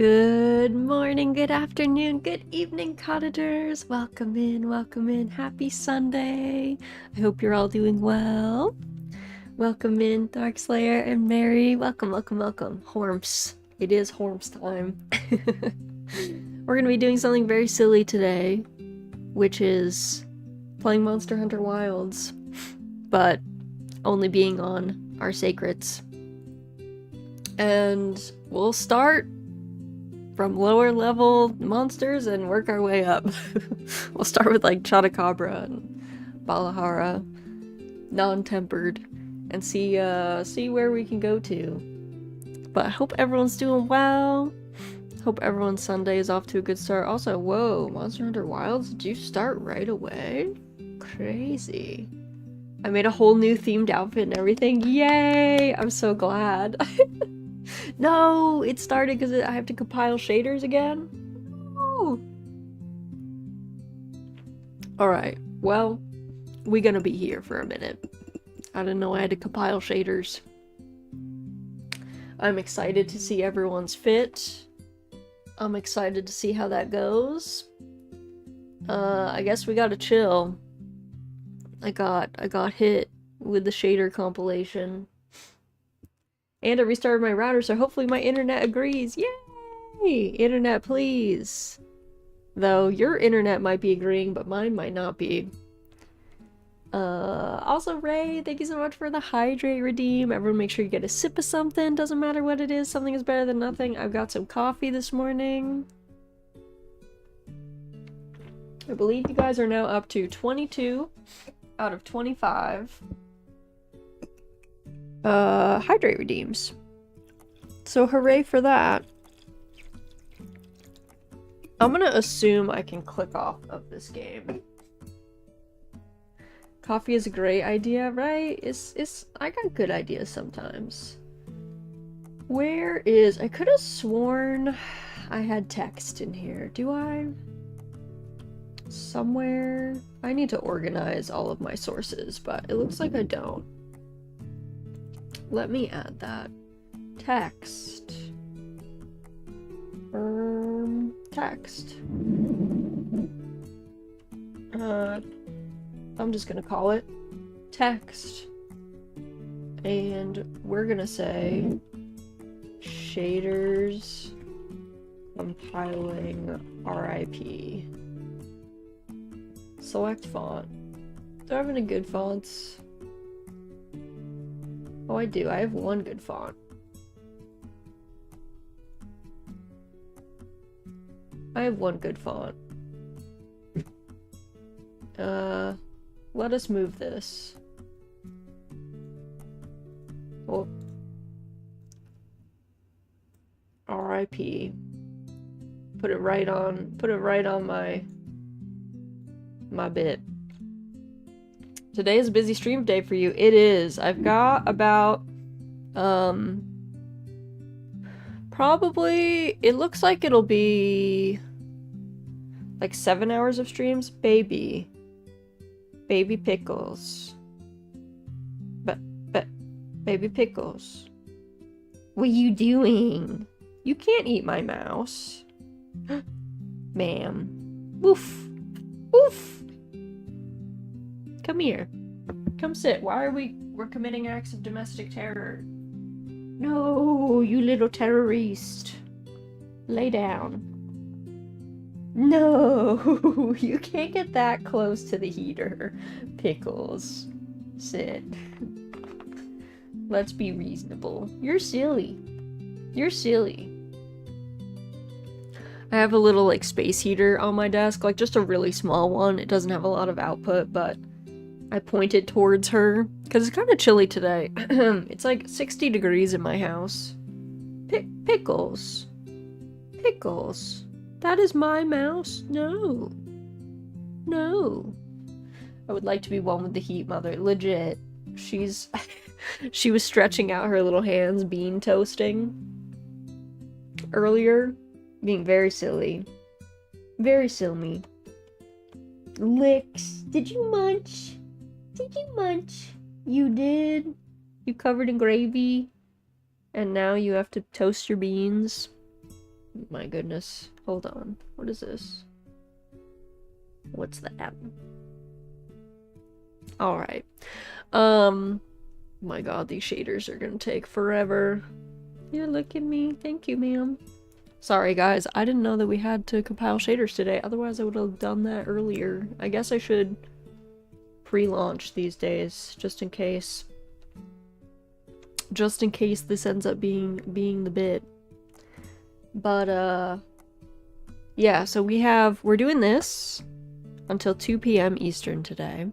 Good morning, good afternoon, good evening, cottagers. Welcome in, welcome in. Happy Sunday. I hope you're all doing well. Welcome in, Darkslayer and Mary. Welcome, welcome, welcome. Horms. It is Horms time. We're gonna be doing something very silly today, which is playing Monster Hunter Wilds, but only being on our sacreds. And we'll start from lower level monsters and work our way up. We'll start with like Chotacabra and Balahara, non-tempered, and see where we can go to. But I hope everyone's doing well. Hope everyone's Sunday is off to a good start. Also, whoa, Monster Hunter Wilds, did you start right away? Crazy. I made a whole new themed outfit and everything. Yay! I'm so glad. No, it started because I have to compile shaders again. No. Alright, well, we're gonna be here for a minute. I didn't know I had to compile shaders. I'm excited to see everyone's fit. I'm excited to see how that goes. I guess we gotta chill. I got hit with the shader compilation. And I restarted my router, so hopefully my internet agrees. Yay! Internet, please. Though your internet might be agreeing, but mine might not be. Also, Ray, thank you so much for the hydrate redeem. Everyone make sure you get a sip of something. Doesn't matter what it is, something is better than nothing. I've got some coffee this morning. I believe you guys are now up to 22 out of 25. Hydrate redeems. So hooray for that. I'm gonna assume I can click off of this game. Coffee is a great idea, right? I got good ideas sometimes. Where is... I could have sworn I had text in here. Do I? Somewhere? I need to organize all of my sources, but it looks like I don't. Let me add that. Text. Text. I'm just gonna call it text. And we're gonna say shaders compiling RIP. Select font. Do I have any good fonts? Oh, I do. I have one good font. I have one good font. Let us move this. Oh. RIP. Put it right on my bit. Today is a busy stream day for you. It is. I've got about, probably, it looks like it'll be like 7 hours of streams. Baby pickles. But, baby pickles. What are you doing? You can't eat my mouse. Ma'am. Woof. Woof. Come here. Come sit. Why are we're committing acts of domestic terror? No, you little terrorist. Lay down. No, you can't get that close to the heater. Pickles. Sit. Let's be reasonable. You're silly. You're silly. I have a little, like, space heater on my desk, like, just a really small one. It doesn't have a lot of output, but I pointed towards her, because it's kind of chilly today. It's like 60 degrees in my house. Pickles. Pickles. That is my mouse? No. No. I would like to be one with the heat mother. Legit. She was stretching out her little hands, bean toasting earlier, being very silly. Very silly. Licks. Did you munch? Did you munch? You did? You covered in gravy? And now you have to toast your beans? My goodness. Hold on. What is this? What's that? Alright. My god, these shaders are gonna take forever. Yeah, look at me. Thank you, ma'am. Sorry, guys. I didn't know that we had to compile shaders today. Otherwise, I would have done that earlier. I guess I should pre-launch these days, just in case. Just in case this ends up being the bit. But, yeah, so we're doing this until 2 p.m. Eastern today.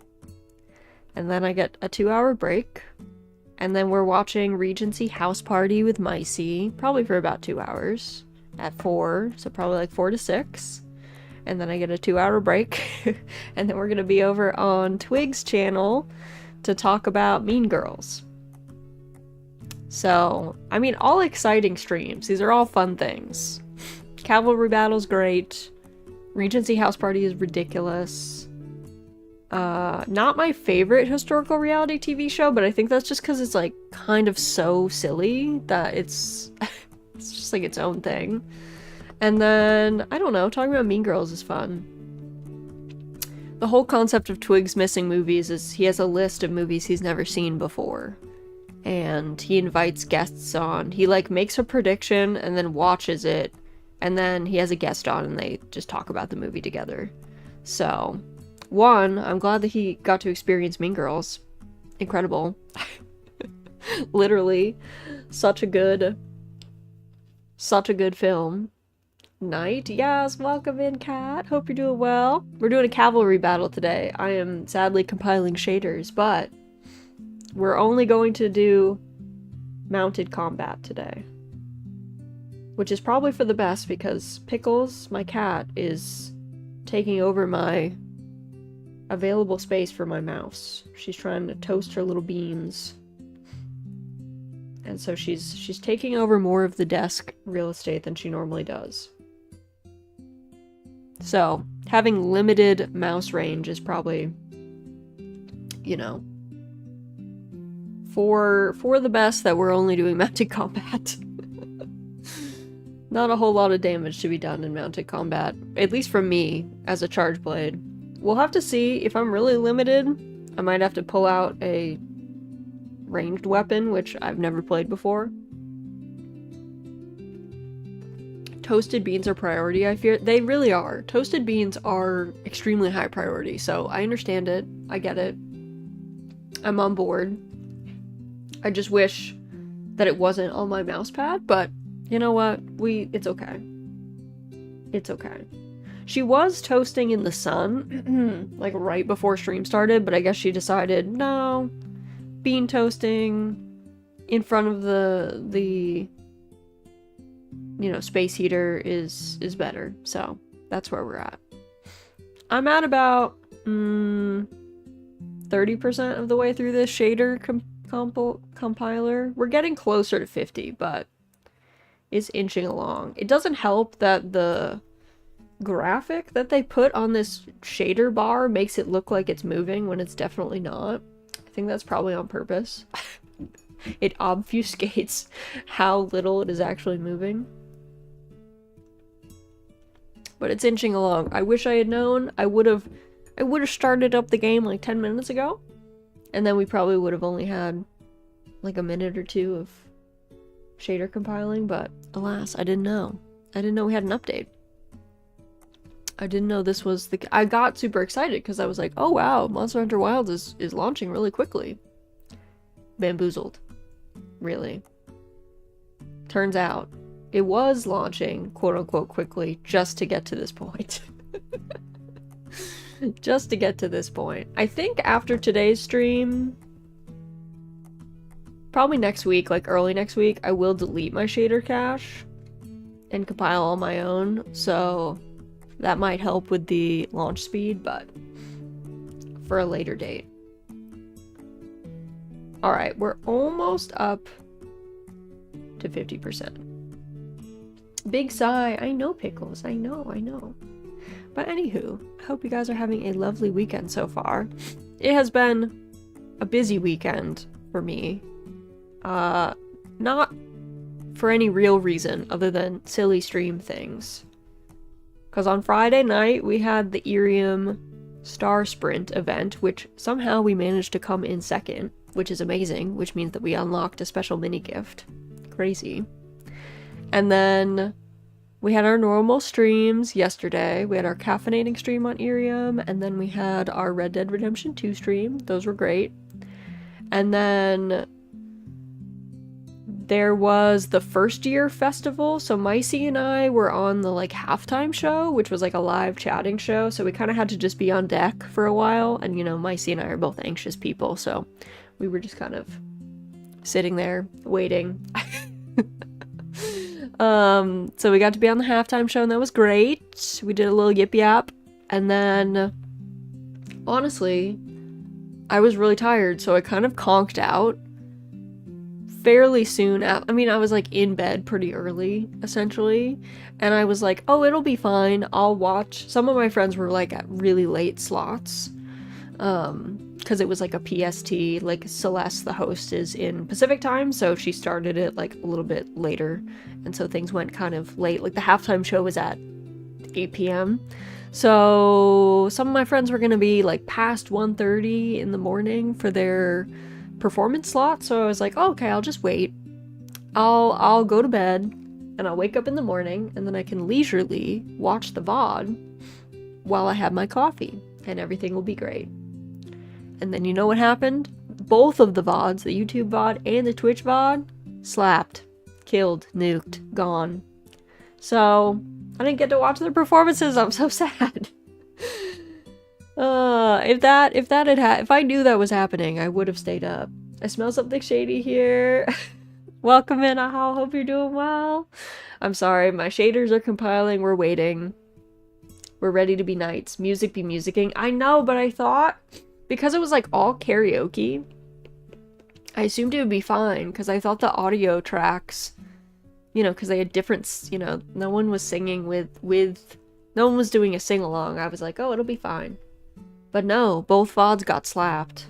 And then I get a 2-hour break. And then we're watching Regency House Party with Micey, probably for about 2 hours. At 4, so probably like 4 to 6. And then I get a 2-hour break. And then we're gonna be over on Twig's channel to talk about Mean Girls. So, I mean, all exciting streams. These are all fun things. Cavalry Battle's great. Regency House Party is ridiculous. Not my favorite historical reality TV show, but I think that's just because it's, like, kind of so silly that it's just, like, its own thing. And then, I don't know, talking about Mean Girls is fun. The whole concept of Twig's missing movies is he has a list of movies he's never seen before. And he invites guests on. He, like, makes a prediction and then watches it. And then he has a guest on and they just talk about the movie together. So, one, I'm glad that he got to experience Mean Girls. Incredible. Literally. Such a good film. Night? Yes, welcome in, Kat. Hope you're doing well. We're doing a cavalry battle today. I am sadly compiling shaders, but we're only going to do mounted combat today. Which is probably for the best because Pickles, my cat, is taking over my available space for my mouse. She's trying to toast her little beans. And so she's taking over more of the desk real estate than she normally does. So, having limited mouse range is probably, you know, for the best that we're only doing mounted combat. Not a whole lot of damage to be done in mounted combat, at least from me, as a charge blade. We'll have to see. If I'm really limited, I might have to pull out a ranged weapon, which I've never played before. Toasted beans are priority, I fear. They really are. Toasted beans are extremely high priority, so I understand it. I get it. I'm on board. I just wish that it wasn't on my mouse pad, but you know what? It's okay. It's okay. She was toasting in the sun, like right before stream started, but I guess she decided, no, bean toasting in front of the you know, space heater is better. So that's where we're at. I'm at about 30% of the way through this shader compiler. We're getting closer to 50, but it's inching along. It doesn't help that the graphic that they put on this shader bar makes it look like it's moving when it's definitely not. I think that's probably on purpose. It obfuscates how little it is actually moving. But it's inching along. I wish I had known. I would have started up the game like 10 minutes ago. And then we probably would have only had like a minute or two of shader compiling, but alas, I didn't know. I didn't know we had an update. I didn't know this was the... I got super excited because I was like, oh wow, Monster Hunter Wilds is launching really quickly. Bamboozled. Really. Turns out, it was launching, quote-unquote, quickly, just to get to this point. Just to get to this point. I think after today's stream, probably next week, like early next week, I will delete my shader cache and compile on my own, so that might help with the launch speed, but for a later date. Alright, we're almost up to 50%. Big sigh. I know, Pickles. I know. But anywho, I hope you guys are having a lovely weekend so far. It has been a busy weekend for me. Not for any real reason other than silly stream things. Because on Friday night, we had the Irium Star Sprint event, which somehow we managed to come in second, which is amazing, which means that we unlocked a special mini gift. Crazy. And then we had our normal streams yesterday. We had our caffeinating stream on Irium, and then we had our Red Dead Redemption 2 stream. Those were great. And then there was the first year festival, so Micey and I were on the like halftime show, which was like a live chatting show, so we kind of had to just be on deck for a while, and you know, Micey and I are both anxious people, so we were just kind of sitting there waiting. So we got to be on the halftime show, and that was great. We did a little yip yap, and then honestly, I was really tired, so I kind of conked out fairly soon. I was like in bed pretty early, essentially, and I was like, oh, it'll be fine, I'll watch. Some of my friends were like at really late slots, because it was like a PST, like Celeste, the host, is in Pacific time, so she started it like a little bit later, and so things went kind of late. Like the halftime show was at 8 p.m. So some of my friends were gonna be like past 1:30 in the morning for their performance slot, so I was like, oh, okay, I'll just wait. I'll go to bed, and I'll wake up in the morning, and then I can leisurely watch the VOD while I have my coffee, and everything will be great. And then you know what happened? Both of the VODs, the YouTube VOD and the Twitch VOD, slapped, killed, nuked, gone. So I didn't get to watch their performances. I'm so sad. If I knew that was happening, I would have stayed up. I smell something shady here. Welcome in, Ahal. Hope you're doing well. I'm sorry, my shaders are compiling. We're waiting. We're ready to be knights. Music be musicking. I know, but I thought, because it was like all karaoke, I assumed it would be fine, because I thought the audio tracks, you know, because they had different, you know, no one was singing no one was doing a sing-along. I was like, oh, it'll be fine. But no, both VODs got slapped.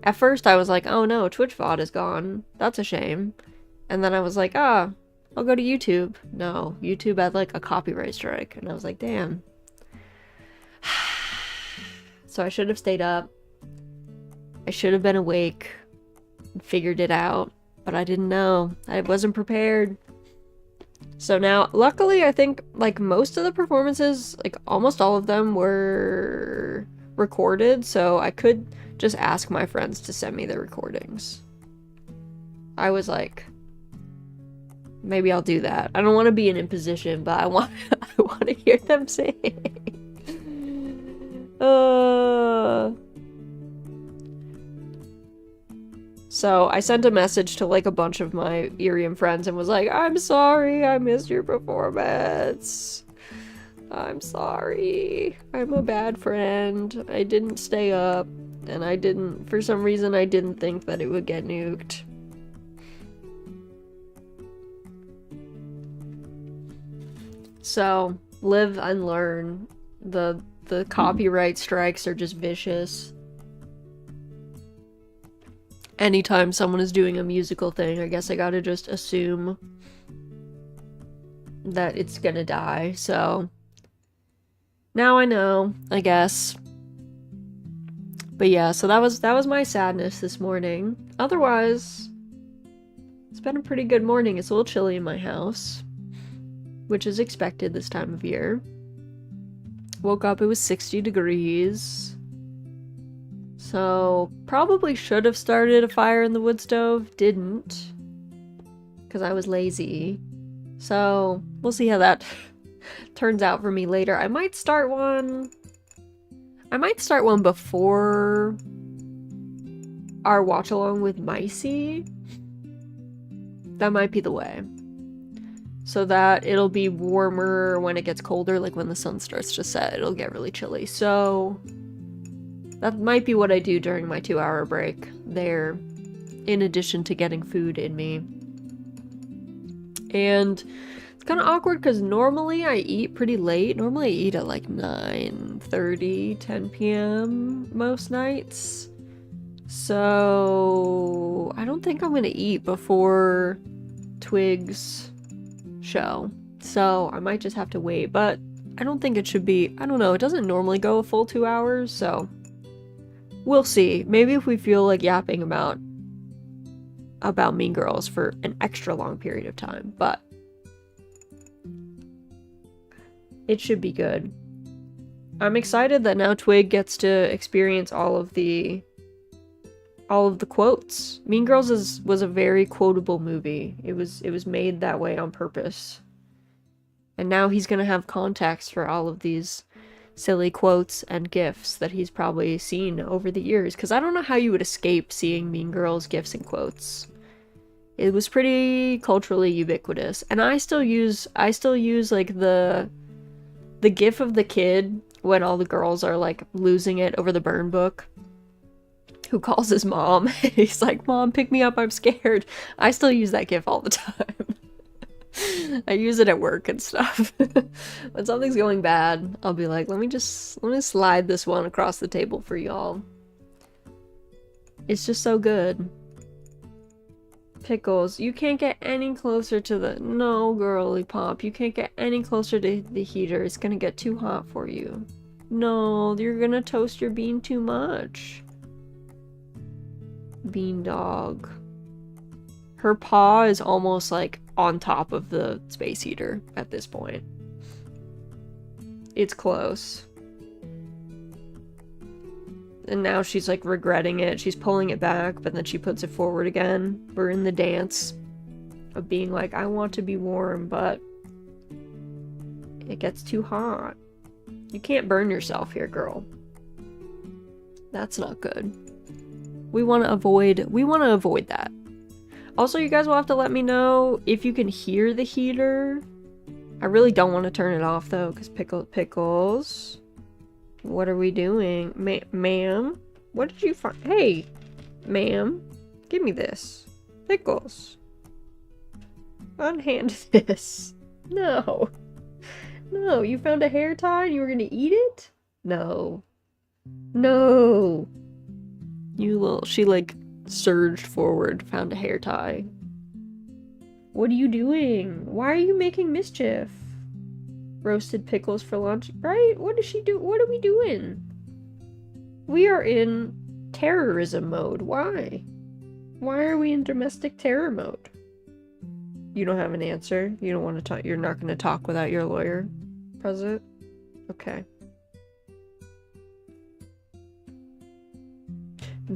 At first I was like, oh no, Twitch VOD is gone. That's a shame. And then I was like, I'll go to YouTube. No, YouTube had like a copyright strike. And I was like, damn. So I should have stayed up. I should have been awake and figured it out. But I didn't know. I wasn't prepared. So now, luckily, I think like most of the performances, like almost all of them were recorded, so I could just ask my friends to send me the recordings. I was like, maybe I'll do that. I don't want to be an imposition, but I want to hear them sing. So I sent a message to like a bunch of my Irium friends and was like, I'm sorry, I missed your performance. I'm sorry. I'm a bad friend. I didn't stay up, and for some reason I didn't think that it would get nuked. So, live and learn. The copyright strikes are just vicious. Anytime someone is doing a musical thing, I guess I gotta just assume that it's gonna die, so now I know, I guess. But yeah, so that was my sadness this morning. Otherwise, it's been a pretty good morning. It's a little chilly in my house, which is expected this time of year. Woke up, it was 60 degrees. So, probably should have started a fire in the wood stove. Didn't. Because I was lazy. So, we'll see how that turns out for me later. I might start one before our watch along with Micey. That might be the way. So that it'll be warmer when it gets colder, like when the sun starts to set, it'll get really chilly. So that might be what I do during my 2-hour break there, in addition to getting food in me. And it's kind of awkward because normally I eat pretty late. Normally I eat at like 9:30, 10 p.m. most nights. So I don't think I'm going to eat before Twig's show. So I might just have to wait, but I don't think it should be, I don't know, it doesn't normally go a full 2 hours, so we'll see. Maybe if we feel like yapping about Mean Girls for an extra long period of time, but it should be good. I'm excited that now Twig gets to experience all of the quotes. Mean Girls was a very quotable movie. It was made that way on purpose. And now he's gonna have context for all of these silly quotes and gifs that he's probably seen over the years. Because I don't know how you would escape seeing Mean Girls gifs and quotes. It was pretty culturally ubiquitous. And I still use like the gif of the kid when all the girls are like losing it over the burn book, who calls his mom. He's like, "Mom, pick me up, I'm scared." I still use that gif all the time. I use it at work and stuff. When something's going bad, I'll be like, let me slide this one across the table for y'all. It's just so good. Pickles, you can't get any closer to the... No, girly pop, you can't get any closer to the heater. It's gonna get too hot for you. No, you're gonna toast your bean too much. Bean dog. Her paw is almost like on top of the space heater at this point. It's close. And now she's like regretting it. She's pulling it back, but then she puts it forward again. We're in the dance of being like, I want to be warm, but it gets too hot. You can't burn yourself here, girl. That's not good. We want to avoid that. Also, you guys will have to let me know if you can hear the heater. I really don't want to turn it off though, because pickles. What are we doing? Ma'am? What did you find? Hey, ma'am, give me this. Pickles. Unhand this. No. No, you found a hair tie and you were gonna eat it? No. No. She like surged forward, found a hair tie. What are you doing? Why are you making mischief? Roasted pickles for lunch, right? What does she do? What are we doing? We are in terrorism mode. Why? Why are we in domestic terror mode? You don't have an answer? You don't want to talk? You're not going to talk without your lawyer present? Okay.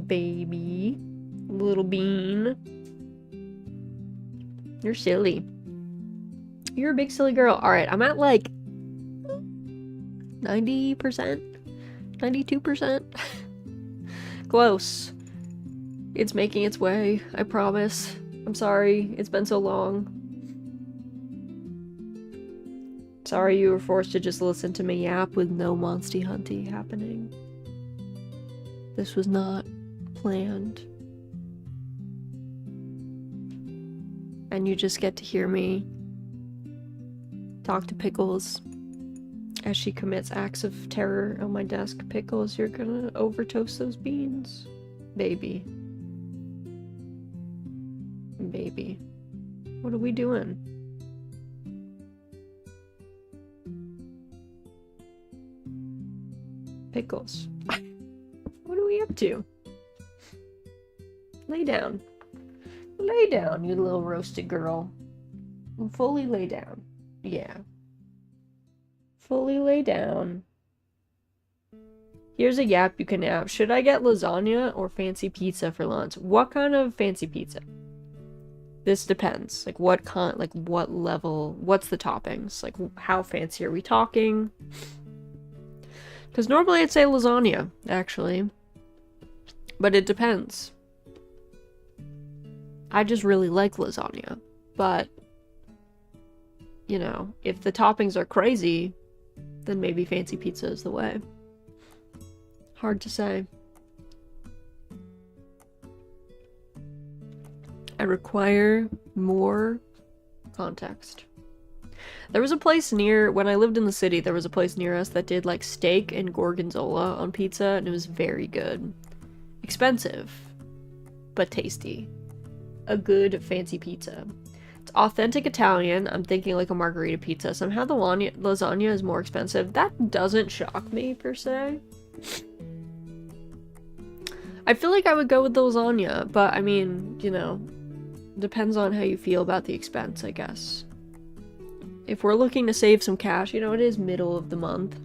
Baby. Little bean. You're silly. You're a big silly girl. Alright, I'm at like 90%? 92%? Close. It's making its way, I promise. I'm sorry, it's been so long. Sorry you were forced to just listen to me yap with no Monsty Hunty happening. This was not planned. And you just get to hear me talk to Pickles as she commits acts of terror on my desk. Pickles, you're gonna overtoast those beans. Baby. Baby. What are we doing? Pickles. What are we up to? Lay down. Lay down, you little roasted girl. Fully lay down. Yeah. Fully lay down. Here's a yap you can nap. Should I get lasagna or fancy pizza for lunch? What kind of fancy pizza? This depends. Like what kind, like what level, what's the toppings? Like how fancy are we talking? Because normally I'd say lasagna, actually. But it depends. I just really like lasagna. But, you know, if the toppings are crazy, then maybe fancy pizza is the way. Hard to say. I require more context. There was a place near, when I lived in the city, there was a place near us that did like steak and gorgonzola on pizza, and it was very good. Expensive, but tasty. A good fancy pizza. It's Authentic Italian. I'm thinking like a margherita pizza. Somehow the lasagna is more expensive. That doesn't shock me, per se. I feel like I would go with the lasagna, but I mean, you know, depends on how you feel about the expense, I guess. If we're looking to save some cash, you know, it is middle of the month.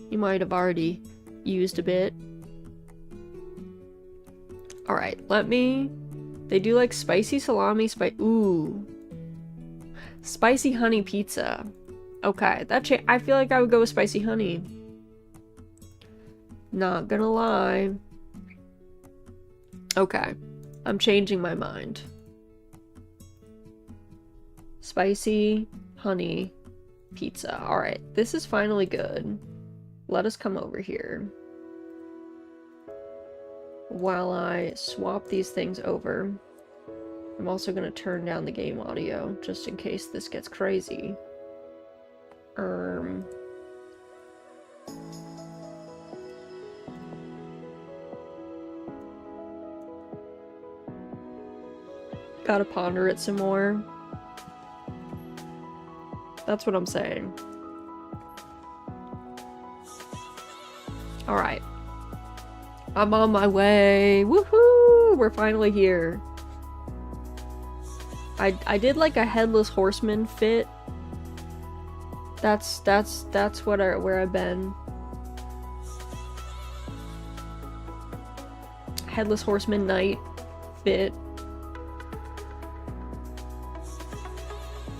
You might have already used a bit. Alright, they do like spicy salami, ooh. Spicy honey pizza. Okay, I feel like I would go with spicy honey. Not gonna lie. Okay, I'm changing my mind. Spicy honey pizza. Alright, this is finally good. Let us come over here while I swap these things over. I'm also going to turn down the game audio just in case this gets crazy. Gotta ponder it some more. That's what I'm saying. Alright. I'm on my way. Woohoo! We're finally here. I did like a headless horseman fit. That's where I've been. Headless horseman knight fit.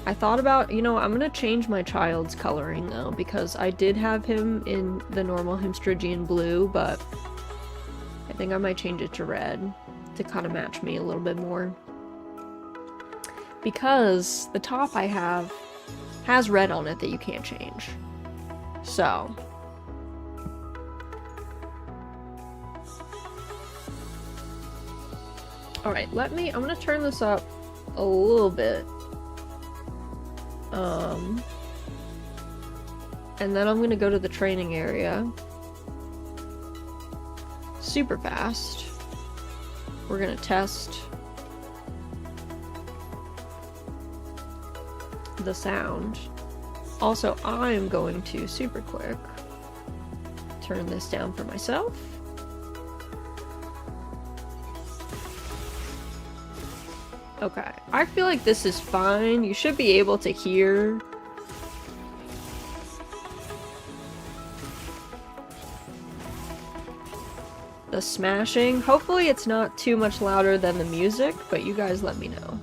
I thought about, you know, I'm gonna change my child's coloring though, because I did have him in the normal Himstrigian blue, but I think I might change it to red to kind of match me a little bit more. Because the top I have has red on it that you can't change. So. Alright, I'm gonna turn this up a little bit. And then I'm gonna go to the training area. Super fast. We're gonna test the sound. Also, I'm going to super quick turn this down for myself. Okay, I feel like this is fine. You should be able to hear the smashing. Hopefully it's not too much louder than the music, but you guys let me know.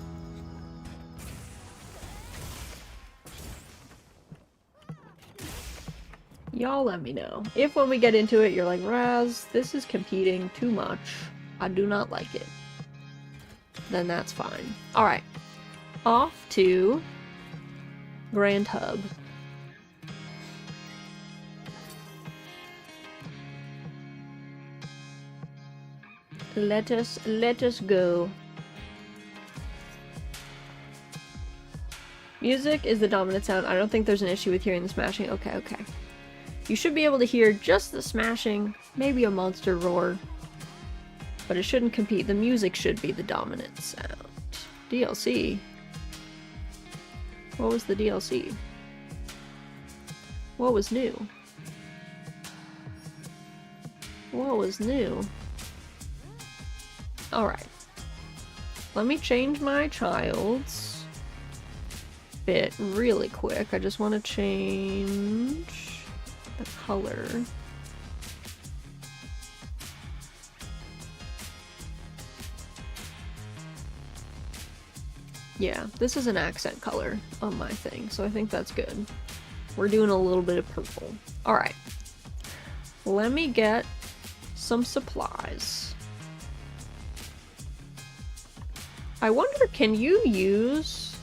Y'all let me know. If when we get into it you're like, Raz, this is competing too much. I do not like it. Then that's fine. Alright. Off to Grand Hub. Let us go. Music is the dominant sound. I don't think there's an issue with hearing the smashing. Okay. You should be able to hear just the smashing, maybe a monster roar. But it shouldn't compete. The music should be the dominant sound. DLC. What was the DLC? What was new? What was new? Alright. Let me change my child's bit really quick. I just want to change the color. Yeah, this is an accent color on my thing, so I think that's good. We're doing a little bit of purple. Alright. Let me get some supplies. I wonder, can you use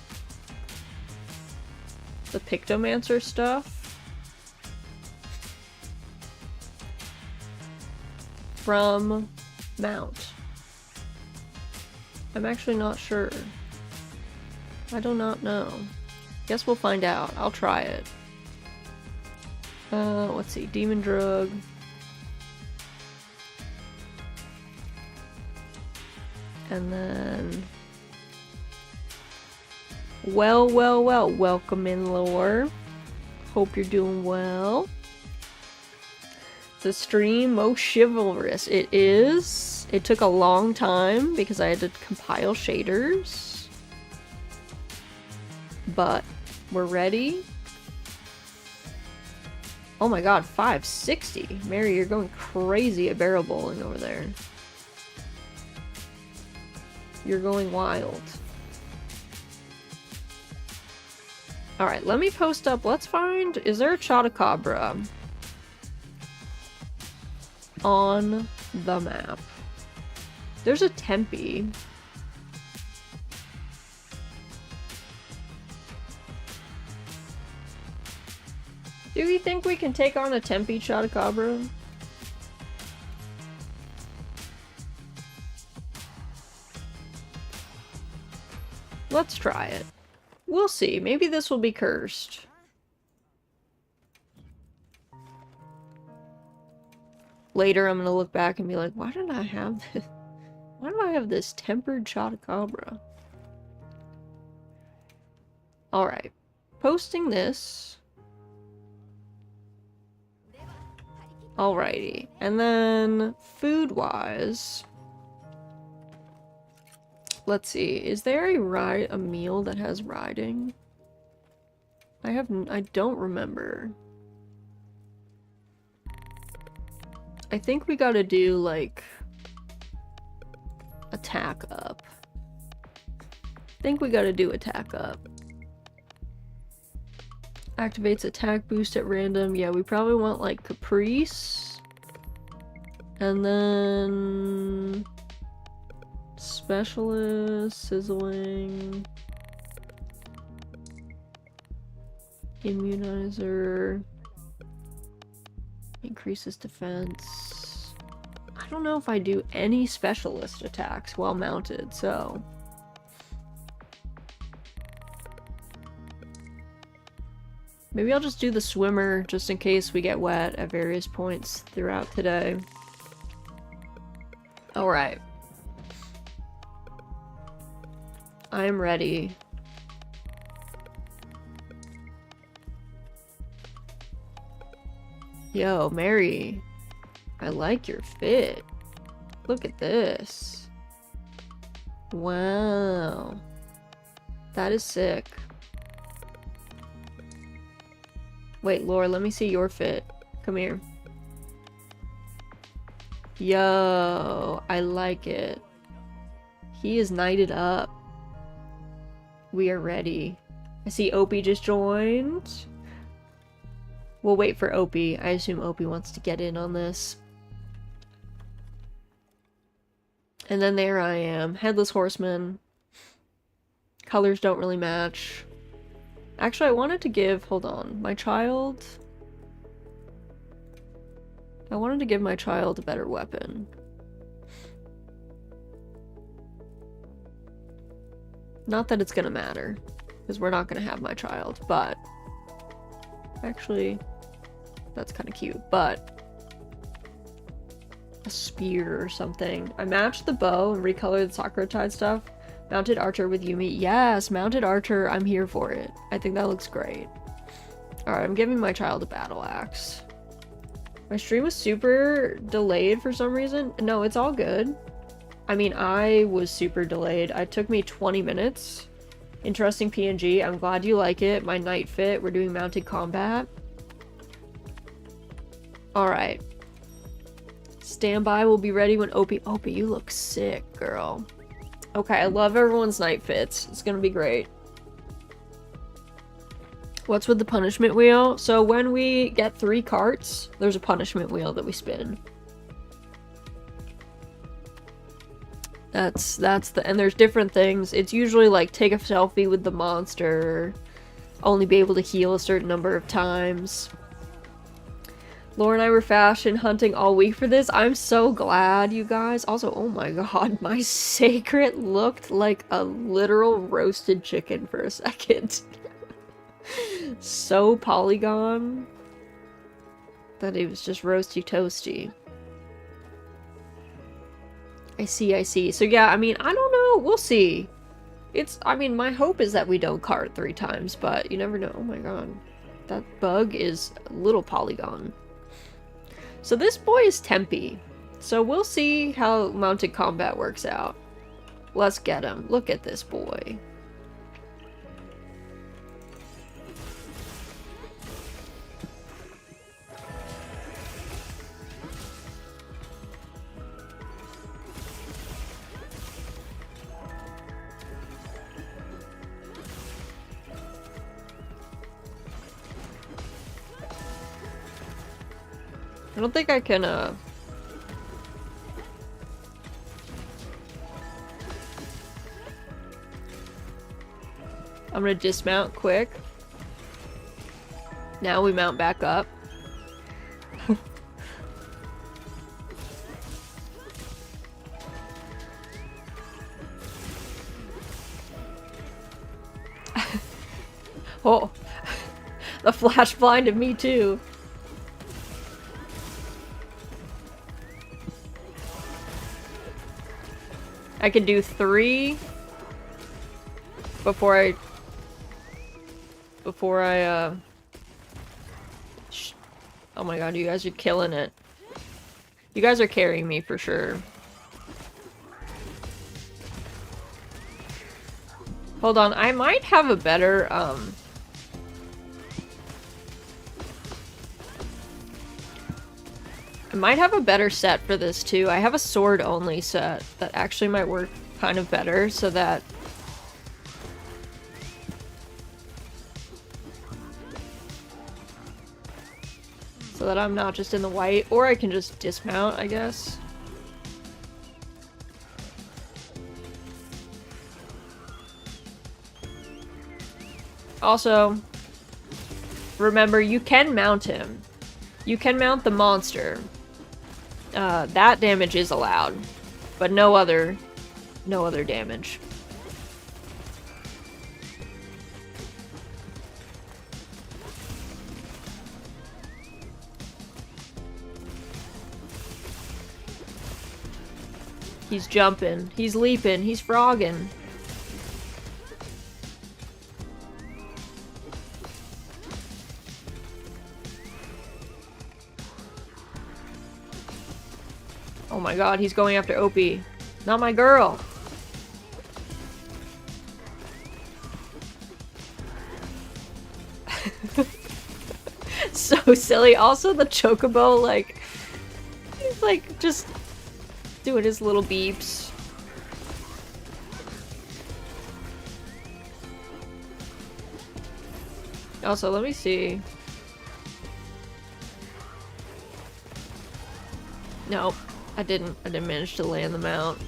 the Pictomancer stuff from Mount? I'm actually not sure. I do not know. Guess we'll find out. I'll try it. Let's see. Demon Drug. And then Well, well, well. Welcome in, Lore. Hope you're doing well. The stream most chivalrous. It is. It took a long time because I had to compile shaders. But we're ready. Oh my god, 560. Mary, you're going crazy at barrel bowling over there. You're going wild. Alright, let me post up. Let's find... Is there a Chotacabra on the map? There's a Tempe. Do you think we can take on a Tempe Chotacabra? Let's try it. We'll see. Maybe this will be cursed. Later, I'm gonna look back and be like, why did I have this? Why do I have this tempered Chotacabra? Alright. Posting this. Alrighty. And then, food-wise... Let's see. Is there a meal that has riding? I don't remember. I think we gotta do, like, attack up. I think we gotta do attack up. Activates attack boost at random. Yeah, we probably want, like, Caprice. And then... Specialist, sizzling, immunizer, increases defense. I don't know if I do any specialist attacks while mounted, so... Maybe I'll just do the swimmer just in case we get wet at various points throughout today. Alright. I'm ready. Yo, Mary. I like your fit. Look at this. Wow. That is sick. Wait, Laura, let me see your fit. Come here. Yo, I like it. He is knighted up. We are ready. I see Opie just joined. We'll wait for Opie. I assume Opie wants to get in on this. And then there I am. Headless Horseman. Colors don't really match. Actually, I wanted to give... Hold on. My child... I wanted to give my child a better weapon. Not that it's gonna matter, because we're not gonna have my child, but... Actually, that's kind of cute, but... A spear or something. I matched the bow and recolored the Sakura Tide stuff. Mounted archer with Yumi. Yes, mounted archer, I'm here for it. I think that looks great. Alright, I'm giving my child a battle axe. My stream was super delayed for some reason. No, it's all good. I mean, I was super delayed. It took me 20 minutes. Interesting PNG. I'm glad you like it. My night fit. We're doing mounted combat. Alright. Standby will be ready when Opie... Opie, you look sick, girl. Okay, I love everyone's night fits. It's gonna be great. What's with the punishment wheel? So when we get 3 carts, there's a punishment wheel that we spin. That's the... And there's different things. It's usually like take a selfie with the monster, only be able to heal a certain number of times. Laura and I were fashion hunting all week for this. I'm so glad, you guys. Also, oh my god, my sacred looked like a literal roasted chicken for a second. So polygon that it was just roasty toasty. I see. So yeah, I mean, I don't know. We'll see. I mean, my hope is that we don't cart 3 times, but you never know. Oh my god. That bug is a little polygon. So this boy is Tempe. So we'll see how mounted combat works out. Let's get him. Look at this boy. I don't think I can, I'm gonna dismount quick. Now we mount back up. Oh, the flash blinded me too. I can do 3 before I oh my god, you guys are killing it. You guys are carrying me for sure. Hold on, I might have a better, I might have a better set for this too. I have a sword only set that actually might work kind of better so that I'm not just in the white, or I can just dismount, I guess. Also, remember, you can mount him. You can mount the monster. That damage is allowed, but no other damage. He's jumping, he's leaping, he's frogging. Oh my god, he's going after Opie. Not my girl. So silly. Also, the chocobo, like, he's like just doing his little beeps. Also, let me see. Nope. I didn't manage to land the mount.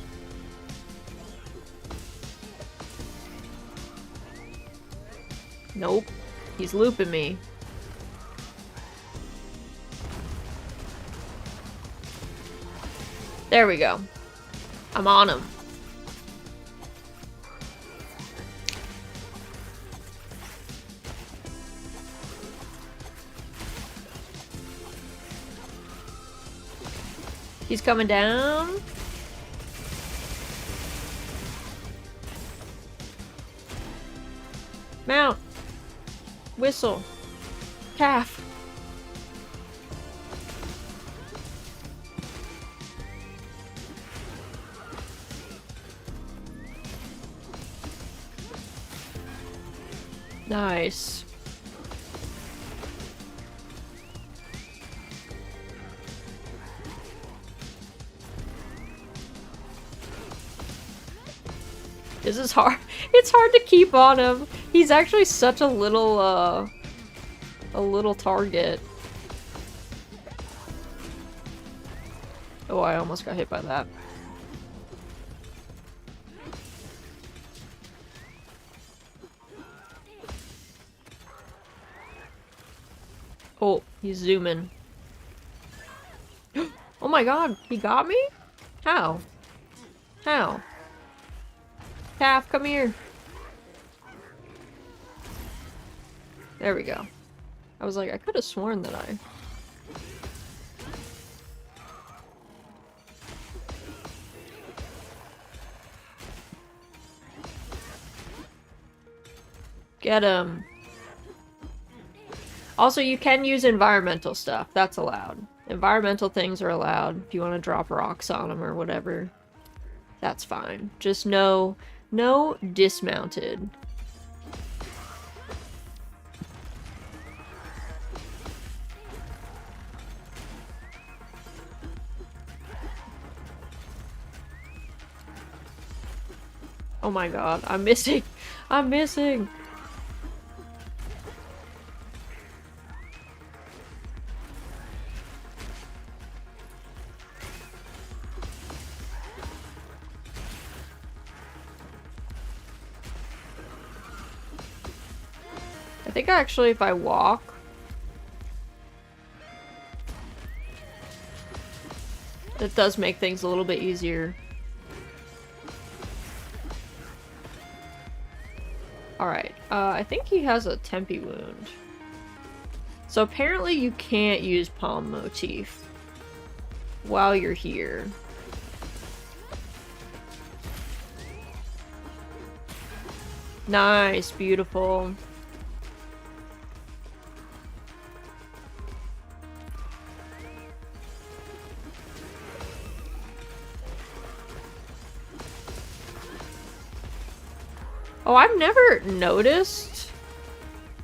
Nope. He's looping me. There we go. I'm on him. He's coming down. Mount. Whistle. Calf. Nice. This is hard. It's hard to keep on him. He's actually such a little target. Oh, I almost got hit by that. Oh, he's zooming. Oh my god, he got me? How? How? Calf, come here. There we go. I was like, I could have sworn that I... Get him. Also, you can use environmental stuff. That's allowed. Environmental things are allowed. If you want to drop rocks on them or whatever, that's fine. Just no dismounted. Oh my god, I'm missing. I'm missing. I think actually if I walk, it does make things a little bit easier. Alright, I think he has a Tempe wound. So apparently you can't use palm motif while you're here. Nice, beautiful. Oh, I've never noticed.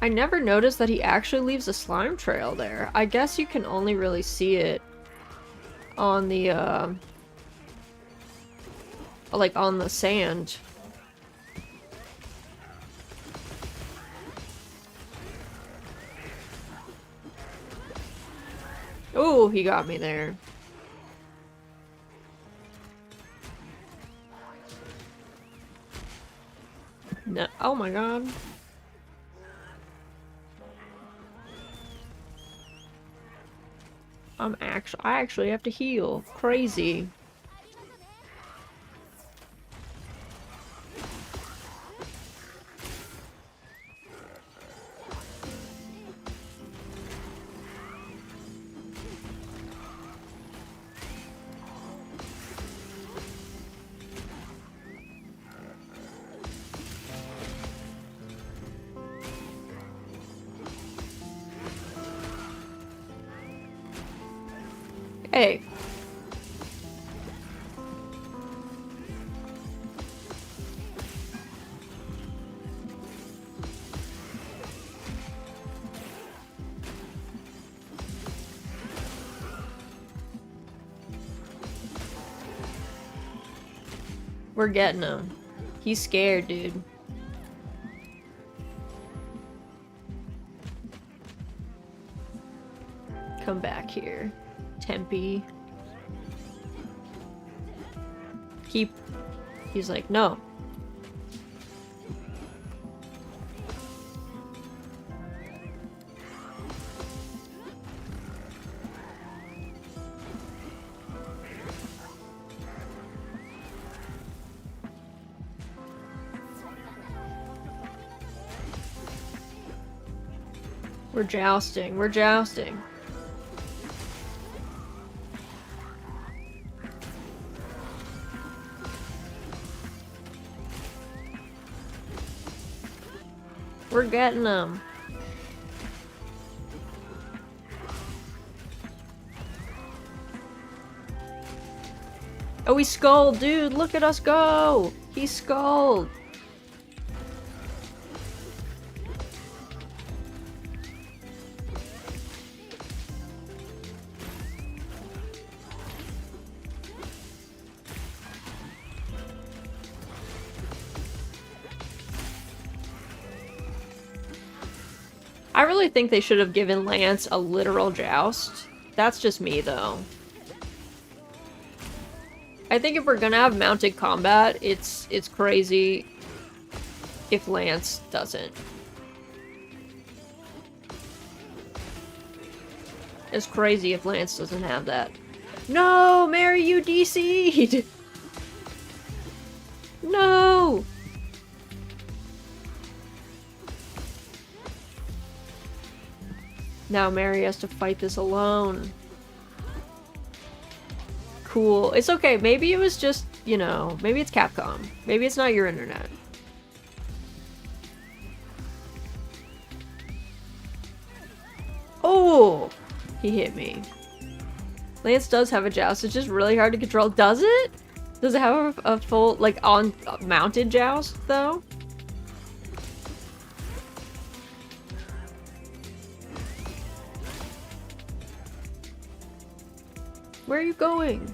I never noticed that he actually leaves a slime trail there. I guess you can only really see it on the, like on the sand. Oh, he got me there. No, oh my god. I actually have to heal. Crazy. Hey. We're getting him. He's scared, dude. Come back here. Tempe. He's like, no. We're jousting. We're jousting. We're getting them. Oh, he skulled, dude. Look at us go. He skulled. I really think they should have given Lance a literal joust. That's just me, though. I think if we're gonna have mounted combat, it's crazy if Lance doesn't. It's crazy if Lance doesn't have that. No, Mary, you DC'd! No! Now Mary has to fight this alone. Cool. It's okay. Maybe it was just, you know, maybe it's Capcom. Maybe it's not your internet. Oh! He hit me. Lance does have a joust. It's just really hard to control. Does it? Does it have a full, like, on mounted joust, though? Where are you going?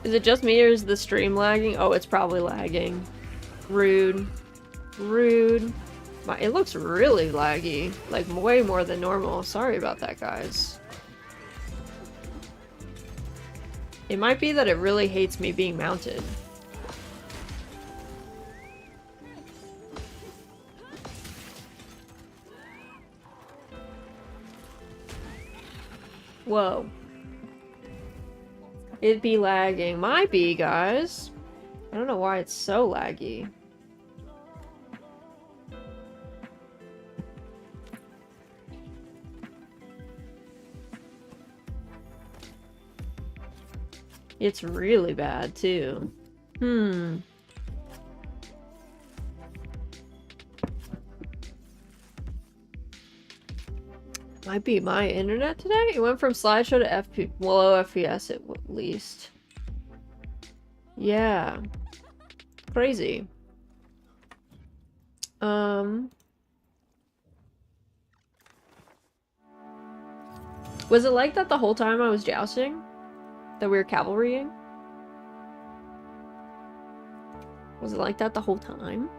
Is it just me or is the stream lagging? Oh, it's probably lagging. Rude. Rude. It looks really laggy. Like, way more than normal. Sorry about that, guys. It might be that it really hates me being mounted. Whoa. It'd be lagging. Might be, guys. I don't know why it's so laggy. It's really bad, too. Might be my internet today? It went from slideshow to low FPS at least. Yeah. Crazy. Was it like that the whole time I was jousting? That we were cavalrying? Was it like that the whole time?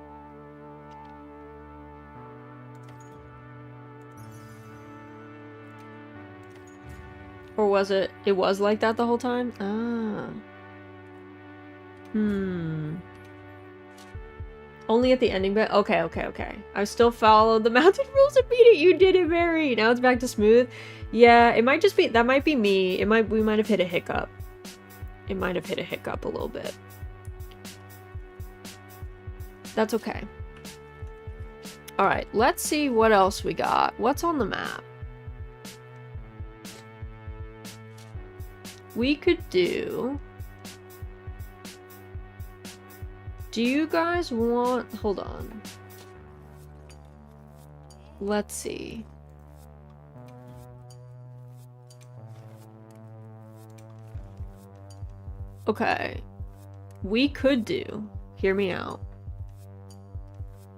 Or was it was like that the whole time? Ah. Only at the ending bit? Okay, okay, okay. I still followed the mounted rules and beat it. You did it, Mary. Now it's back to smooth. Yeah, it might just be, that might be me. We might have hit a hiccup. It might have hit a hiccup a little bit. That's okay. Alright, let's see what else we got. What's on the map? We could do... Do you guys want... Hold on. Let's see. Okay. We could do... Hear me out.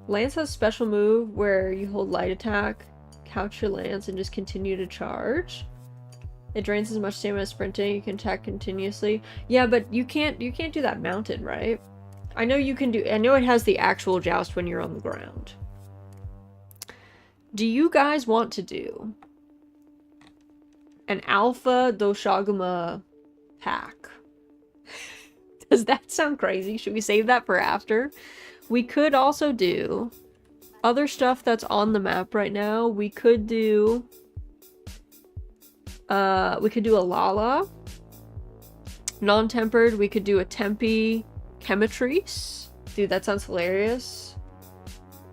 Lance has a special move where you hold light attack, couch your lance, and just continue to charge. It drains as much stamina as sprinting. You can attack continuously. Yeah, but you can't do that mounted, right? I know you can do... I know it has the actual joust when you're on the ground. Do you guys want to do an Alpha Doshaguma pack? Does that sound crazy? Should we save that for after? We could also do other stuff that's on the map right now. We could do... we could do a Lala. Non-tempered, we could do a Tempe Chemitrice. Dude, that sounds hilarious.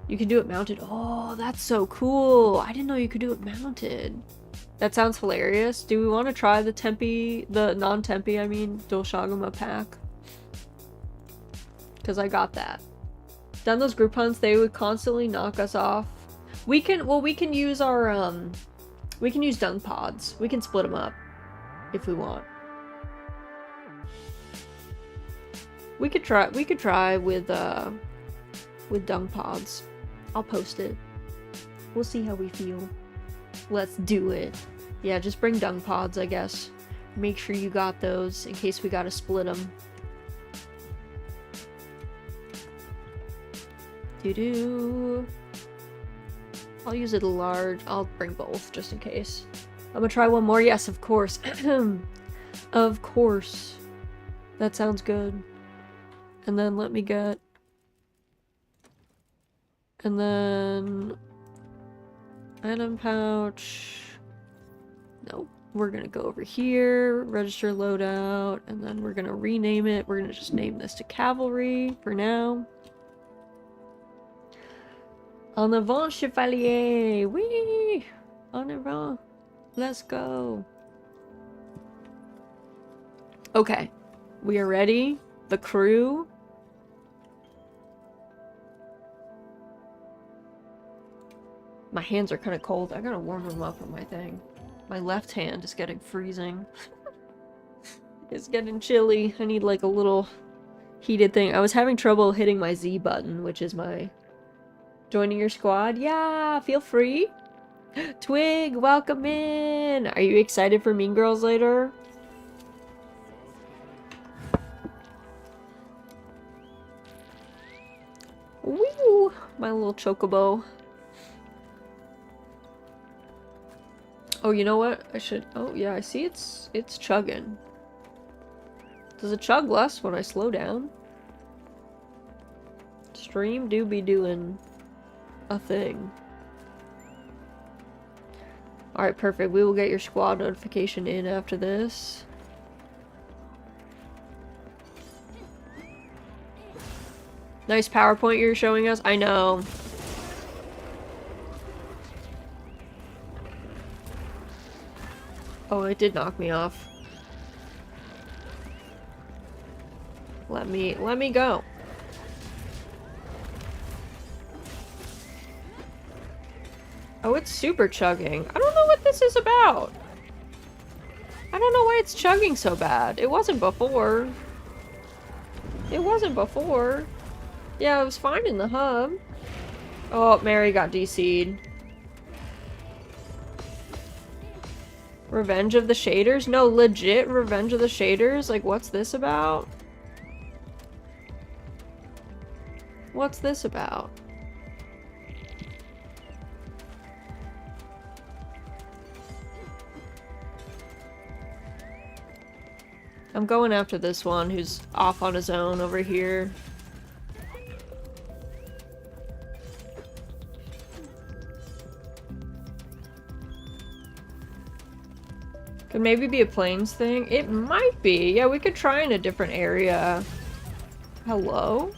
You can do it mounted. Oh, that's so cool. I didn't know you could do it mounted. That sounds hilarious. Do we want to try the Tempe, the non-Tempe, I mean, Doshaguma pack? Because I got that. Done those group hunts, they would constantly knock us off. We can use our, we can use dung pods. We can split them up if we want. We could try with dung pods. I'll post it. We'll see how we feel. Let's do it. Yeah, just bring dung pods, I guess. Make sure you got those in case we gotta split them. Doo-doo. I'll use it a large. I'll bring both just in case. I'm gonna try one more. Yes, of course. Of course. That sounds good. And then let me get... And then... Item pouch... Nope. We're gonna go over here, register loadout, and then we're gonna rename it. We're gonna just name this to Cavalry for now. En avant, chevalier! Whee! En avant! Let's go! Okay. We are ready. The crew. My hands are kind of cold. I gotta warm them up on my thing. My left hand is getting freezing. It's getting chilly. I need like a little heated thing. I was having trouble hitting my Z button, which is my joining your squad. Yeah, feel free. Twig, welcome in. Are you excited for Mean Girls later? Woo! My little chocobo. Oh, you know what? I should... Oh, yeah, I see it's chugging. Does it chug less when I slow down? Stream do be doing a thing. Alright, perfect. We will get your squad notification in after this. Nice PowerPoint you're showing us. I know. Oh, it did knock me off. Let me go. Oh, it's super chugging. I don't know what this is about. I don't know why it's chugging so bad. It wasn't before. It wasn't before. Yeah, it was fine in the hub. Oh, Mary got DC'd. Revenge of the Shaders? No, legit Revenge of the Shaders? Like, what's this about? What's this about? I'm going after this one who's off on his own over here. Could maybe be a plains thing? It might be. Yeah, we could try in a different area. Hello?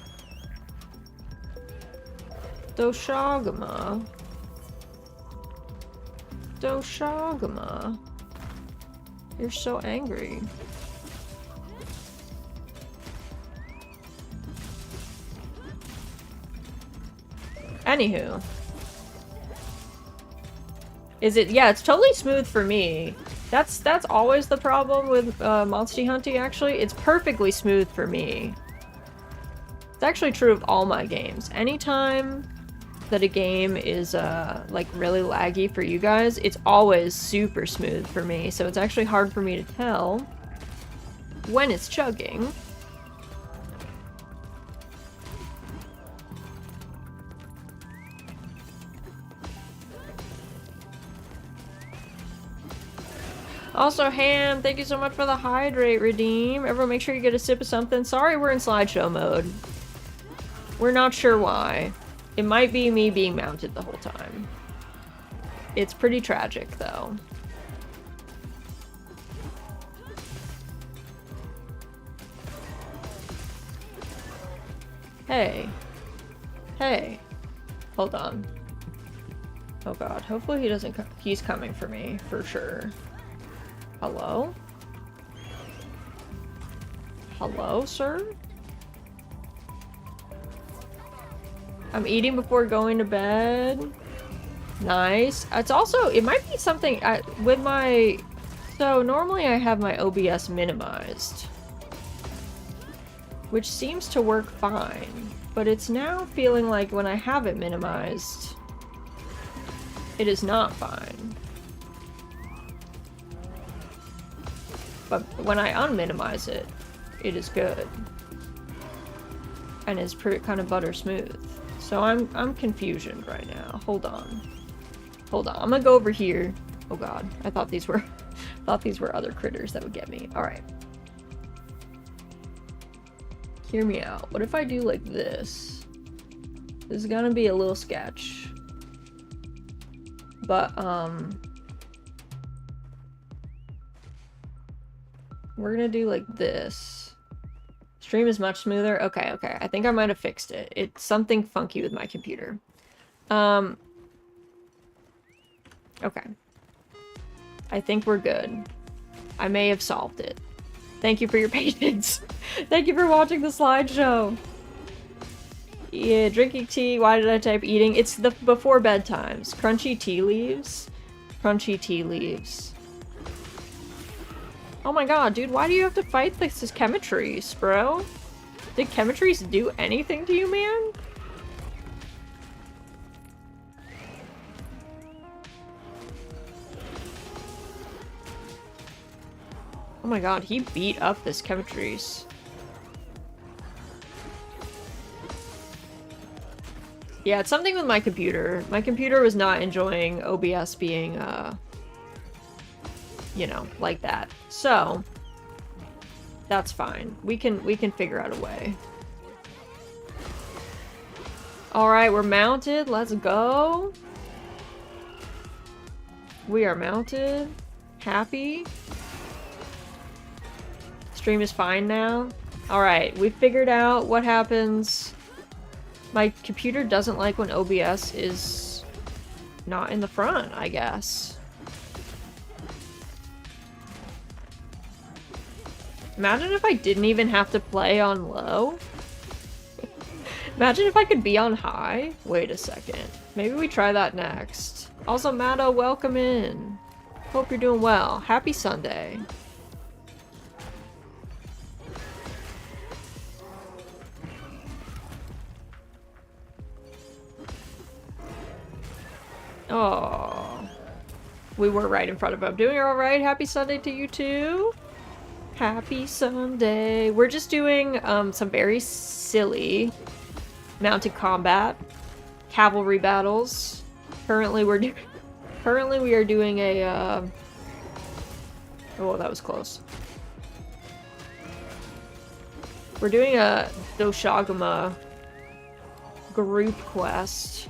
Doshagama. Doshagama. You're so angry. Anywho. Is it? Yeah, it's totally smooth for me. That's always the problem with Monster Hunting, actually. It's perfectly smooth for me. It's actually true of all my games. Anytime that a game is like really laggy for you guys, it's always super smooth for me. So it's actually hard for me to tell when it's chugging. Also, Ham, thank you so much for the hydrate redeem. Everyone make sure you get a sip of something. Sorry we're in slideshow mode. We're not sure why. It might be me being mounted the whole time. It's pretty tragic, though. Hey. Hey. Hold on. Oh god, hopefully he doesn't he's coming for me, for sure. Hello? Hello, sir? I'm eating before going to bed. Nice. It's also, it might be something with my... So, normally I have my OBS minimized, which seems to work fine. But it's now feeling like when I have it minimized, it is not fine. But when I unminimize it, it is good. And it's kind of butter smooth. So I'm confusion right now. Hold on. Hold on. I'm gonna go over here. Oh god. I thought these were other critters that would get me. Alright. Hear me out. What if I do like this? This is gonna be a little sketch. But we're gonna do like this. Stream is much smoother. Okay, okay. I think I might have fixed it. It's something funky with my computer. Okay. I think we're good. I may have solved it. Thank you for your patience. Thank you for watching the slideshow. Yeah, drinking tea. Why did I type eating? It's the before bedtimes. Crunchy tea leaves. Crunchy tea leaves. Oh my god, dude, why do you have to fight this chemistries, bro? Did chemistries do anything to you, man? Oh my god, he beat up this chemistries. Yeah, it's something with my computer. My computer was not enjoying OBS being, you know, like that. So, that's fine. We can figure out a way. Alright, we're mounted. Let's go. We are mounted. Happy. Stream is fine now. Alright, we figured out what happens. My computer doesn't like when OBS is not in the front, I guess. Imagine if I didn't even have to play on low. Imagine if I could be on high. Wait a second. Maybe we try that next. Also, Matto, welcome in. Hope you're doing well. Happy Sunday. Oh, we were right in front of him. Doing all right. Happy Sunday to you too. Happy Sunday. We're just doing some very silly mounted combat cavalry battles. Currently we are doing a oh, that was close. We're doing a Doshagama group quest.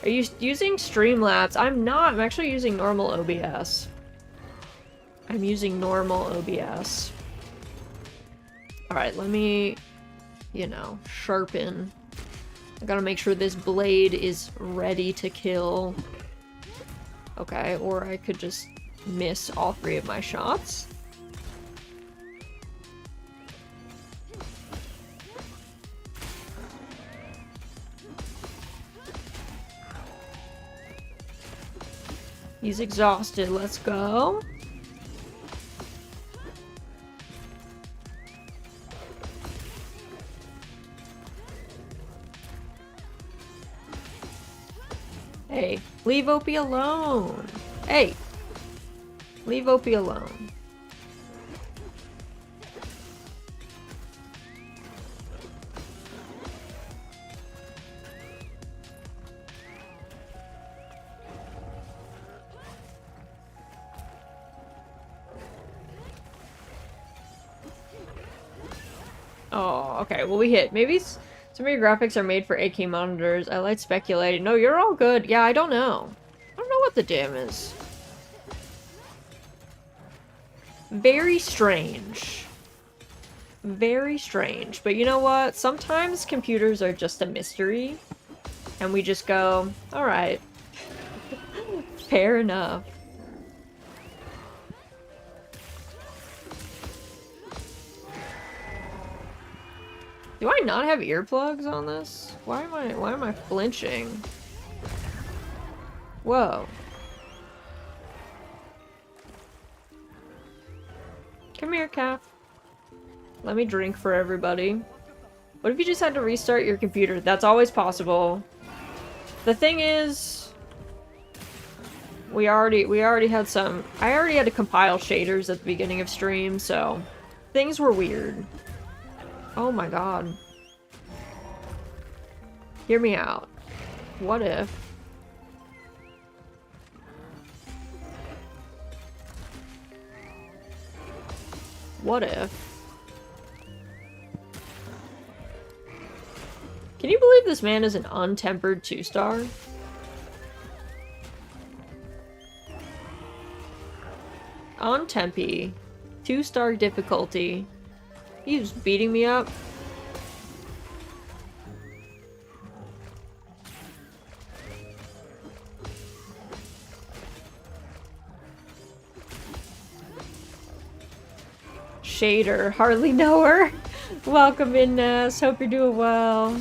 Are you using Streamlabs? I'm not. I'm actually using normal OBS. I'm using normal OBS. Alright, let me, you know, sharpen. I gotta make sure this blade is ready to kill. Okay, or I could just miss all 3 of my shots. He's exhausted. Let's go. Hey, leave Opie alone. Hey, leave Opie alone. Oh, okay. Well, we hit. Maybe some of your graphics are made for 8K monitors. I like speculating. No, you're all good. Yeah, I don't know. I don't know what the damn is. Very strange. Very strange. But you know what? Sometimes computers are just a mystery. And we just go, alright. Fair enough. Do I not have earplugs on this? Why am I flinching? Whoa. Come here, Calf. Let me drink for everybody. What if you just had to restart your computer? That's always possible. The thing is, we already had some. I already had to compile shaders at the beginning of stream, so things were weird. Oh my god. Hear me out. What if? What if? Can you believe this man is an untempered 2-star? On Tempe. 2-star difficulty. He's beating me up. shader. Hardly know her. Welcome in, Ness. Hope you're doing well.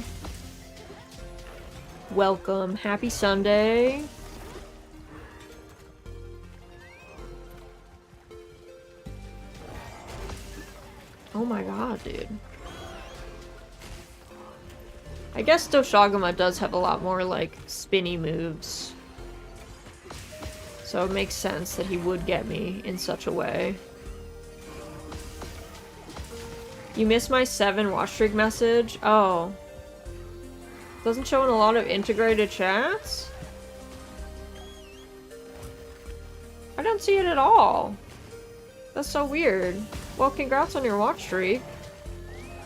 Welcome. Happy Sunday. Oh my god, dude. I guess Doshagama does have a lot more, like, spinny moves. So it makes sense that he would get me in such a way. You missed my 7 watch streak message? Oh. Doesn't show in a lot of integrated chats? I don't see it at all. That's so weird. Well, congrats on your watch streak.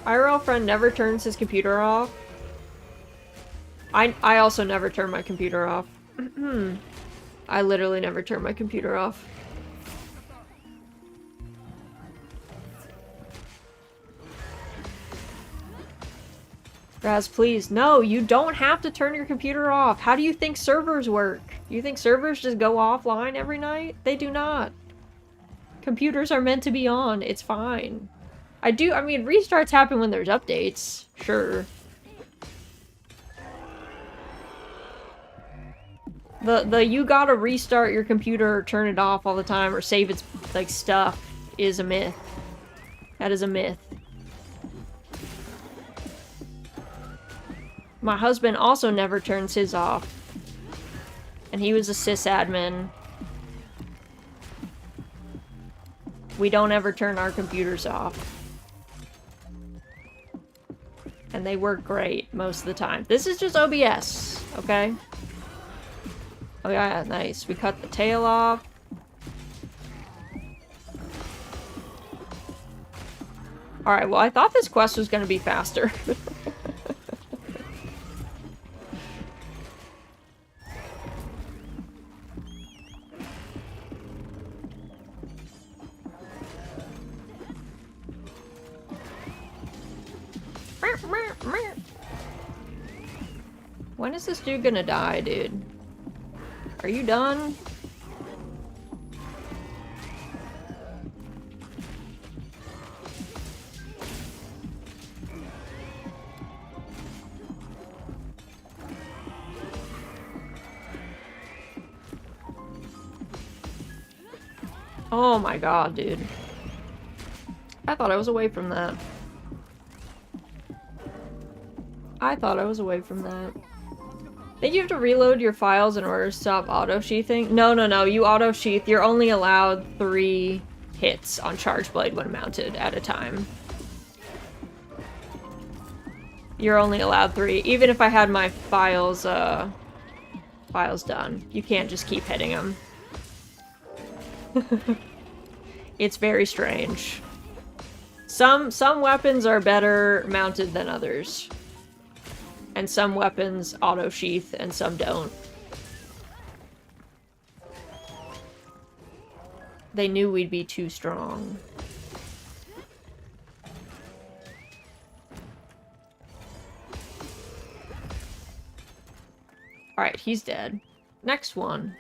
IRL friend never turns his computer off. I also never turn my computer off. I literally never turn my computer off. Raz, please. No, you don't have to turn your computer off. How do you think servers work? You think servers just go offline every night? They do not. Computers are meant to be on. It's fine. I mean, restarts happen when there's updates. Sure. The you gotta restart your computer or turn it off all the time or save its, like, stuff is a myth. That is a myth. My husband also never turns his off. And he was a sysadmin. We don't ever turn our computers off. And they work great most of the time. This is just OBS, okay? Oh yeah, nice. We cut the tail off. Alright, well I thought this quest was gonna be faster. When is this dude gonna die, dude? Are you done? Oh my god, dude. I thought I was away from that. I thought I was away from that. Think you have to reload your files in order to stop auto-sheathing? No, no, no. You auto-sheath. You're only allowed 3 hits on Charge Blade when mounted at a time. You're only allowed 3. Even if I had my files done. You can't just keep hitting them. It's very strange. Some weapons are better mounted than others. And some weapons auto-sheath and some don't. They knew we'd be too strong. Alright, he's dead. Next one.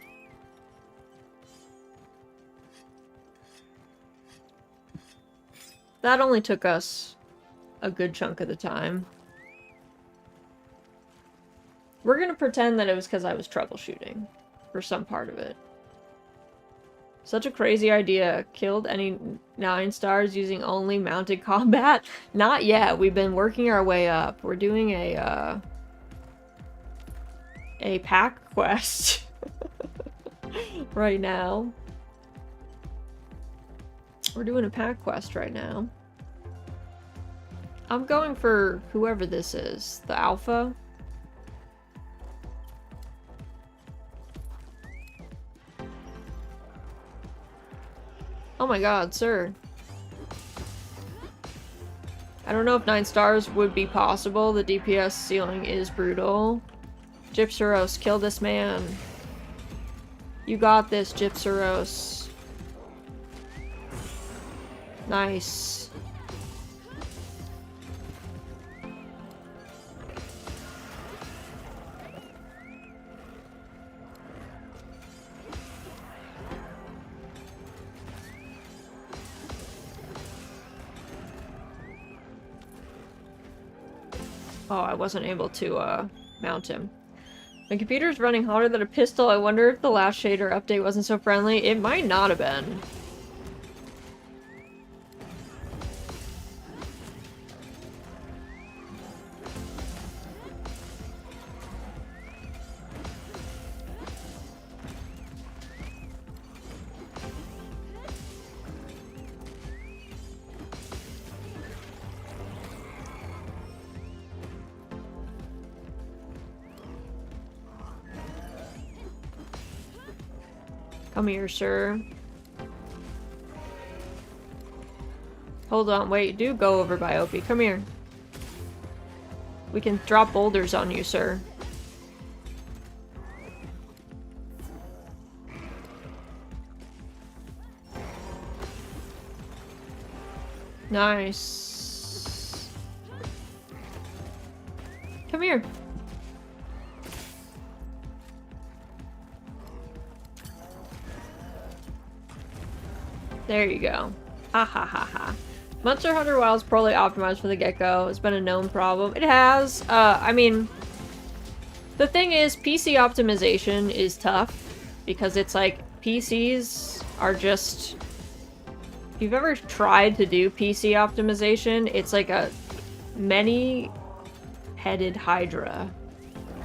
That only took us a good chunk of the time. We're gonna pretend that it was because I was troubleshooting for some part of it. Such a crazy idea. Killed any 9 stars using only mounted combat? Not yet. We've been working our way up. We're doing a pack quest right now. We're doing a pack quest right now. I'm going for whoever this is. The alpha. Oh my god, sir. I don't know if 9 stars would be possible. The DPS ceiling is brutal. Gypseros, kill this man. You got this, Gypseros. Nice. Oh, I wasn't able to mount him. My computer's running hotter than a pistol. I wonder if the last shader update wasn't so friendly. It might not have been. Come here, sir. Hold on, wait, do go over by Opie. Come here. We can drop boulders on you, sir. Nice. Come here. There you go. Ha ha ha ha. Monster Hunter Wilds poorly optimized from the get-go. It's been a known problem. It has. I mean, the thing is, PC optimization is tough because it's like PCs are just. If you've ever tried to do PC optimization, it's like a many-headed hydra.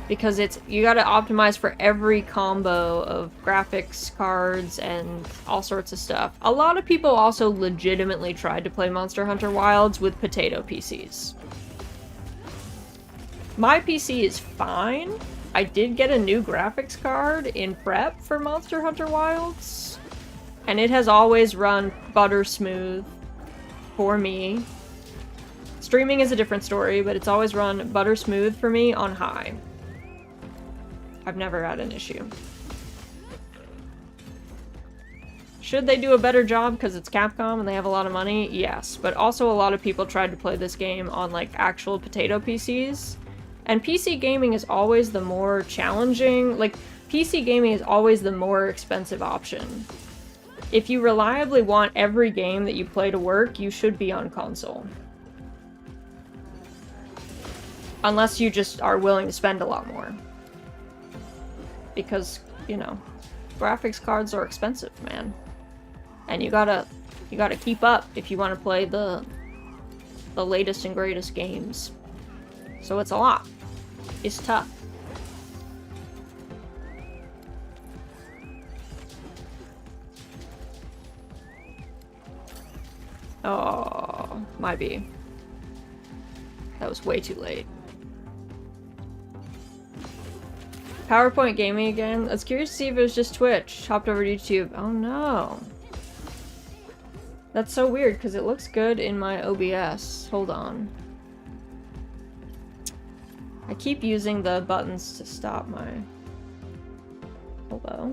Because you gotta optimize for every combo of graphics cards and all sorts of stuff. A lot of people also legitimately tried to play Monster Hunter Wilds with potato PCs. My PC is fine. I did get a new graphics card in prep for Monster Hunter Wilds. And it has always run butter smooth for me. Streaming is a different story, but it's always run butter smooth for me on high. I've never had an issue. Should they do a better job because it's Capcom and they have a lot of money? Yes, but also a lot of people tried to play this game on like actual potato PCs. And PC gaming is always the more challenging, like PC gaming is always the more expensive option. If you reliably want every game that you play to work, you should be on console. Unless you just are willing to spend a lot more. Because, you know, graphics cards are expensive, man. And you gotta keep up if you want to play the latest and greatest games. So it's a lot. It's tough. Oh, might be. That was way too late. PowerPoint gaming again? I was curious to see if it was just Twitch. Hopped over to YouTube. Oh no. That's so weird because it looks good in my OBS. Hold on. I keep using the buttons to stop my... Hello?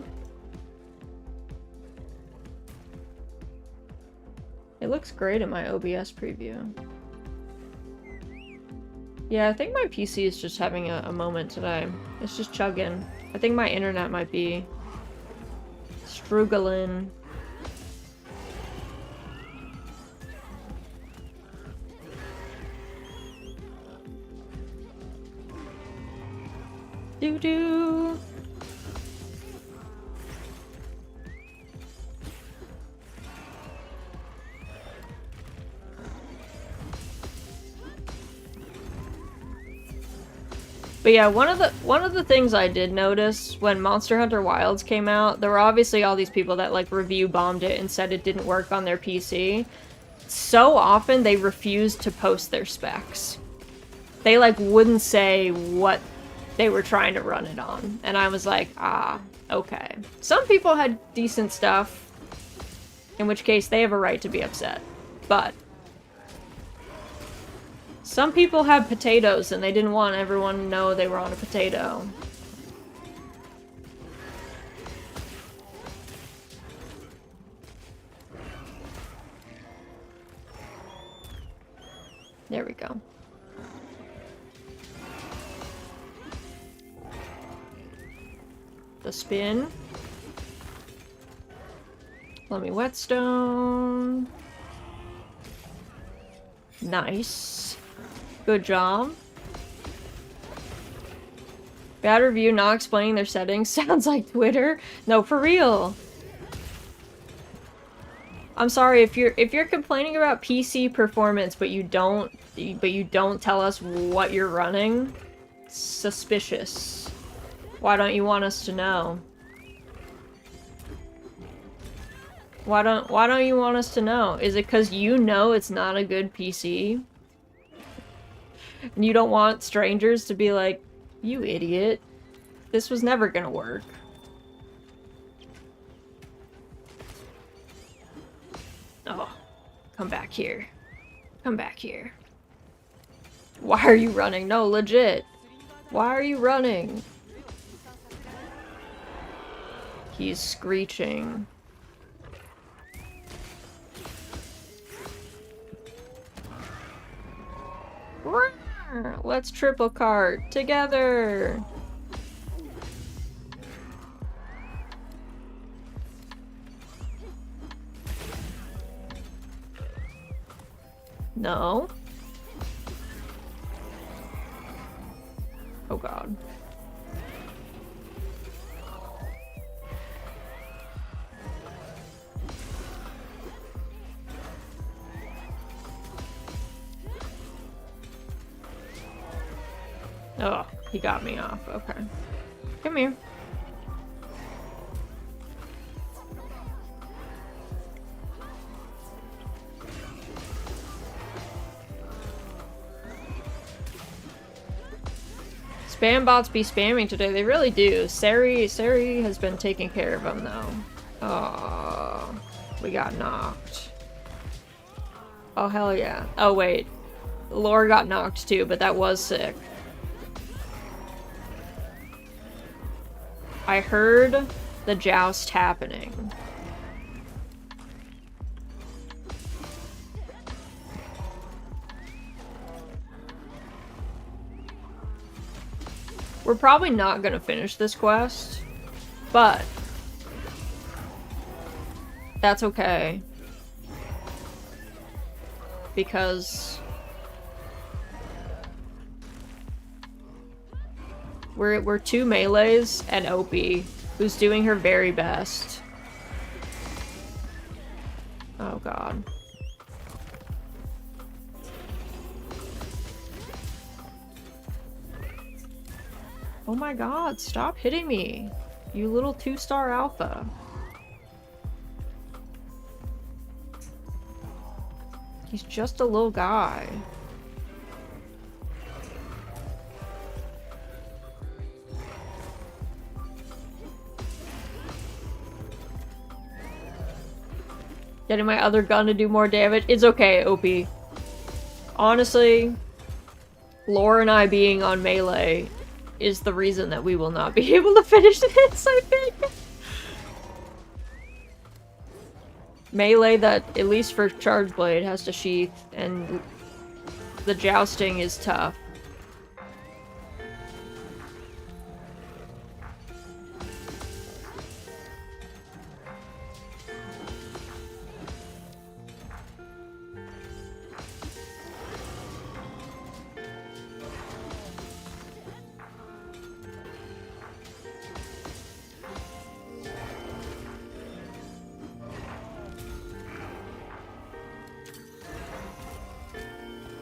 It looks great in my OBS preview. Yeah, I think my PC is just having a moment today. It's just chugging. I think my internet might be struggling. Doo-doo! But yeah, one of the things I did notice when Monster Hunter Wilds came out, there were obviously all these people that like review bombed it and said it didn't work on their PC. So often they refused to post their specs. They like wouldn't say what they were trying to run it on. And I was like, ah, okay. Some people had decent stuff, in which case they have a right to be upset. But some people have potatoes and they didn't want everyone to know they were on a potato. There we go. The spin. Let me whetstone. Nice. Good job. Bad review not explaining their settings sounds like Twitter. No, for real. I'm sorry if you're complaining about PC performance, but you don't tell us what you're running. Suspicious. Why don't you want us to know? Why don't you want us to know? Is it because you know it's not a good PC? And you don't want strangers to be like, you idiot. This was never gonna work. Oh, come back here. Come back here. Why are you running? No, legit. Why are you running? He's screeching. Let's triple cart together. No. Oh god. Oh, he got me off. Okay. Come here. Spam bots be spamming today. They really do. Sari has been taking care of them, though. Oh, we got knocked. Oh, hell yeah. Oh, wait. Laura got knocked, too, but that was sick. I heard the joust happening. We're probably not gonna finish this quest, but that's okay. Because we're two melees and Opie, who's doing her very best. Oh god. Oh my god, stop hitting me, you little 2-star alpha. He's just a little guy. Getting my other gun to do more damage. It's okay, Opie. Honestly, Laura and I being on melee is the reason that we will not be able to finish this, I think. Melee that, at least for Charge Blade, has to sheath, and the jousting is tough.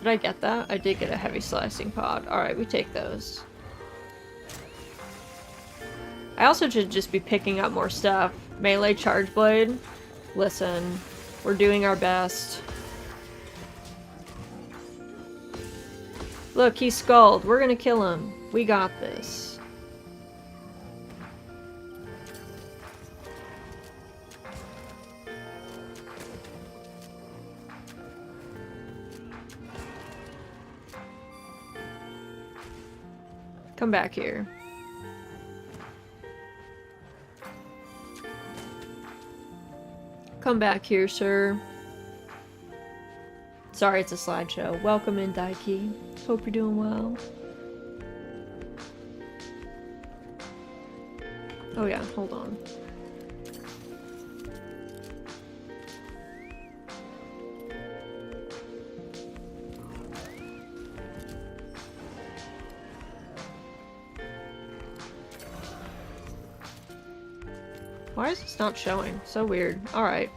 Did I get that? I did get a heavy slicing pod. Alright, we take those. I also should just be picking up more stuff. Melee Charge Blade. Listen, we're doing our best. Look, he's skulled. We're gonna kill him. We got this. Come back here. Come back here, sir. Sorry, it's a slideshow. Welcome in, Daiki. Hope you're doing well. Oh yeah, hold on. Why is this not showing? So weird. Alright.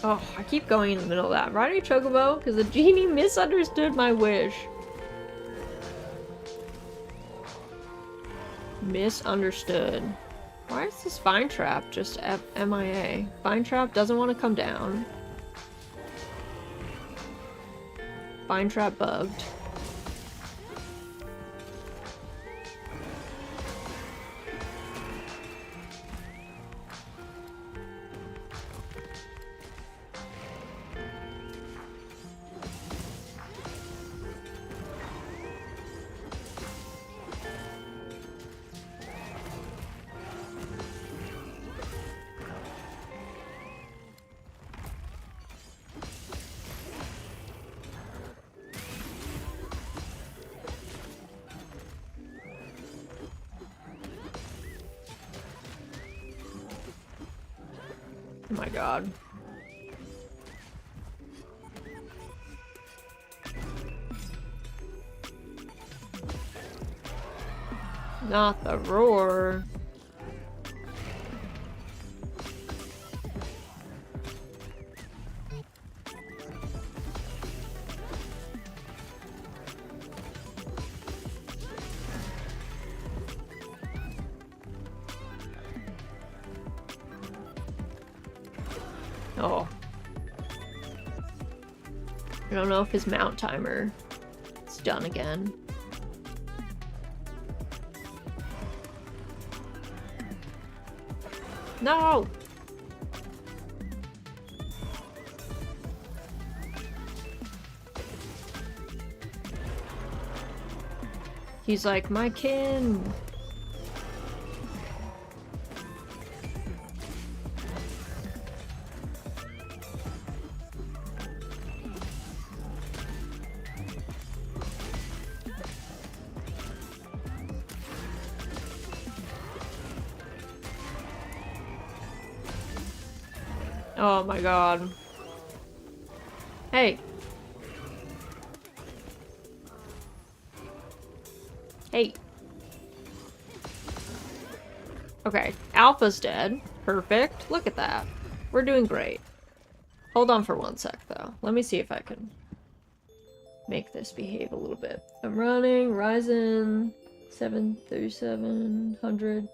Oh, I keep going in the middle of that. Riding Chocobo, because the genie misunderstood my wish. Misunderstood. Why is this Vine Trap just MIA? Vine Trap doesn't want to come down. Vine Trap bugged. Oh my god. Not the roar. Oh. I don't know if his mount timer is done again. No! He's like, my kin! Oh my god. Hey. Hey. Okay, Alpha's dead. Perfect. Look at that. We're doing great. Hold on for 1 sec, though. Let me see if I can make this behave a little bit. I'm running Ryzen 73700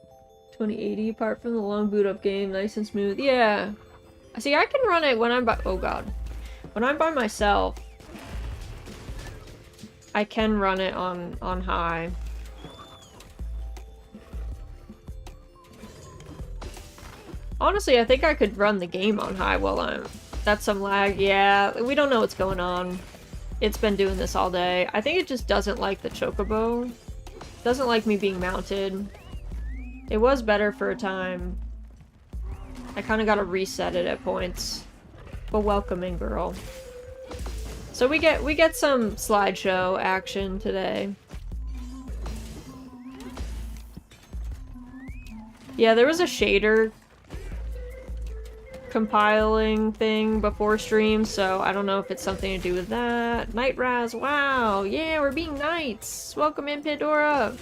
2080, apart from the long boot up game, nice and smooth. Yeah. See, I can run it when I'm by- oh god. When I'm by myself, I can run it on high. Honestly, I think I could run the game on high while I'm... That's some lag, yeah. We don't know what's going on. It's been doing this all day. I think it just doesn't like the Chocobo. Doesn't like me being mounted. It was better for a time. I kind of gotta reset it at points. But welcome in, girl. So we get some slideshow action today. Yeah, there was a shader compiling thing before stream, so I don't know if it's something to do with that. Night Raz, wow! Yeah, we're being knights! Welcome in, Pandora!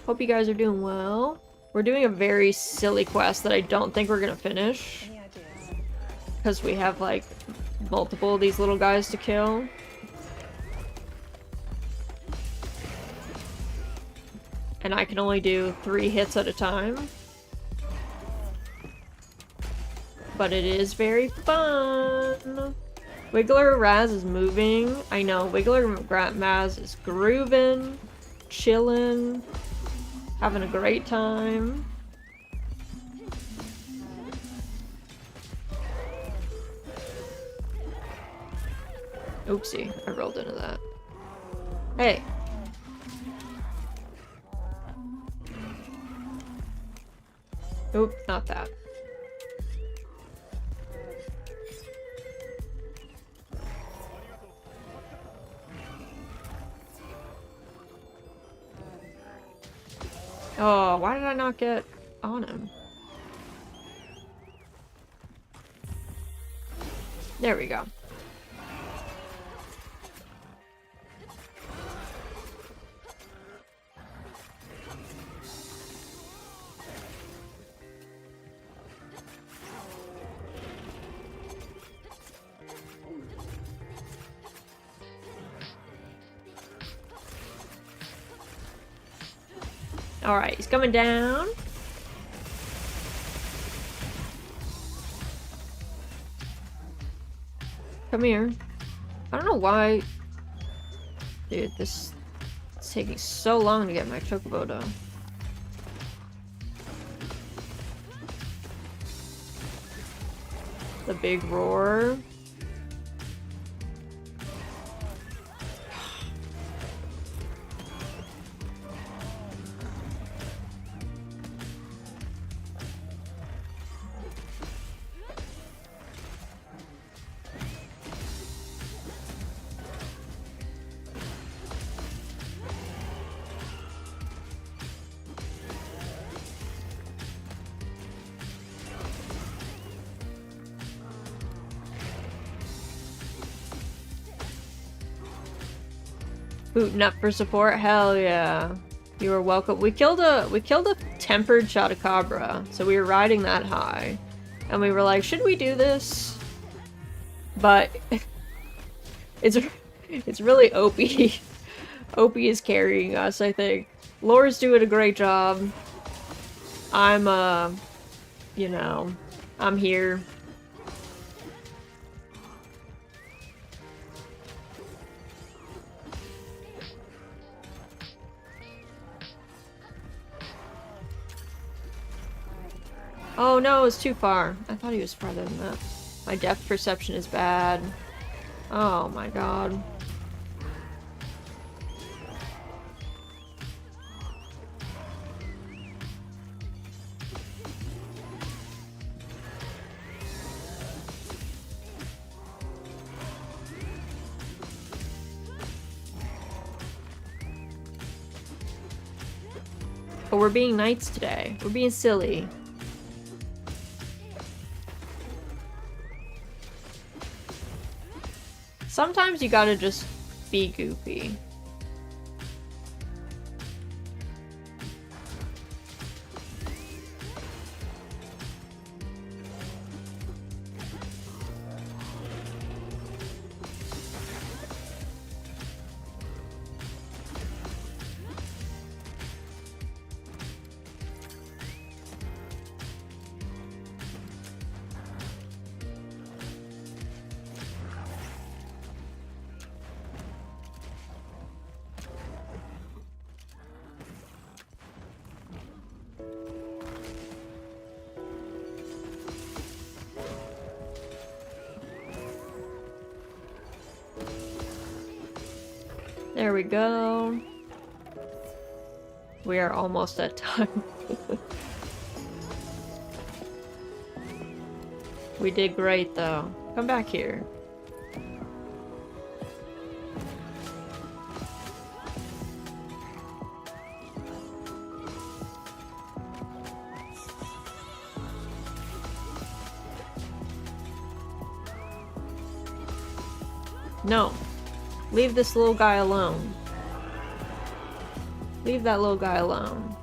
Hope you guys are doing well. We're doing a very silly quest that I don't think we're gonna finish. Because we have, like, multiple of these little guys to kill. And I can only do 3 hits at a time. But it is very fun! Wiggler Raz is moving. I know, Wiggler Maz is grooving, chillin'. Having a great time. Oopsie, I rolled into that. Hey. Oop, not that. Oh, why did I not get on him? There we go. Alright, he's coming down. Come here. I don't know why... Dude, this is taking so long to get my chocobo done. The big roar. Booting up for support? Hell yeah. You are welcome. We killed a tempered Chotacabra, so we were riding that high. And we were like, should we do this? But it's really OP. OP is carrying us, I think. Lore's doing a great job. I'm you know, I'm here. Oh no, it's too far. I thought he was farther than that. My depth perception is bad. Oh my god. But we're being knights today. We're being silly. Sometimes you gotta just be goofy. There we go. We are almost at time. We did great though. Come back here. No. Leave this little guy alone. Leave that little guy alone.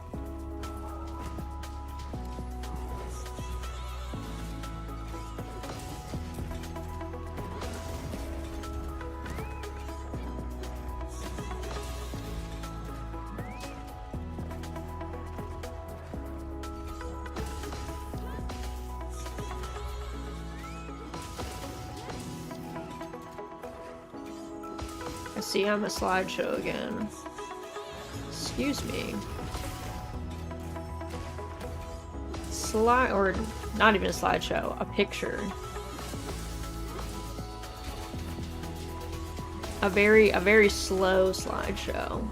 See, I'm a slideshow again. Excuse me. Or not even a slideshow, a picture. A very slow slideshow.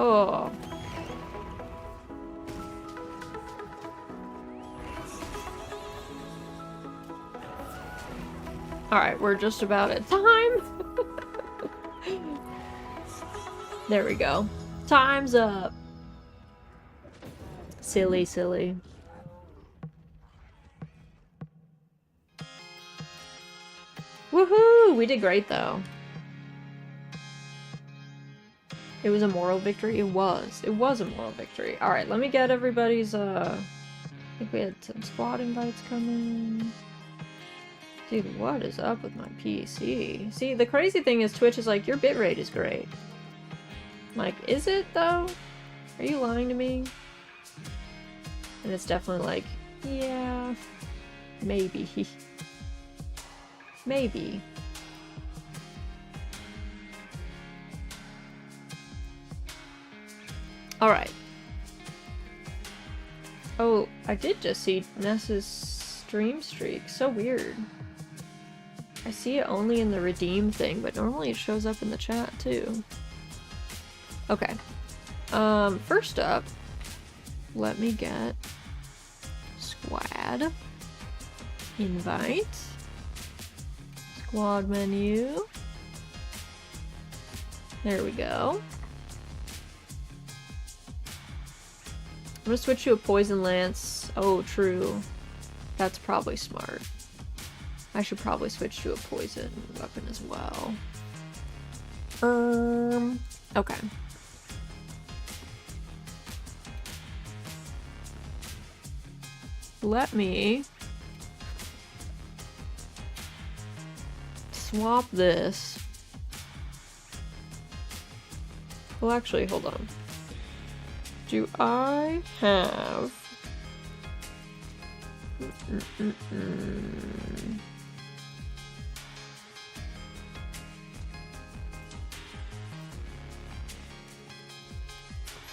Oh. Alright, we're just about at time. There we go. Time's up. Silly, silly. Woohoo! We did great, though. It was a moral victory? It was. It was a moral victory. Alright, let me get everybody's, I think we had some squad invites coming. Dude, what is up with my PC? See, the crazy thing is Twitch is like, your bitrate is great. I'm like, is it, though? Are you lying to me? And it's definitely like, yeah, maybe. Maybe. Alright. Oh, I did just see Ness's stream streak. So weird. I see it only in the redeem thing, but normally it shows up in the chat too. Okay. First up, let me get squad invite. Squad menu. There we go. I'm gonna switch to a poison lance. Oh, true. That's probably smart. I should probably switch to a poison weapon as well. Okay. Let me swap this. Well, actually, hold on. Do I have...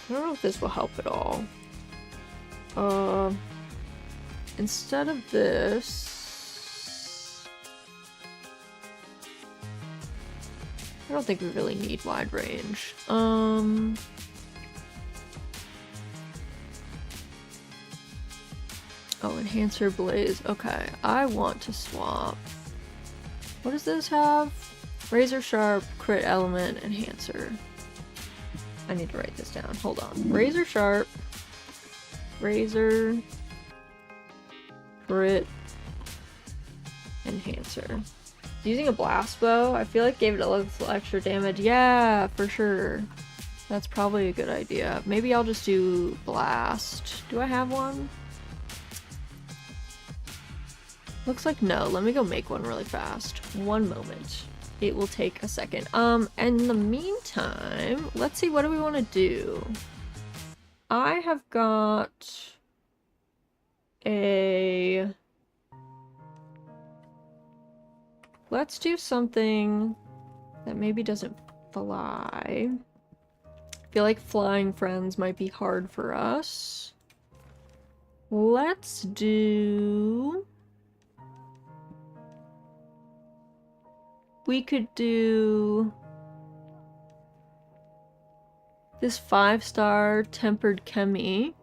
I don't know if this will help at all. Instead of this... I don't think we really need wide range. Oh, enhancer blaze. Okay, I want to swap. What does this have? Razor sharp, crit element, enhancer. I need to write this down. Hold on. Razor sharp, razor, crit, enhancer. Using a blast bow, I feel like gave it a little extra damage. Yeah, for sure. That's probably a good idea. Maybe I'll just do blast. Do I have one? Looks like no. Let me go make one really fast. One moment. It will take a second. In the meantime, let's see, what do we want to do? I have got a... Let's do something that maybe doesn't fly. I feel like flying friends might be hard for us. Let's do... We could do this 5-star tempered chemi.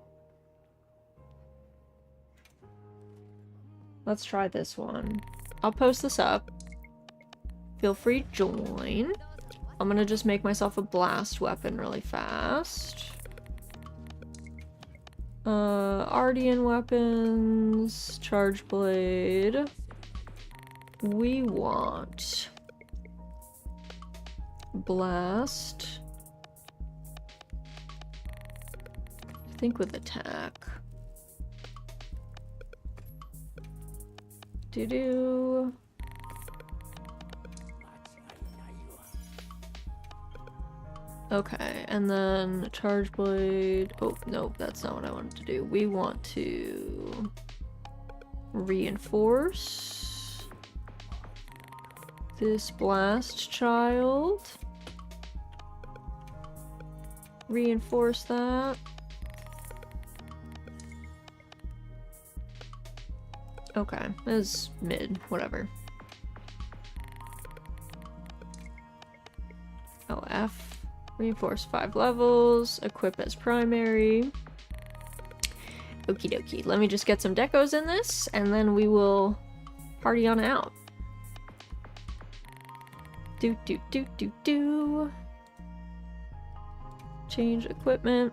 Let's try this one. I'll post this up. Feel free to join. I'm gonna just make myself a blast weapon really fast. Ardian weapons, charge blade. We want blast. I think with attack. Doo-doo. Okay, and then charge blade. Oh, nope, that's not what I wanted to do. We want to reinforce this blast child. Reinforce that. Okay, that's mid, whatever. Oh, F. Reinforce 5 levels. Equip as primary. Okie dokie. Let me just get some decos in this, and then we will party on out. Do do do do do. Change equipment.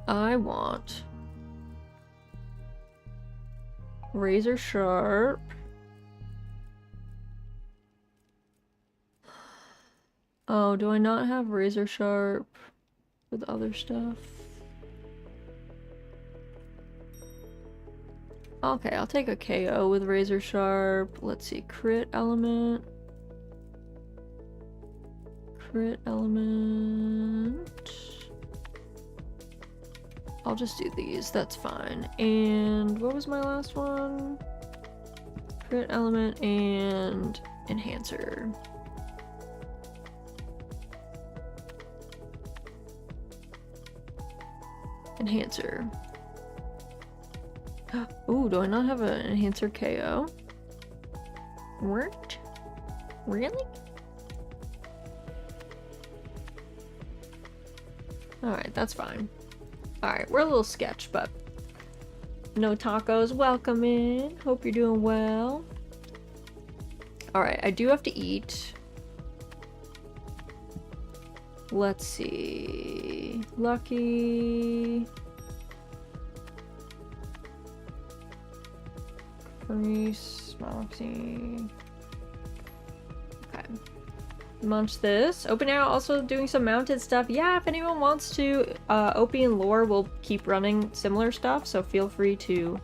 I want razor sharp. Oh, do I not have razor sharp with other stuff? Okay, I'll take a KO with razor sharp. Let's see, crit element. Crit element. I'll just do these, that's fine. And what was my last one? Crit element and enhancer. Enhancer. Ooh, do I not have an enhancer KO? What? Really? Alright, that's fine. Alright, we're a little sketch, but no tacos welcome in. Hope you're doing well. Alright, I do have to eat. Let's see. Lucky. Caprice, Moxie. Okay. Munch this. Open Air also doing some mounted stuff. Yeah, if anyone wants to, Opie and Lore will keep running similar stuff, so feel free to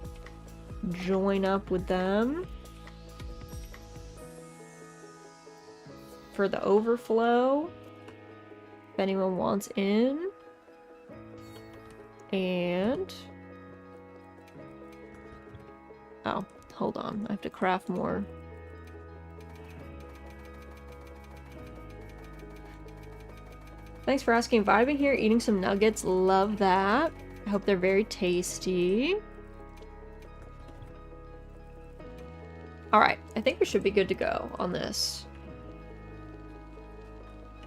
join up with them. For the overflow, if anyone wants in. And... oh, hold on. I have to craft more. Thanks for asking. Vibing here, eating some nuggets. Love that. I hope they're very tasty. Alright, I think we should be good to go on this.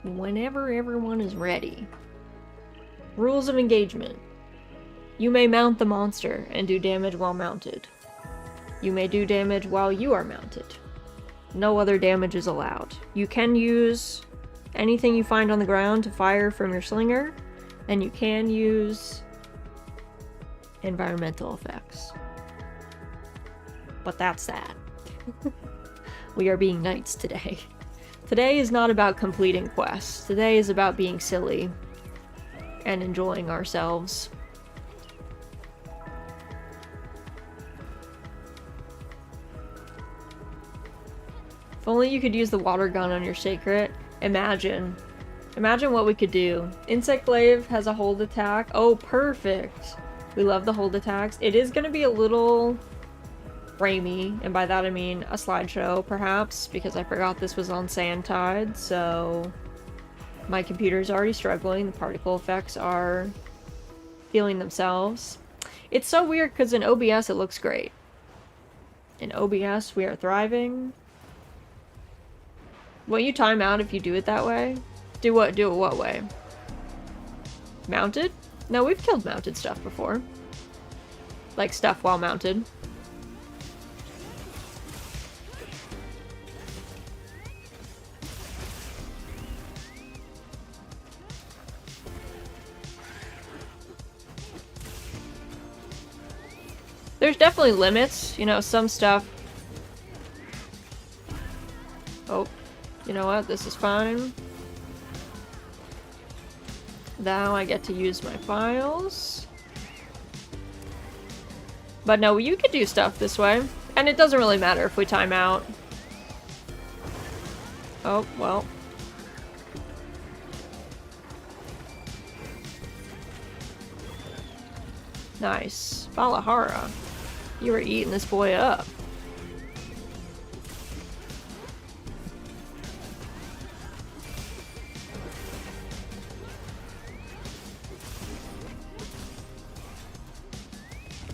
Whenever everyone is ready. Rules of engagement. You may mount the monster and do damage while mounted. You may do damage while you are mounted. No other damage is allowed. You can use anything you find on the ground to fire from your slinger, and you can use environmental effects. But that's that. We are being knights today. Today is not about completing quests. Today is about being silly and enjoying ourselves. If only you could use the water gun on your sacred. Imagine. Imagine what we could do. Insect Glaive has a hold attack. Oh, perfect. We love the hold attacks. It is going to be a little framey, and by that I mean a slideshow, perhaps, because I forgot this was on Sand Tide, so my computer's already struggling. The particle effects are feeling themselves. It's so weird because in OBS it looks great. In OBS we are thriving. Won't you time out if you do it that way? Do what? Do it what way? Mounted? No, we've killed mounted stuff before. Like stuff while mounted. There's definitely limits, you know, some stuff. Oh, you know what? This is fine. Now I get to use my files. But no, you could do stuff this way. And it doesn't really matter if we time out. Oh, well. Nice. Balahara. You were eating this boy up.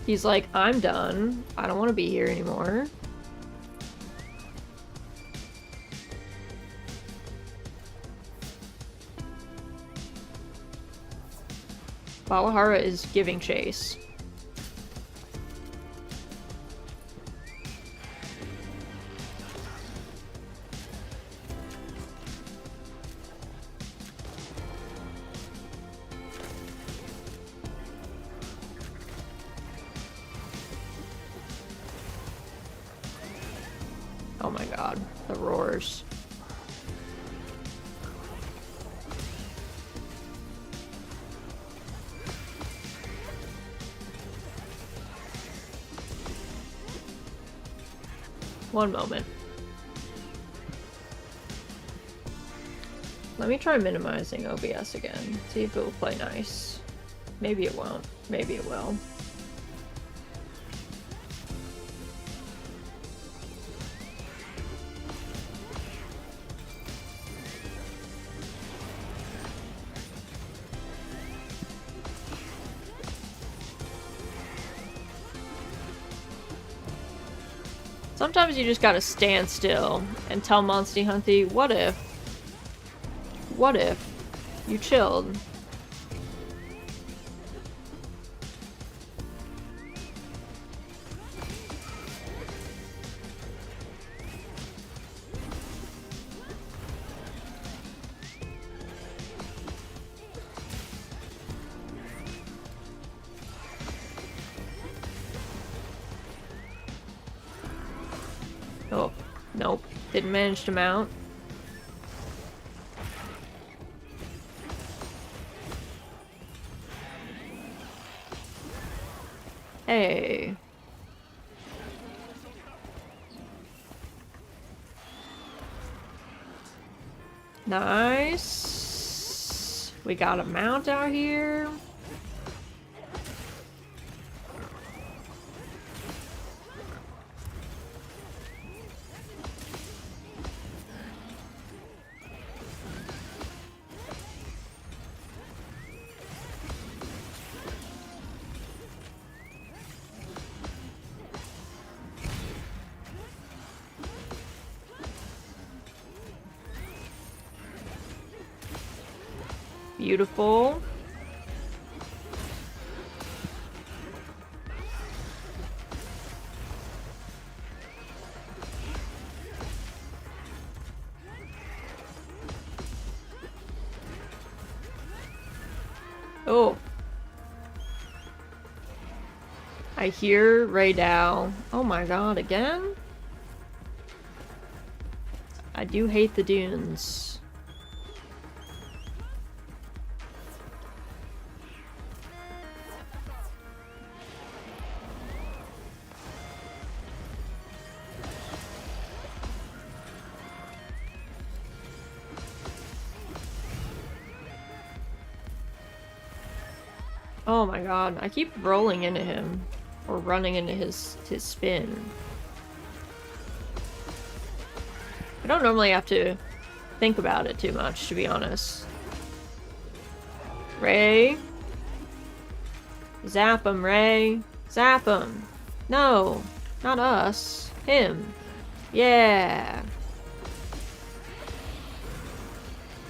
He's like, I'm done. I don't want to be here anymore. Balahara is giving chase. Oh my god, the roars. One moment. Let me try minimizing OBS again. See if it will play nice. Maybe it won't. Maybe it will. Sometimes you just gotta stand still and tell Monsty Hunty, what if you chilled? Oh, nope. Didn't manage to mount. Hey. Nice. We got a mount out here. Beautiful. Oh. I hear Raydal. Oh my god, again? I do hate the dunes. Oh my god, I keep rolling into him. Or running into his spin. I don't normally have to think about it too much, to be honest. Ray? Zap him, Ray. Zap him. No, not us. Him. Yeah.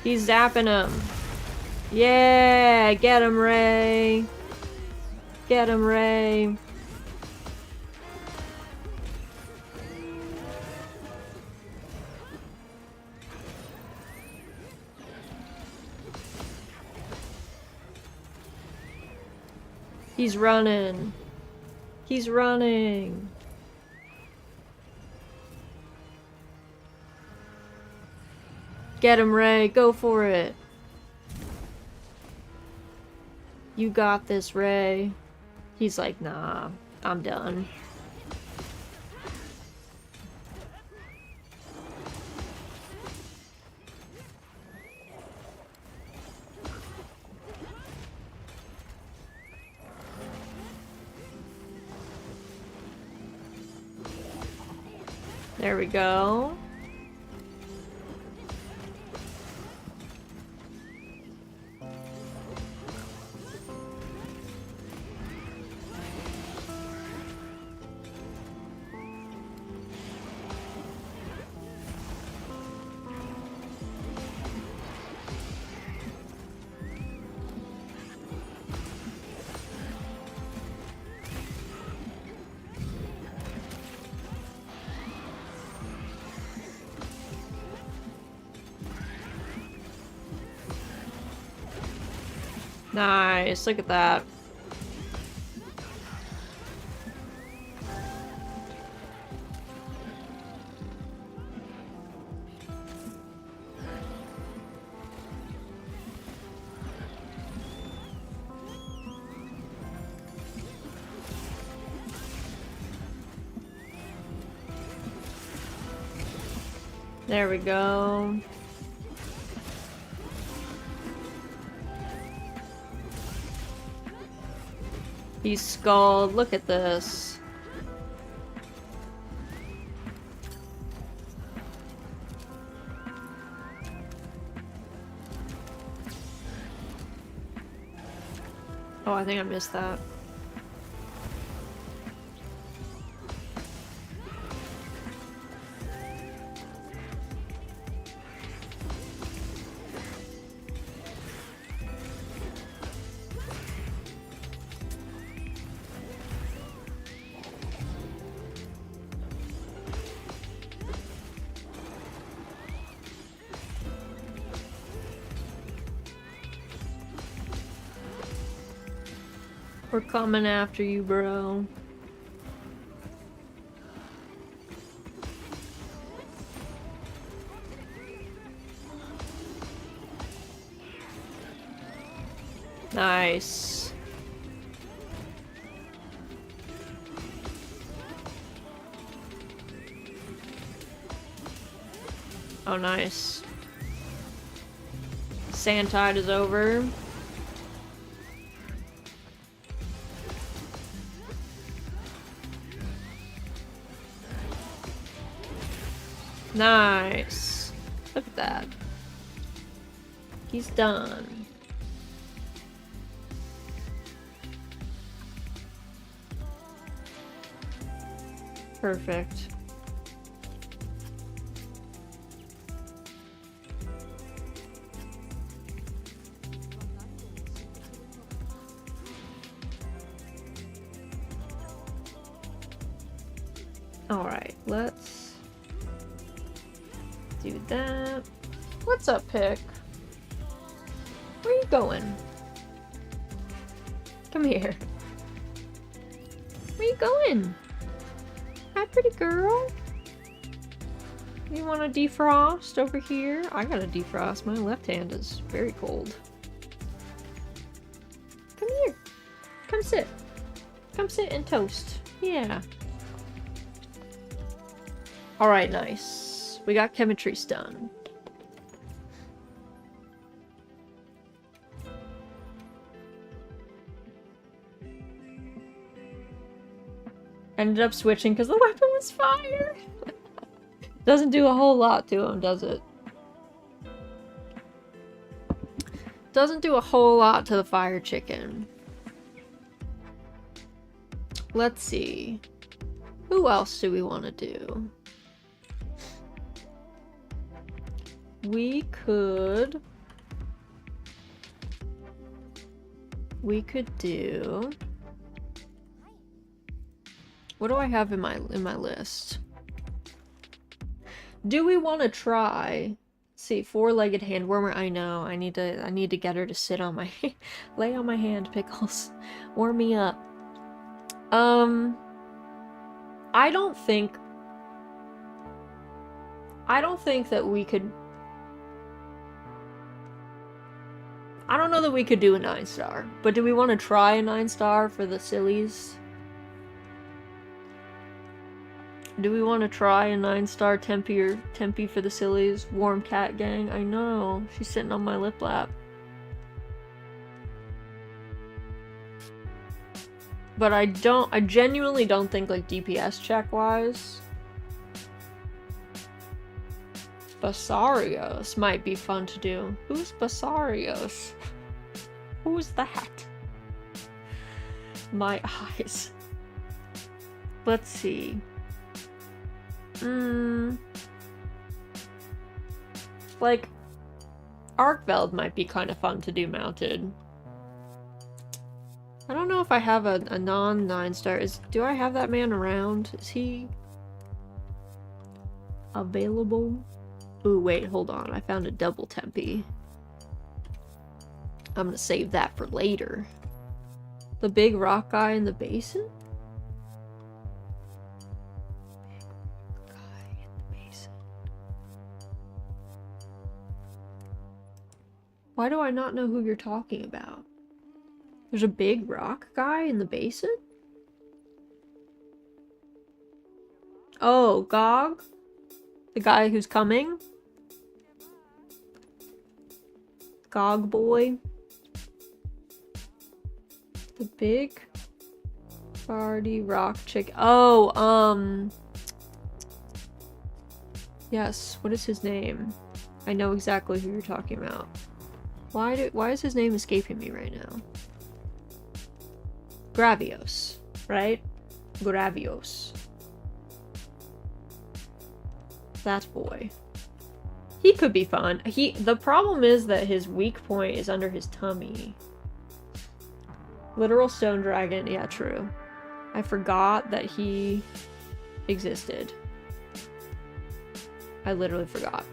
He's zapping him. Yeah, get him, Ray. Get him, Ray. He's running. He's running. Get him, Ray. Go for it. You got this, Ray. He's like, nah, I'm done. There we go. Nice, look at that. There we go. He's skulled. Look at this. Oh, I think I missed that. We're coming after you, bro. Nice. Oh, nice. Sandtide is over. Nice. Look at that. He's done. Perfect. Alright, let's do that. What's up, Pick? Where are you going? Come here. Where you going? Hi, pretty girl. You want to defrost over here? I gotta defrost. My left hand is very cold. Come here. Come sit. Come sit and toast. Yeah. Alright, nice. We got chemistry done. Ended up switching because the weapon was fire. Doesn't do a whole lot to him, does it? Doesn't do a whole lot to the fire chicken. Let's see. Who else do we want to do? We could do. What do I have in my list? Do we want to try? See, four-legged handwarmer. I know. I need to get her to sit on my lay on my hand, Pickles. Warm me up. I don't think that we could. I don't know that we could do a 9-star, but do we want to try a 9-star for the sillies? Do we want to try a 9-star Tempe for the sillies? Warm cat gang? I know. She's sitting on my lip lap. But I genuinely don't think, like, DPS check-wise, Basarios might be fun to do. Who's Basarios? Who's that? My eyes. Let's see. Like, Arkveld might be kind of fun to do mounted. I don't know if I have a non-9-star. Do I have that man around? Is he available? Ooh, wait, hold on. I found a double Tempe. I'm gonna save that for later. The big rock guy in the basin? Big guy in the basin. Why do I not know who you're talking about? There's a big rock guy in the basin? Oh, Gog? The guy who's coming? Gog boy? The big party rock chick. Oh, yes, what is his name? I know exactly who you're talking about. Why is his name escaping me right now? Gravios, right? Gravios. That boy. He could be fun. The problem is that his weak point is under his tummy. Literal stone dragon, yeah, true. I forgot that he existed. I literally forgot.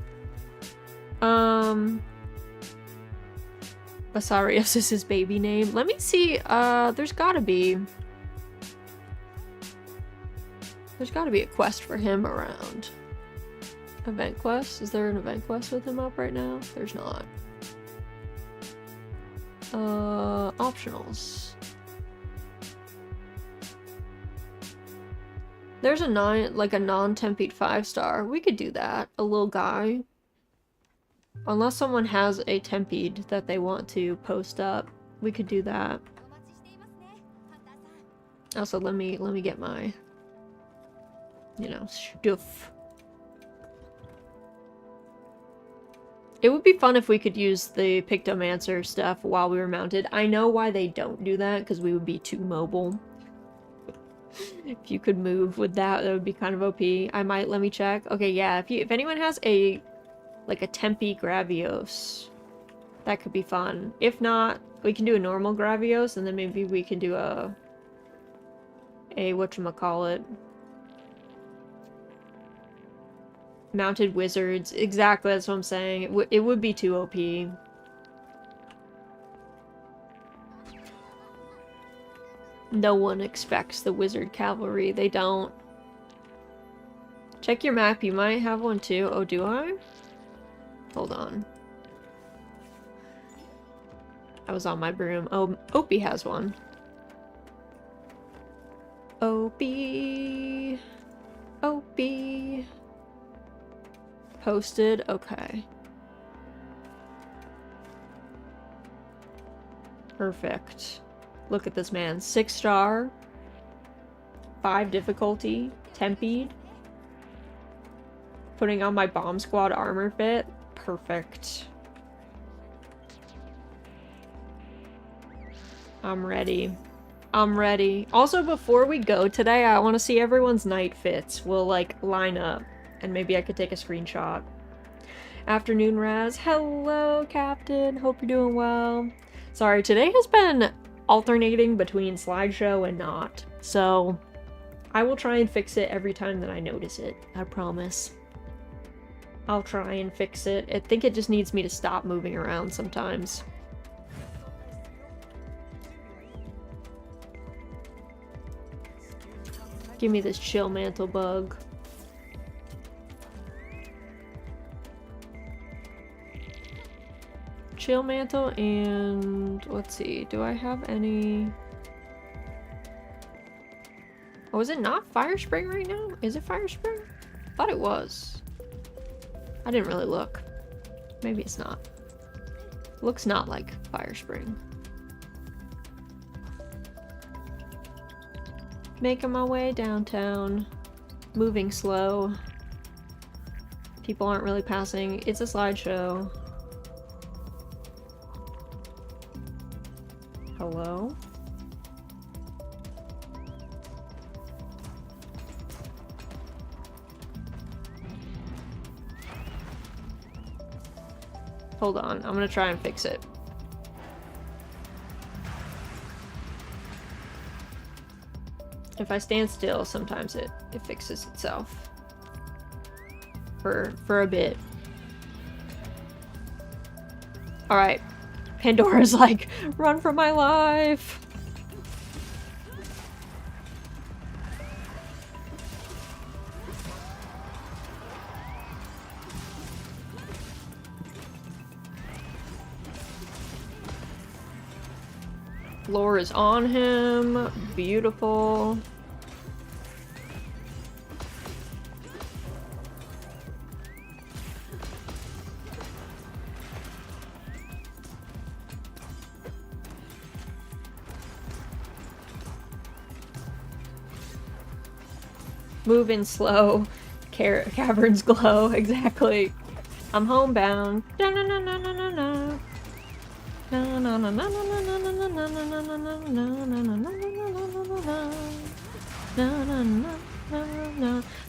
Basarios is his baby name. Let me see, there's gotta be a quest for him around. Event quest? Is there an event quest with him up right now? There's not. Optionals. There's a non-tempied 5-star. We could do that. A little guy. Unless someone has a tempied that they want to post up, we could do that. Also, let me get my, you know, stuff. It would be fun if we could use the Pictomancer stuff while we were mounted. I know why they don't do that, because we would be too mobile. If you could move with that, that would be kind of OP. Let me check. Okay, yeah, if anyone has a Tempe Gravios, that could be fun. If not, we can do a normal Gravios, and then maybe we can do a whatchamacallit. Mounted wizards. Exactly, that's what I'm saying. It would be too OP. No one expects the wizard cavalry. They don't. Check your map. You might have one too. Oh, do I? Hold on. I was on my broom. Oh, Opie has one. Opie. Opie. Posted. Okay. Perfect. Look at this man. 6-star. 5 difficulty. Tempied. Putting on my bomb squad armor fit. Perfect. I'm ready. I'm ready. Also, before we go today, I want to see everyone's night fits. We'll, line up. And maybe I could take a screenshot. Afternoon, Raz. Hello, Captain. Hope you're doing well. Sorry, today has been alternating between slideshow and not. So, I will try and fix it every time that I notice it. I promise. I'll try and fix it. I think it just needs me to stop moving around sometimes. Give me this chill mantle bug. Chill mantle and let's see, do I have any? Oh, is it not Fire Spring right now? Is it Fire Spring? Thought it was. I didn't really look. Maybe it's not. Looks not like Fire Spring. Making my way downtown. Moving slow. People aren't really passing. It's a slideshow. Hello? Hold on, I'm gonna try and fix it. If I stand still, sometimes it fixes itself. For a bit. Alright. Pandora's like, run for my life! Lore is on him. Beautiful. Moving slow. Caverns glow. Exactly. I'm homebound.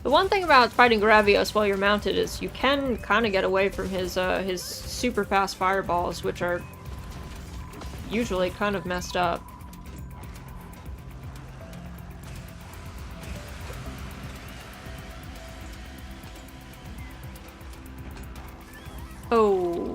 The one thing about fighting Gravios while you're mounted is you can kind of get away from his super fast fireballs, which are usually kind of messed up. Oh.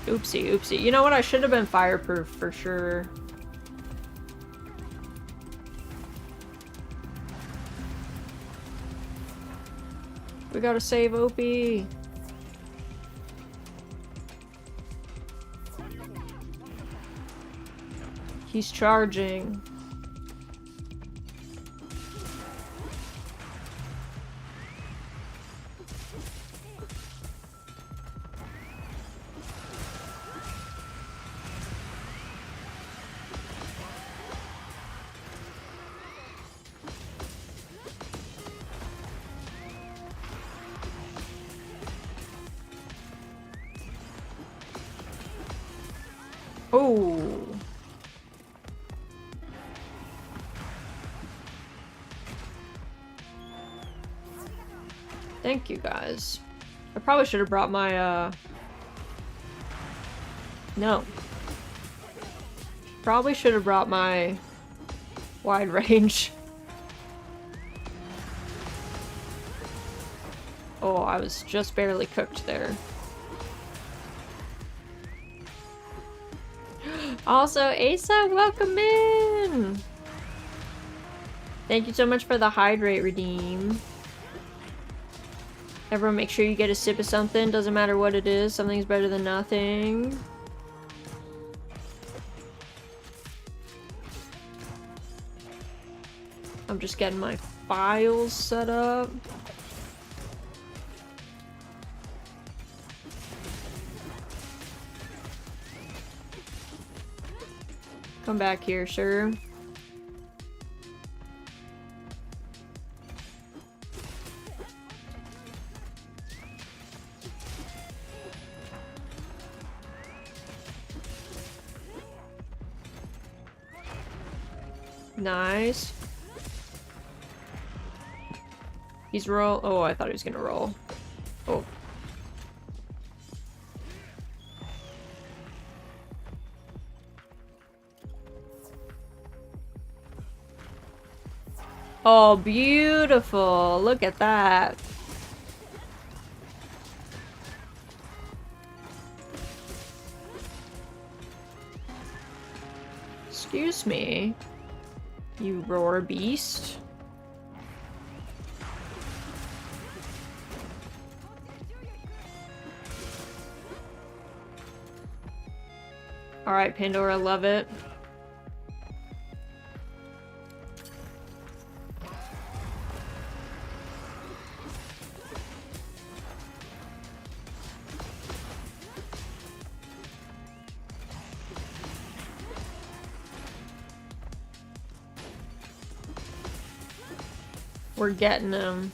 Oopsie, oopsie. You know what? I should have been fireproof for sure. We gotta save Opie. He's charging. Oh. Thank you guys. I probably should have brought my no. Probably should have brought my wide range. Oh, I was just barely cooked there. Also, Asa, welcome in! Thank you so much for the hydrate redeem. Everyone make sure you get a sip of something, doesn't matter what it is, something's better than nothing. I'm just getting my files set up. Come back here, sir. Nice. He's roll. Oh, I thought he was gonna roll. Oh. Oh, beautiful. Look at that. Excuse me. You roar beast. Alright, Pandora, love it. We're getting them.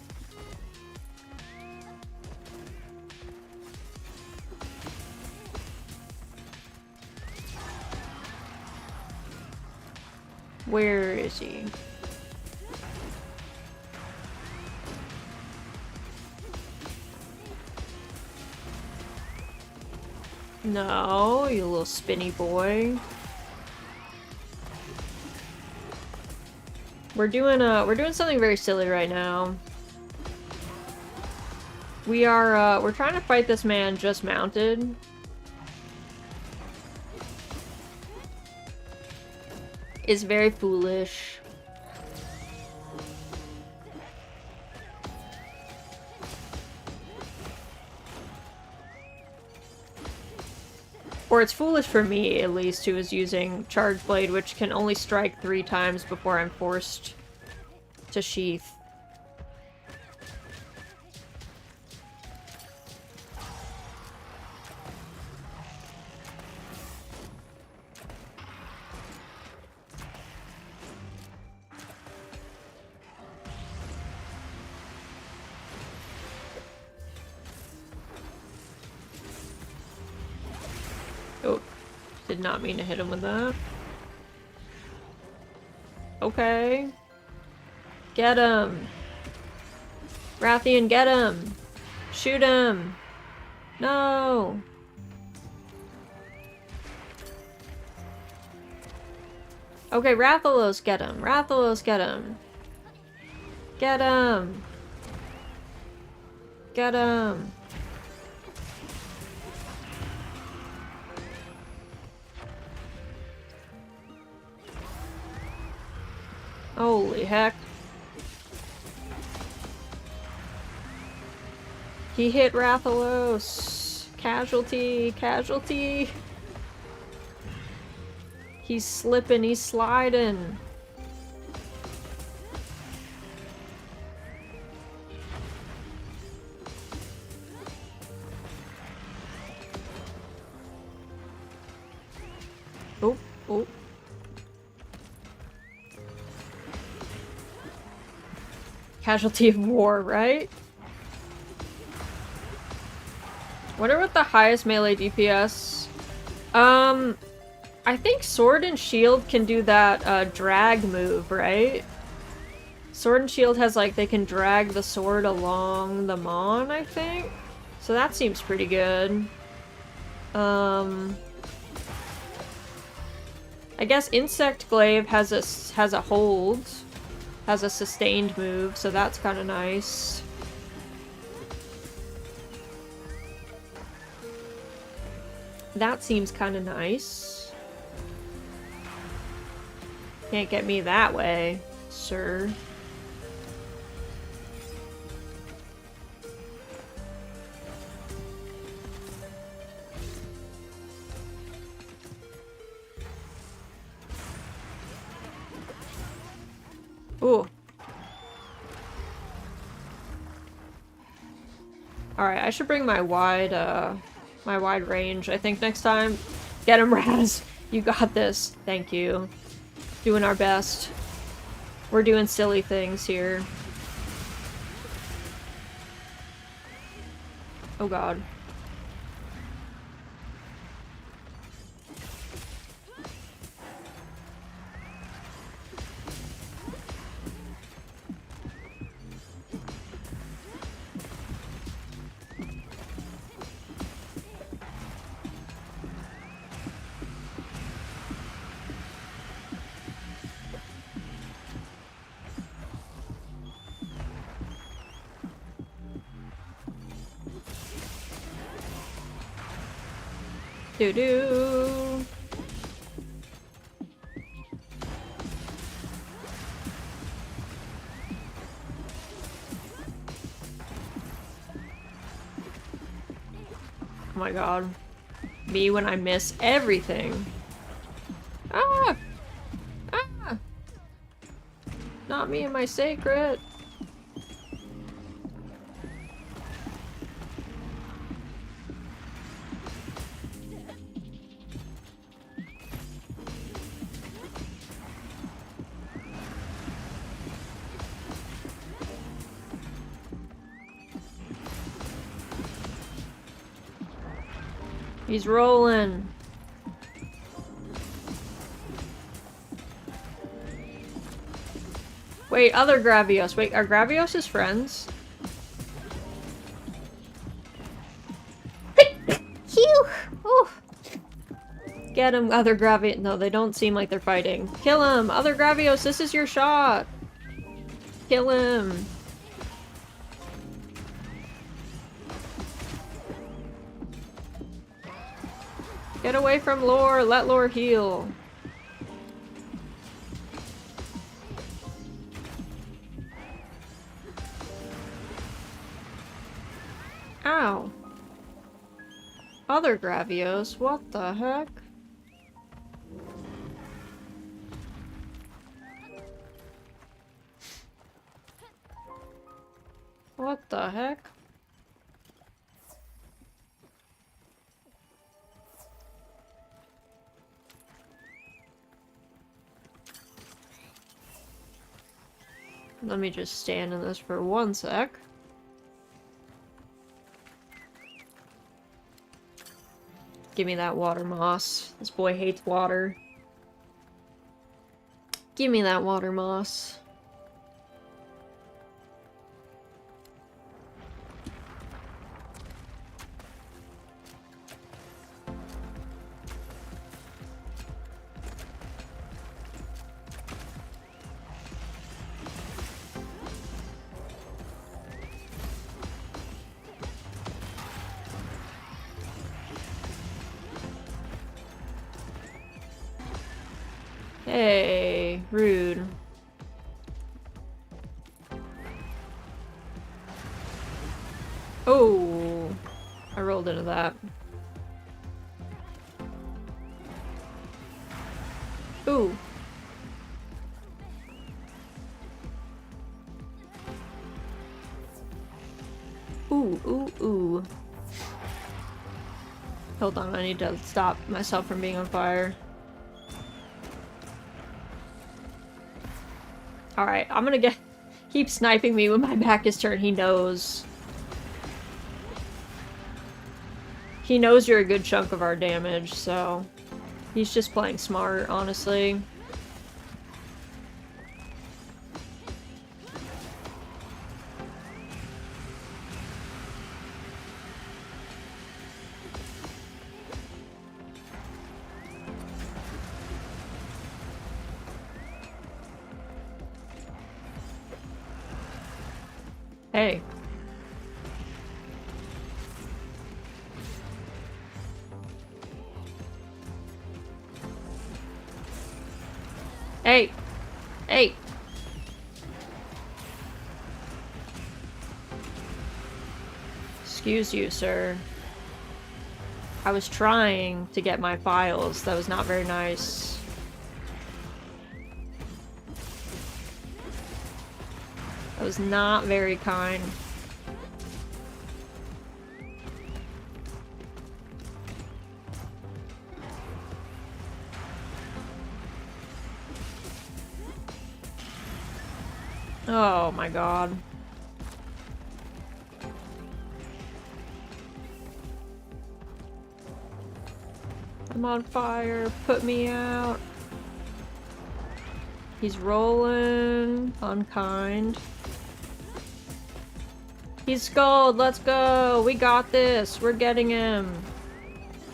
Where is he? No, you little spinny boy. We're doing something very silly right now. We're trying to fight this man just mounted. It's very foolish. Or it's foolish for me, at least, who is using Charge Blade, which can only strike 3 times before I'm forced to sheath. Oh, did not mean to hit him with that. Okay. Get him! Rathian, get him! Shoot him! No! Okay, Rathalos, get him! Rathalos, get him! Get him! Get him! Holy heck. He hit Rathalos. Casualty, casualty. He's slipping, he's sliding. Oh, oh. Casualty of war, right? Wonder what the highest melee DPS. I think Sword and Shield can do that drag move, right? Sword and Shield has like, they can drag the sword along the Mon, I think? So that seems pretty good. I guess Insect Glaive has a hold. Has a sustained move, so that's kind of nice. That seems kind of nice. Can't get me that way, sir. Ooh. Alright, I should bring my wide range, I think, next time. Get him, Raz! You got this. Thank you. Doing our best. We're doing silly things here. Oh god. Doo-doo. Oh my god. Me when I miss everything. Ah! Ah! Not me and my sacred. He's rolling. Wait, other Gravios. Wait, are Gravios his friends? Phew! Ooh. Get him, other Gravios. No, they don't seem like they're fighting. Kill him! Other Gravios, this is your shot! Kill him! Get away from Lore! Let Lore heal! Ow! Other Gravios, what the heck? What the heck? Let me just stand in this for 1 sec. Give me that water moss. This boy hates water. Give me that water moss. Hey, rude. Oh, I rolled into that. Ooh. Ooh, ooh, ooh. Hold on, I need to stop myself from being on fire. Alright, I'm gonna keep sniping me when my back is turned. He knows. He knows you're a good chunk of our damage, so he's just playing smart, honestly. Hey. Hey. Hey. Excuse you, sir. I was trying to get my files. That was not very nice. That was not very kind. Oh my god. I'm on fire. Put me out. He's rolling. Unkind. He's skulled. Let's go. We got this. We're getting him.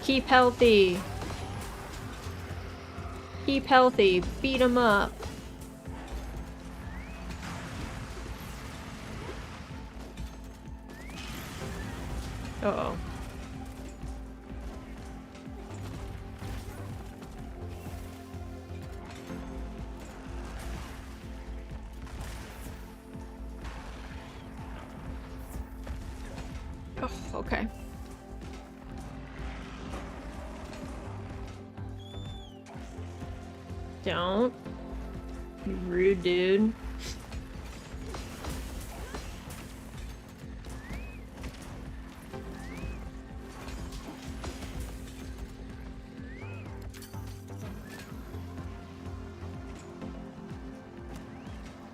Keep healthy. Keep healthy. Beat him up. Uh-oh. Oh, okay. Don't. You rude dude.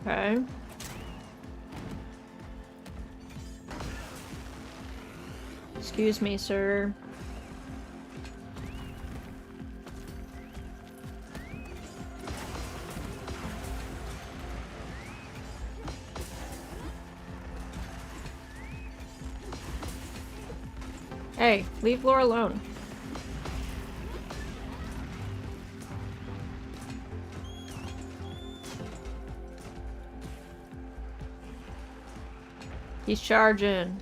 Okay. Excuse me, sir. Hey, leave Laura alone. He's charging.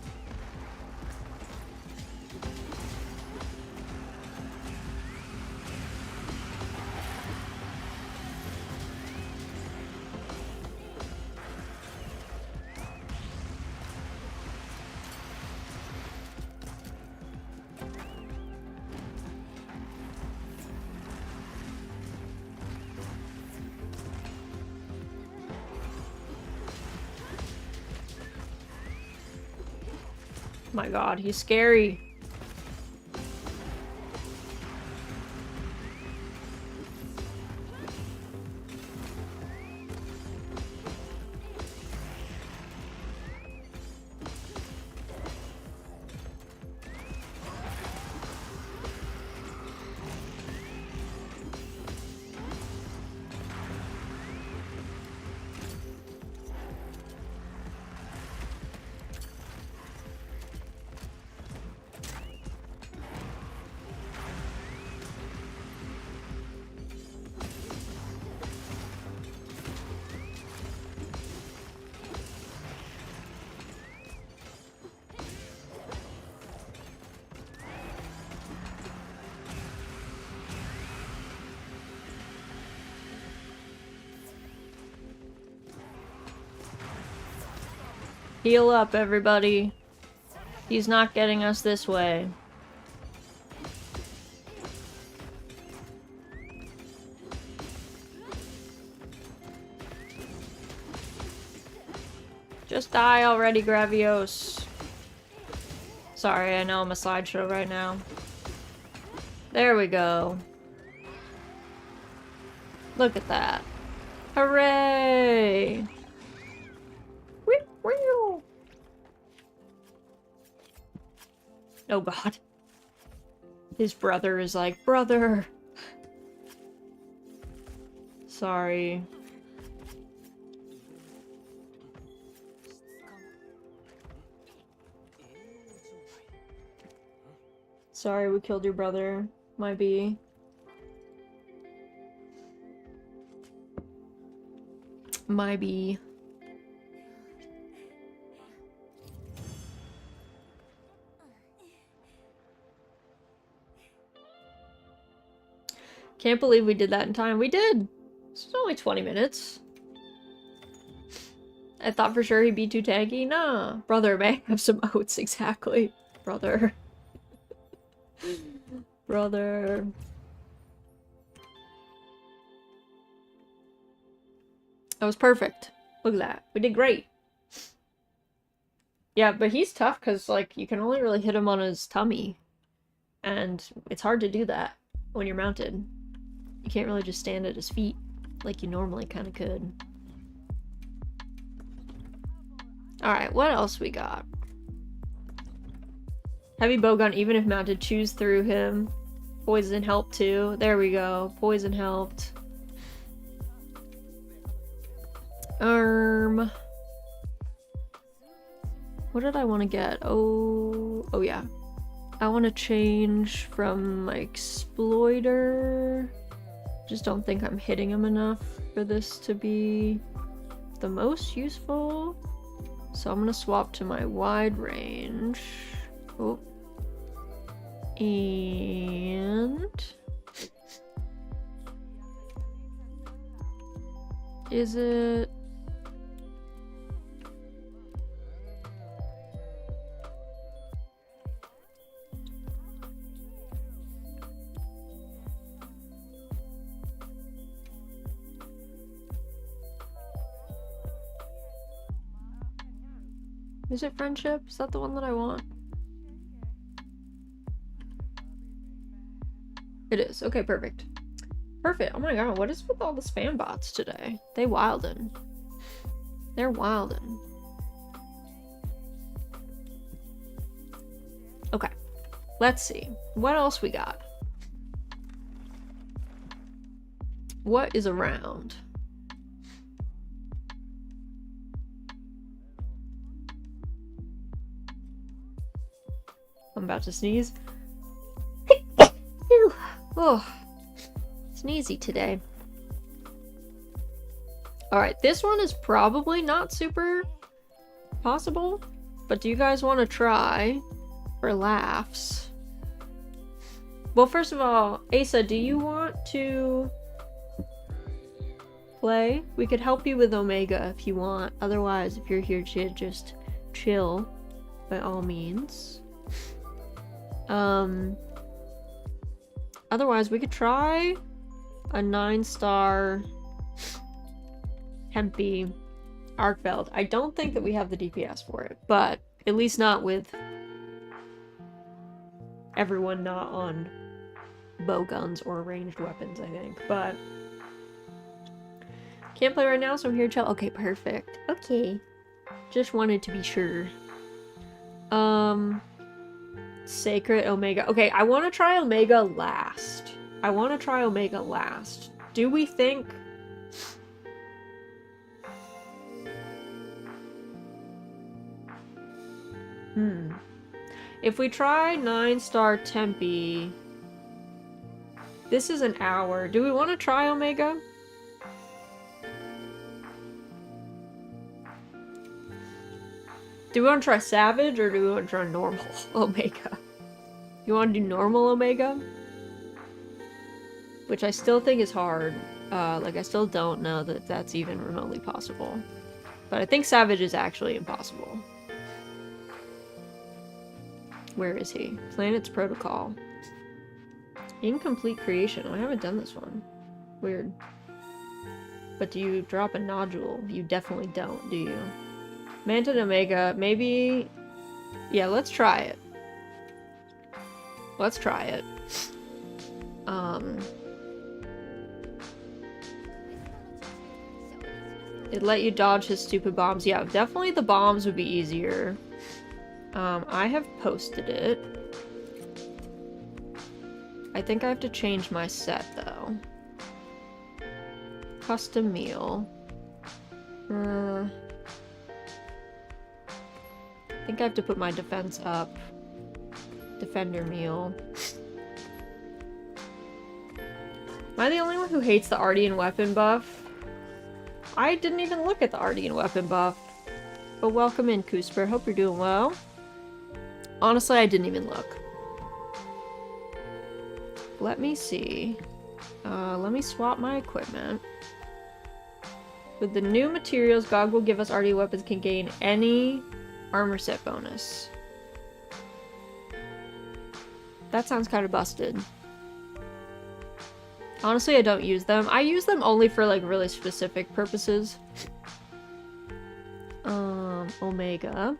My god, he's scary. Heal up, everybody. He's not getting us this way. Just die already, Gravios. Sorry, I know I'm a sideshow right now. There we go. Look at that. Hooray! Oh god. His brother is like, brother! Sorry. Sorry we killed your brother. My B. My B. Can't believe we did that in time. We did! This was only 20 minutes. I thought for sure he'd be too tanky. Nah. Brother may have some oats, exactly. Brother. Brother. That was perfect. Look at that. We did great. Yeah, but he's tough because, like, you can only really hit him on his tummy. And it's hard to do that when you're mounted. You can't really just stand at his feet like you normally kind of could. Alright, what else we got? Heavy bowgun, even if mounted, choose through him. Poison helped too. There we go. Poison helped. What did I want to get? Oh yeah. I want to change from my exploiter. Just don't think I'm hitting him enough for this to be the most useful. So I'm gonna swap to my wide range. Oh. And is it friendship? Is that the one that I want? It is. Okay, perfect. Perfect. Oh my god, what is with all the spam bots today? They wildin'. They're wildin'. Okay. Let's see. What else we got? What is around? I'm about to sneeze. Oh, sneezy today. Alright, this one is probably not super possible. But do you guys want to try for laughs? Well, first of all, Asa, do you want to play? We could help you with Omega if you want. Otherwise, if you're here to just chill, by all means. Otherwise, we could try a 9-star Tempe Arcveld. I don't think that we have the DPS for it, but at least not with everyone not on bow guns or ranged weapons, I think. But can't play right now, so I'm here to chill. Okay, perfect. Okay. Just wanted to be sure. Sacred Omega. Okay, I want to try Omega last. Do we think... If we try 9-star Tempe... This is an hour. Do we want to try Omega? Do we want to try Savage, or do we want to try normal Omega? You want to do normal Omega? Which I still think is hard. Like, I still don't know that that's even remotely possible. But I think Savage is actually impossible. Where is he? Planet's Protocol. Incomplete Creation. Oh, I haven't done this one. Weird. But do you drop a nodule? You definitely don't, do you? Manta Omega, maybe... Yeah, let's try it. Let's try it. It let you dodge his stupid bombs. Yeah, definitely the bombs would be easier. I have posted it. I think I have to change my set, though. Custom meal. I think I have to put my defense up. Defender meal. Am I the only one who hates the Ardian weapon buff? I didn't even look at the Ardian weapon buff. But welcome in, Cooper. Hope you're doing well. Honestly, I didn't even look. Let me see. Let me swap my equipment. With the new materials, GOG will give us Ardian weapons can gain any armor set bonus. That sounds kind of busted. Honestly, I don't use them. I use them only for, like, really specific purposes. Omega.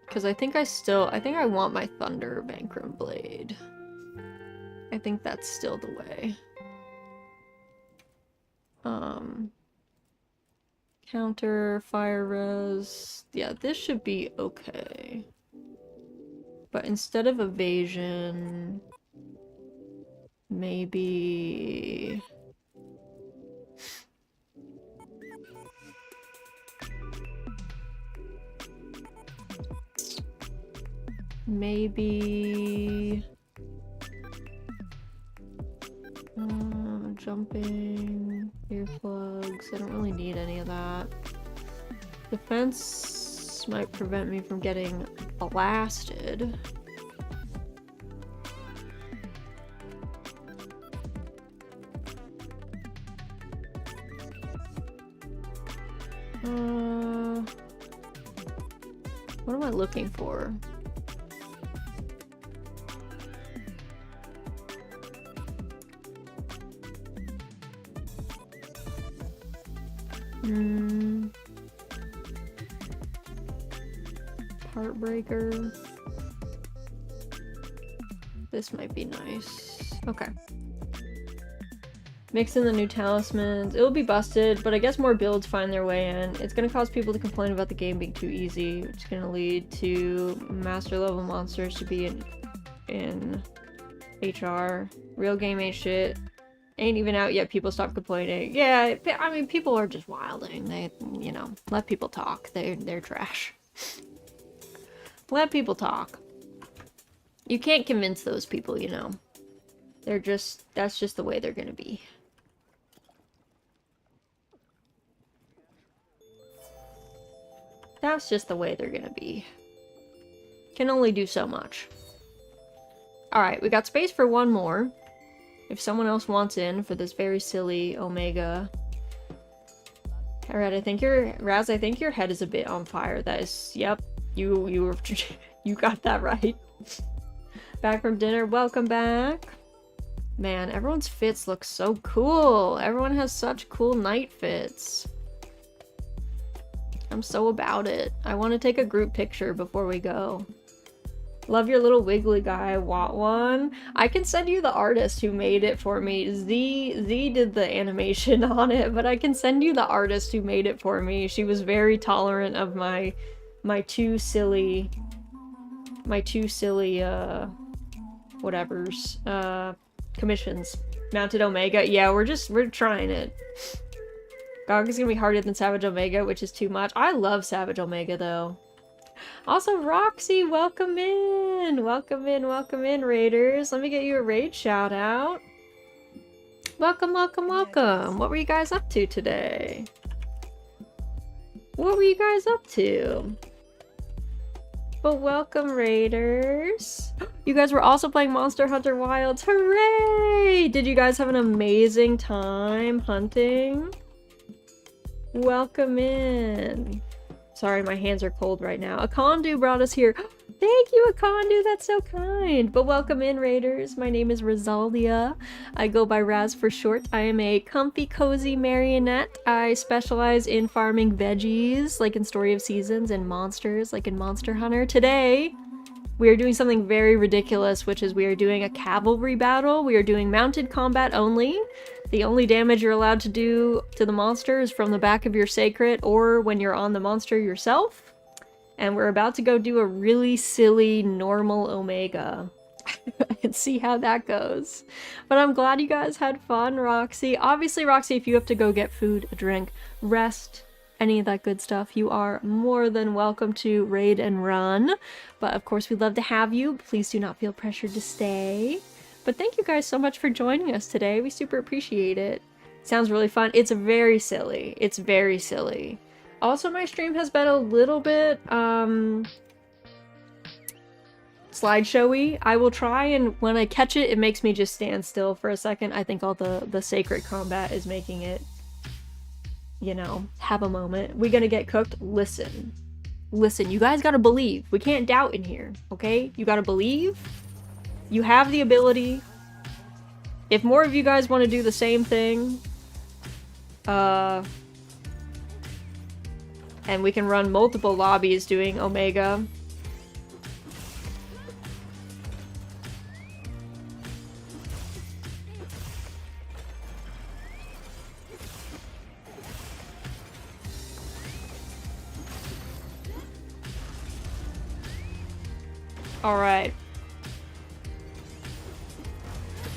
Because I think I want my Thunder Bankrum Blade. I think that's still the way. Counter, fire res. Yeah, this should be okay. But instead of evasion, maybe... Maybe... jumping, earplugs, I don't really need any of that. Defense might prevent me from getting blasted. What am I looking for? Heartbreaker. This might be nice. Okay. Mix in the new talismans. It'll be busted, but I guess more builds find their way in. It's gonna cause people to complain about the game being too easy, which is gonna lead to master level monsters to be in HR. Real game ain't shit. Ain't even out yet, people stop complaining. Yeah, I mean, people are just wilding. They, you know, let people talk. They're trash. Let people talk. You can't convince those people, you know. They're just, that's just the way they're gonna be. That's just the way they're gonna be. Can only do so much. Alright, we got space for one more. If someone else wants in for this very silly Omega. Alright, I think Raz, I think your head is a bit on fire. That is, yep, you got that right. Back from dinner, welcome back. Man, everyone's fits look so cool. Everyone has such cool night fits. I'm so about it. I want to take a group picture before we go. Love your little wiggly guy. Want one? I can send you the artist who made it for me. Z did the animation on it, but I can send you the artist who made it for me. She was very tolerant of my two silly whatevers commissions. Mounted Omega. Yeah, we're trying it. Gog is gonna be harder than Savage Omega, which is too much. I love Savage Omega though. Also, Roxy, welcome in! Welcome in, Raiders. Let me get you a raid shout out. Welcome, welcome, welcome. What were you guys up to today? What were you guys up to? But welcome, Raiders. You guys were also playing Monster Hunter Wilds. Hooray! Did you guys have an amazing time hunting? Welcome in. Sorry, my hands are cold right now. Akondu brought us here. Thank you, Akondu. That's so kind. But welcome in, Raiders. My name is Rosalia. I go by Raz for short. I am a comfy, cozy marionette. I specialize in farming veggies, like in Story of Seasons, and monsters, like in Monster Hunter. Today, we are doing something very ridiculous, which is we are doing a cavalry battle. We are doing mounted combat only. The only damage you're allowed to do to the monster is from the back of your sacred or when you're on the monster yourself. And we're about to go do a really silly normal Omega. And see how that goes. But I'm glad you guys had fun, Roxy. Obviously, Roxy, if you have to go get food, a drink, rest, any of that good stuff, you are more than welcome to raid and run. But of course, we'd love to have you. Please do not feel pressured to stay. But thank you guys so much for joining us today. We super appreciate it. Sounds really fun. It's very silly. It's very silly. Also, my stream has been a little bit, slideshowy. I will try, and when I catch it, it makes me just stand still for a second. I think all the sacred combat is making it, you know, have a moment. We gonna get cooked? Listen. Listen, you guys gotta believe. We can't doubt in here, okay? You gotta believe. You have the ability. If more of you guys want to do the same thing, and we can run multiple lobbies doing Omega. Alright.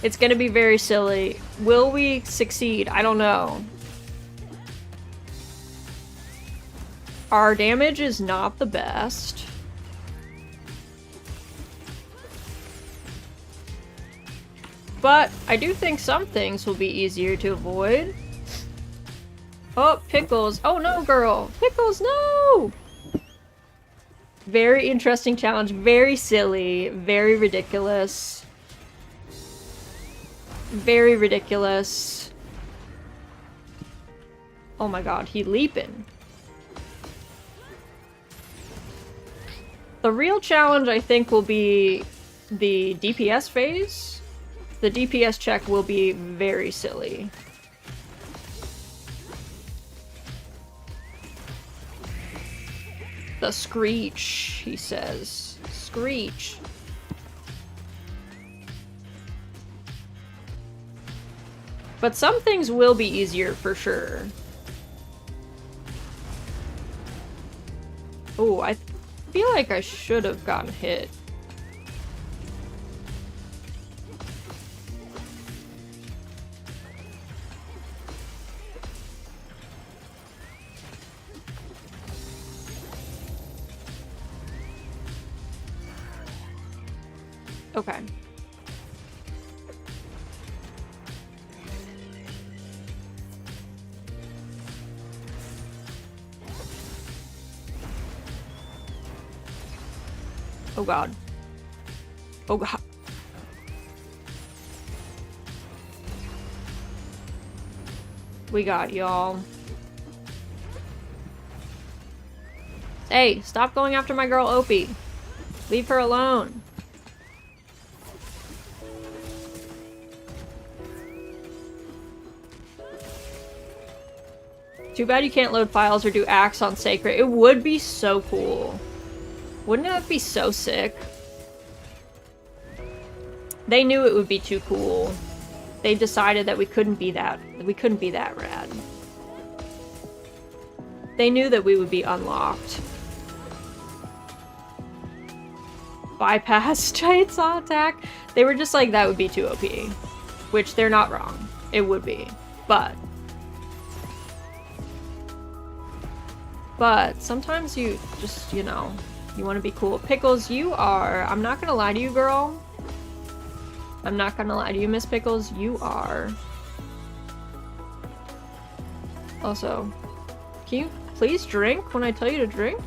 It's gonna be very silly. Will we succeed? I don't know. Our damage is not the best. But I do think some things will be easier to avoid. Oh, Pickles. Oh no, girl. Pickles, no! Very interesting challenge. Very silly. Very ridiculous. Very ridiculous. Oh my god, he leaping. The real challenge, I think, will be the DPS phase. The DPS check will be very silly. The screech, he says. Screech. But some things will be easier for sure. Oh, I feel like I should have gotten hit. Okay. Oh god. Oh god. We got y'all. Hey, stop going after my girl Opie. Leave her alone. Too bad you can't load files or do acts on Sacred. It would be so cool. Wouldn't that be so sick? They knew it would be too cool. They decided that we couldn't be that rad. They knew that we would be unlocked. Bypass chainsaw attack. They were just like, that would be too OP. Which they're not wrong. It would be. But sometimes you just, you know, you want to be cool. Pickles, you are... I'm not gonna lie to you, girl. I'm not gonna lie to you, Miss Pickles. You are... Also, can you please drink when I tell you to drink?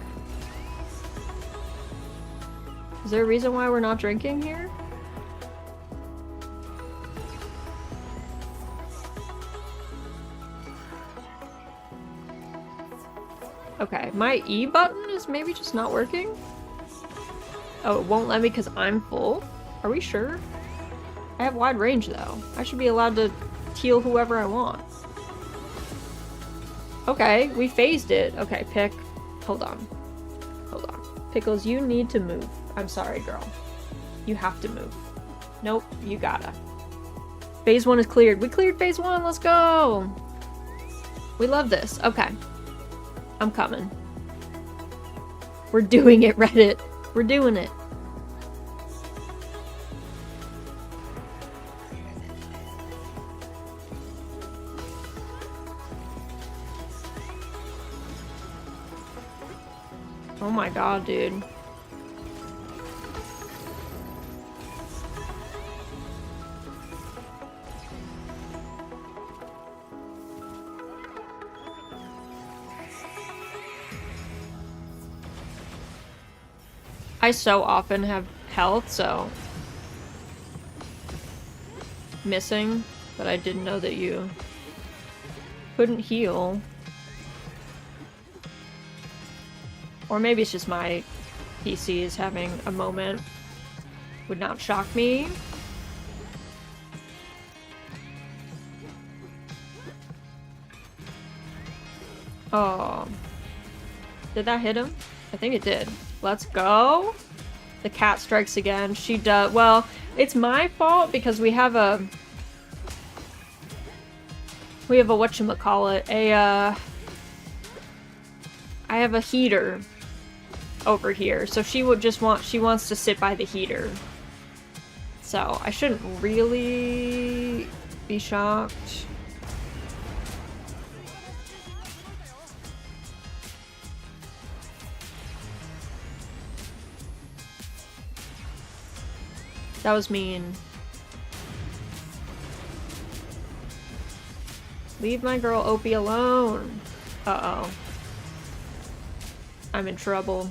Is there a reason why we're not drinking here? Okay, my E button is maybe just not working? Oh, it won't let me because I'm full? Are we sure? I have wide range though. I should be allowed to heal whoever I want. Okay, we phased it. Okay, pick. Hold on. Hold on. Pickles, you need to move. I'm sorry, girl. You have to move. Nope, you gotta. Phase 1 is cleared. We cleared phase 1, let's go! We love this. Okay. I'm coming. We're doing it, Reddit. We're doing it. Oh my god, dude. I so often have health, so... missing, but I didn't know that you couldn't heal. Or maybe it's just my PC is having a moment. Would not shock me. Oh. Did that hit him? I think it did. Let's go. The cat strikes again. She does. Well, it's my fault because we have a whatchamacallit, I have a heater over here, so she wants to sit by the heater. So I shouldn't really be shocked. That was mean. Leave my girl Opie alone. Uh-oh. I'm in trouble.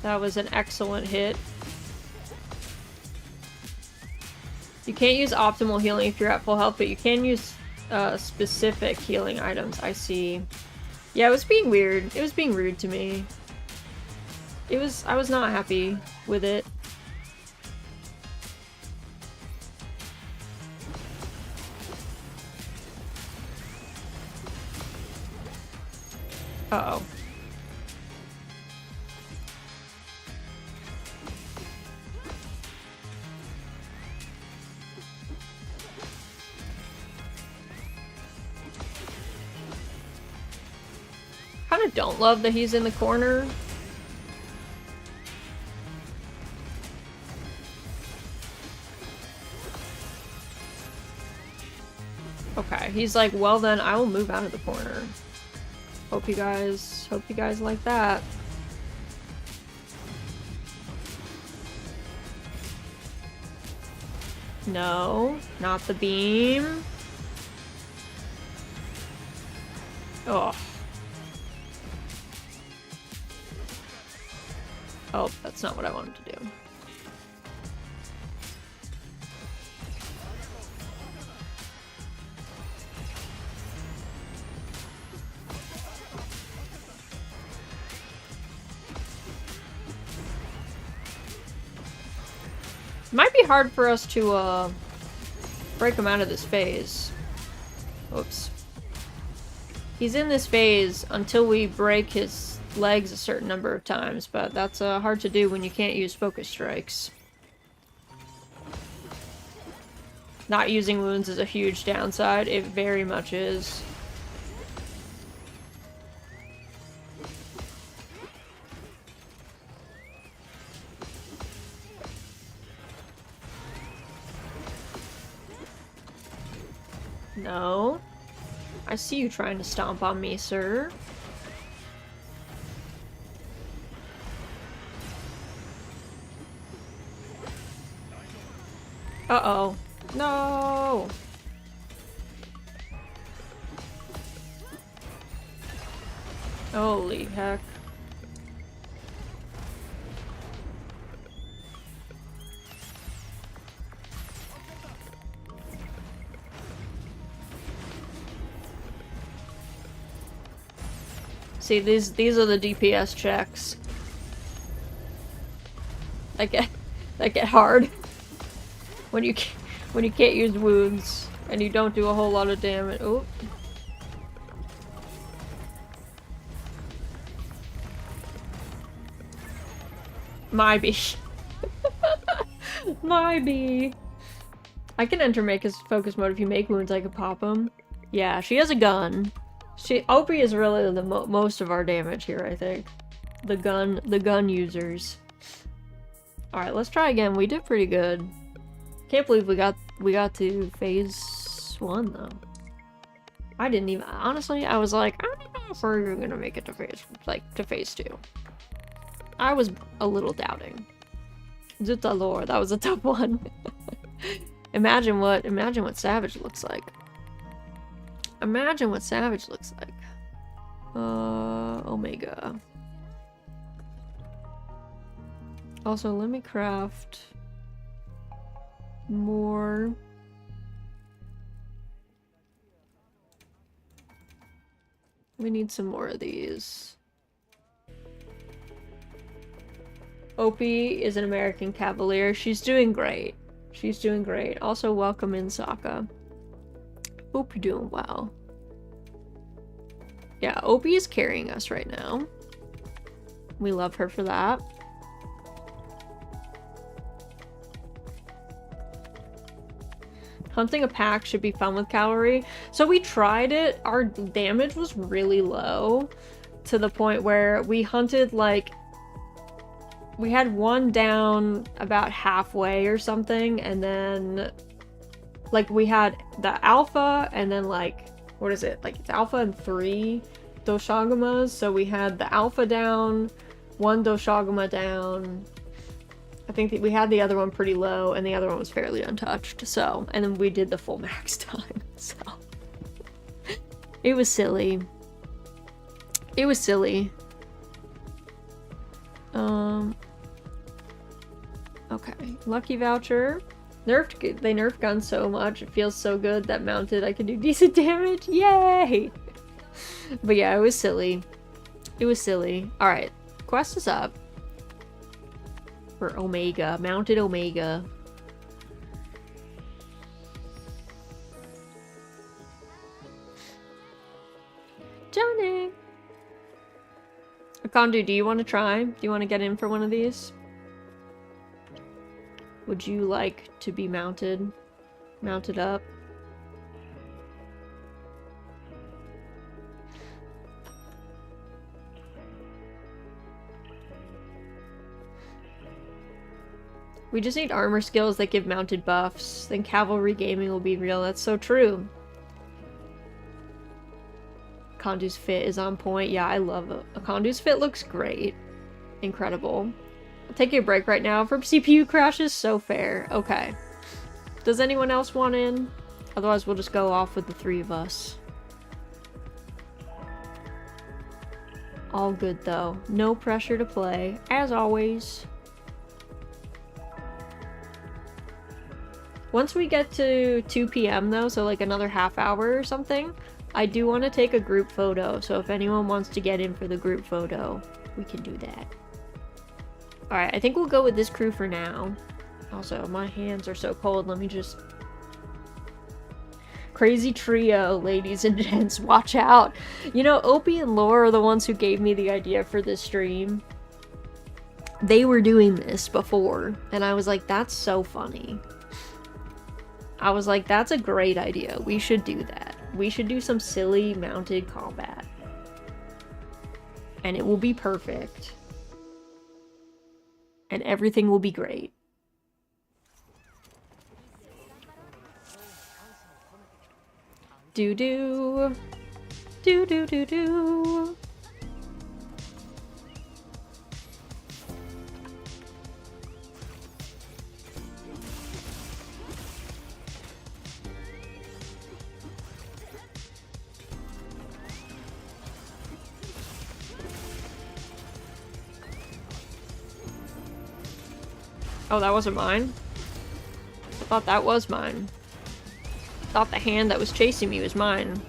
That was an excellent hit. You can't use optimal healing if you're at full health, but you can use specific healing items. I see. Yeah, it was being weird. It was being rude to me. I was not happy with it. Uh-oh. Kinda don't love that he's in the corner. Okay, he's like, well then, I will move out of the corner. Hope you guys like that. No, not the beam. Oh. Oh, that's not what I wanted to do. Might be hard for us to, break him out of this phase. Oops. He's in this phase until we break his legs a certain number of times, but that's hard to do when you can't use focus strikes. Not using wounds is a huge downside. It very much is. No. I see you trying to stomp on me, sir. Uh-oh. No! Holy heck. See, these are the DPS checks. That get hard when you can't use wounds and you don't do a whole lot of damage. Oh. My bee. My bee. I can enter make his focus mode if you make wounds. I could pop him. Yeah, she has a gun. OP is really the most of our damage here, I think. The gun users. Alright, let's try again. We did pretty good. Can't believe we got to phase 1 though. I didn't even honestly, I was like, I don't know if we're gonna make it to phase 2. I was a little doubting. Zutta lore, that was a tough one. Imagine what Savage looks like. Imagine what Savage looks like. Omega. Also, let me craft more. We need some more of these. Opie is an American Cavalier. She's doing great. She's doing great. Also, welcome in, Sokka. Hope you're doing well. Yeah, Opie is carrying us right now. We love her for that. Hunting a pack should be fun with Cavalry. So we tried it. Our damage was really low to the point where we hunted like... We had one down about halfway or something, and then like we had the alpha and then like, what is it? Like it's alpha and 3 Doshagumas. So we had the alpha down, 1 Doshaguma down. I think that we had the other one pretty low and the other one was fairly untouched. So, and then we did the full max time. So it was silly. It was silly. Okay, lucky voucher. They nerfed guns so much, it feels so good that mounted I can do decent damage. Yay! But yeah, it was silly. It was silly. Alright, quest is up. For Omega, mounted Omega. Johnny! Akondu, do you want to try? Do you want to get in for one of these? Would you like to be mounted? Mounted up? We just need armor skills that give mounted buffs. Then cavalry gaming will be real. That's so true. Akondu's fit is on point. Yeah, I love it. Akondu's fit looks great. Incredible. I'll take a break right now from CPU crashes. So fair. Okay. Does anyone else want in? Otherwise, we'll just go off with the 3 of us. All good though. No pressure to play, as always. Once we get to 2 p.m. though, so like another half hour or something, I do want to take a group photo, so if anyone wants to get in for the group photo, we can do that. Alright, I think we'll go with this crew for now. Also, my hands are so cold, let me just... Crazy trio, ladies and gents, watch out! You know, Opie and Laura are the ones who gave me the idea for this stream. They were doing this before, and I was like, that's so funny. I was like, that's a great idea. We should do that. We should do some silly mounted combat. And it will be perfect. And everything will be great. Do-do. Do-do-do-do. Oh, that wasn't mine? I thought that was mine. I thought the hand that was chasing me was mine.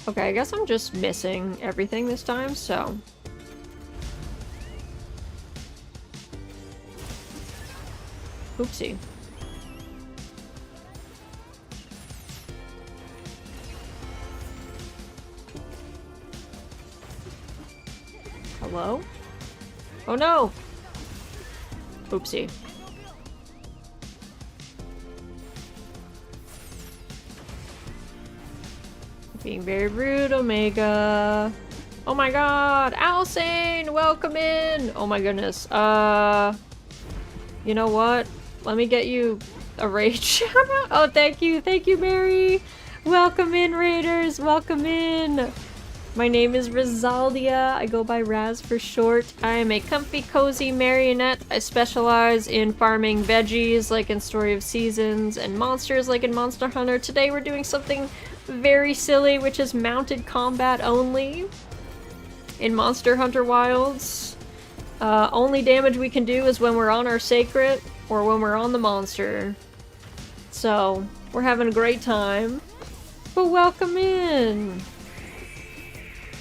Okay, I guess I'm just missing everything this time, so... Oopsie. Hello? Oh no! Oopsie. Being very rude, Omega. Oh my god! Alsane! Welcome in! Oh my goodness. You know what? Let me get you a raid shout out. Oh, thank you. Thank you, Mary. Welcome in, Raiders. Welcome in. My name is Rizaldia. I go by Raz for short. I am a comfy, cozy marionette. I specialize in farming veggies like in Story of Seasons and monsters like in Monster Hunter. Today we're doing something very silly, which is mounted combat only in Monster Hunter Wilds. Only damage we can do is when we're on our sacred or when we're on the monster. So, we're having a great time. But welcome in!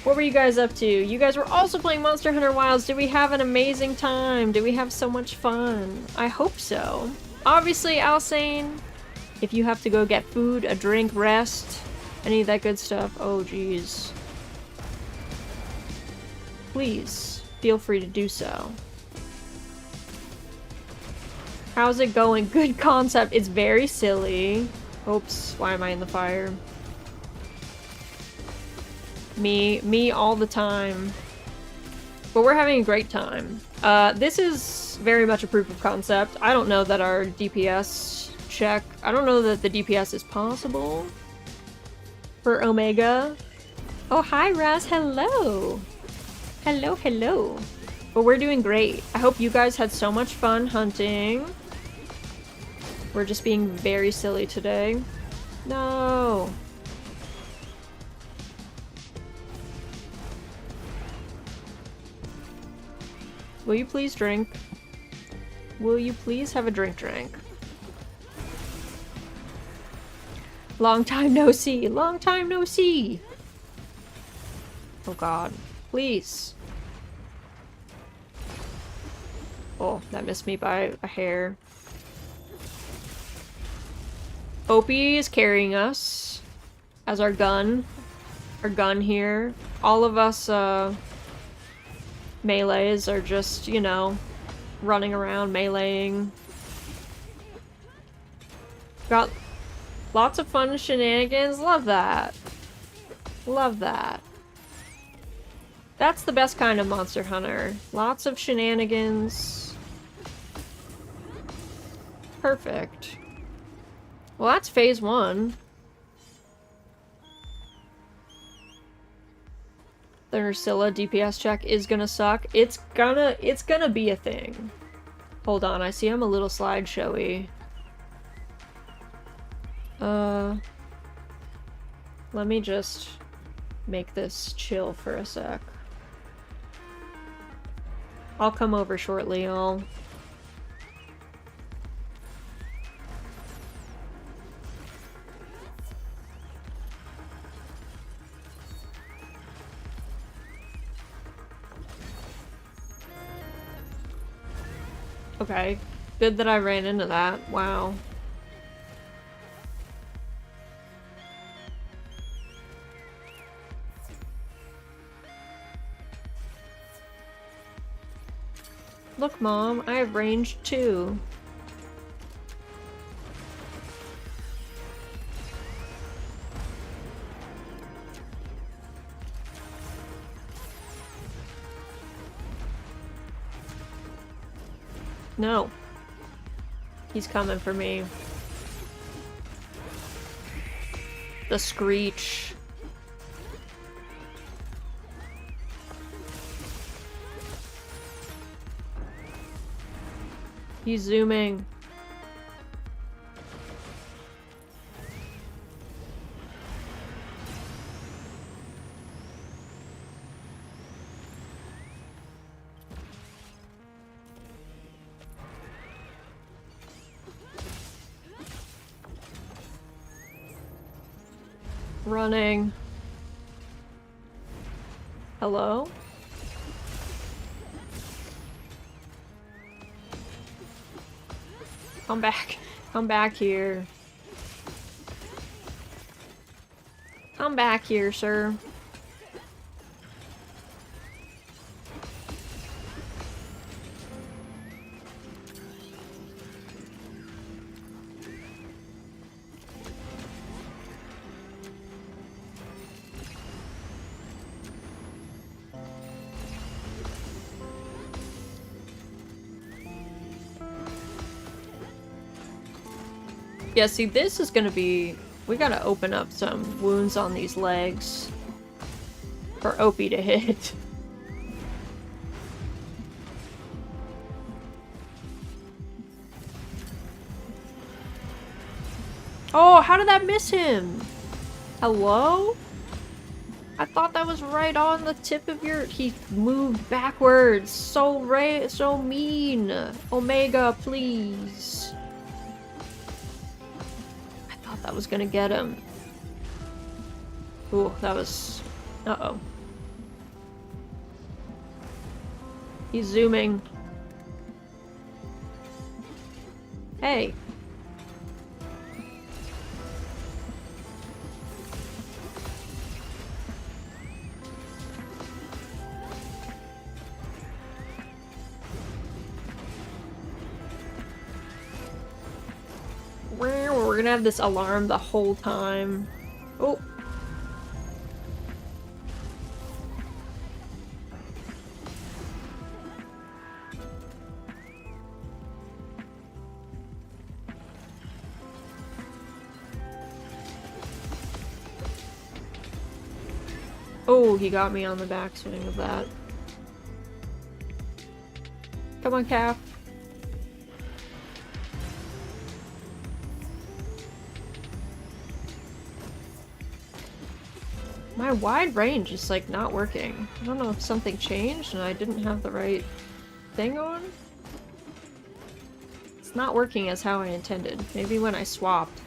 What were you guys up to? You guys were also playing Monster Hunter Wilds. Did we have an amazing time? Did we have so much fun? I hope so. Obviously, Alsane, if you have to go get food, a drink, rest, any of that good stuff, oh geez. Please, feel free to do so. How's it going? Good concept. It's very silly. Oops, why am I in the fire? Me all the time. But we're having a great time. This is very much a proof of concept. I don't know that our DPS check... I don't know that the DPS is possible for Omega. Oh, hi, Raz. Hello. Hello, hello. But we're doing great. I hope you guys had so much fun hunting. We're just being very silly today. No. Will you please drink? Will you please have a drink? Long time no see! Long time no see! Oh god. Please. Oh, that missed me by a hair. Opie is carrying us as our gun. Our gun here. All of us, melees are just, you know, running around meleeing. Got lots of fun shenanigans. Love that. Love that. That's the best kind of Monster Hunter. Lots of shenanigans. Perfect. Well, that's phase 1. The Ursula DPS check is gonna suck. It's gonna be a thing. Hold on, I see I'm a little slideshowy. Let me just make this chill for a sec. I'll come over shortly, y'all. Okay, good that I ran into that. Wow. Look, Mom, I have range too. No. He's coming for me. The screech. He's zooming. Running. Hello? Come back. Come back here. Come back here, sir. Yeah, see, this is gonna be... We gotta open up some wounds on these legs for Opie to hit. Oh, how did that miss him? Hello? I thought that was right on the tip of your... He moved backwards. So mean. Omega, please. I thought that was gonna get him. Ooh, that was... Uh-oh. He's zooming. Hey. We're gonna have this alarm the whole time. Oh. Oh, he got me on the backswing of that. Come on, Calf. My wide range is like not working. I don't know if something changed and I didn't have the right thing on. It's not working as how I intended. Maybe when I swapped.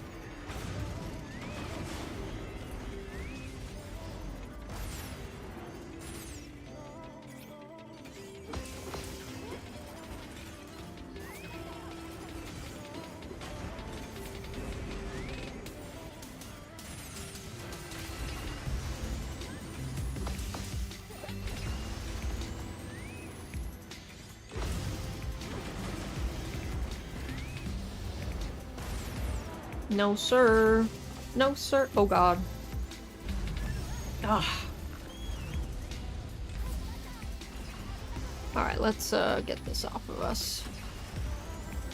No, sir. No, sir. Oh, God. Ugh. Alright, let's get this off of us.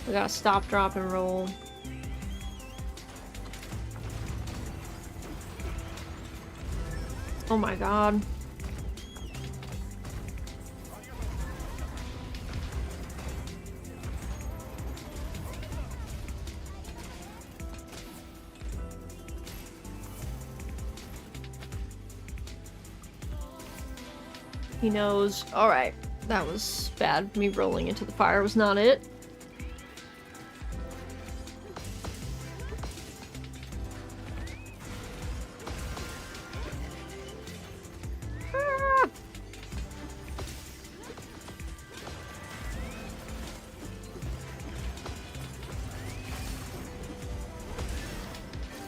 We gotta stop, drop, and roll. Oh my God. He knows. Alright. That was bad. Me rolling into the fire was not it.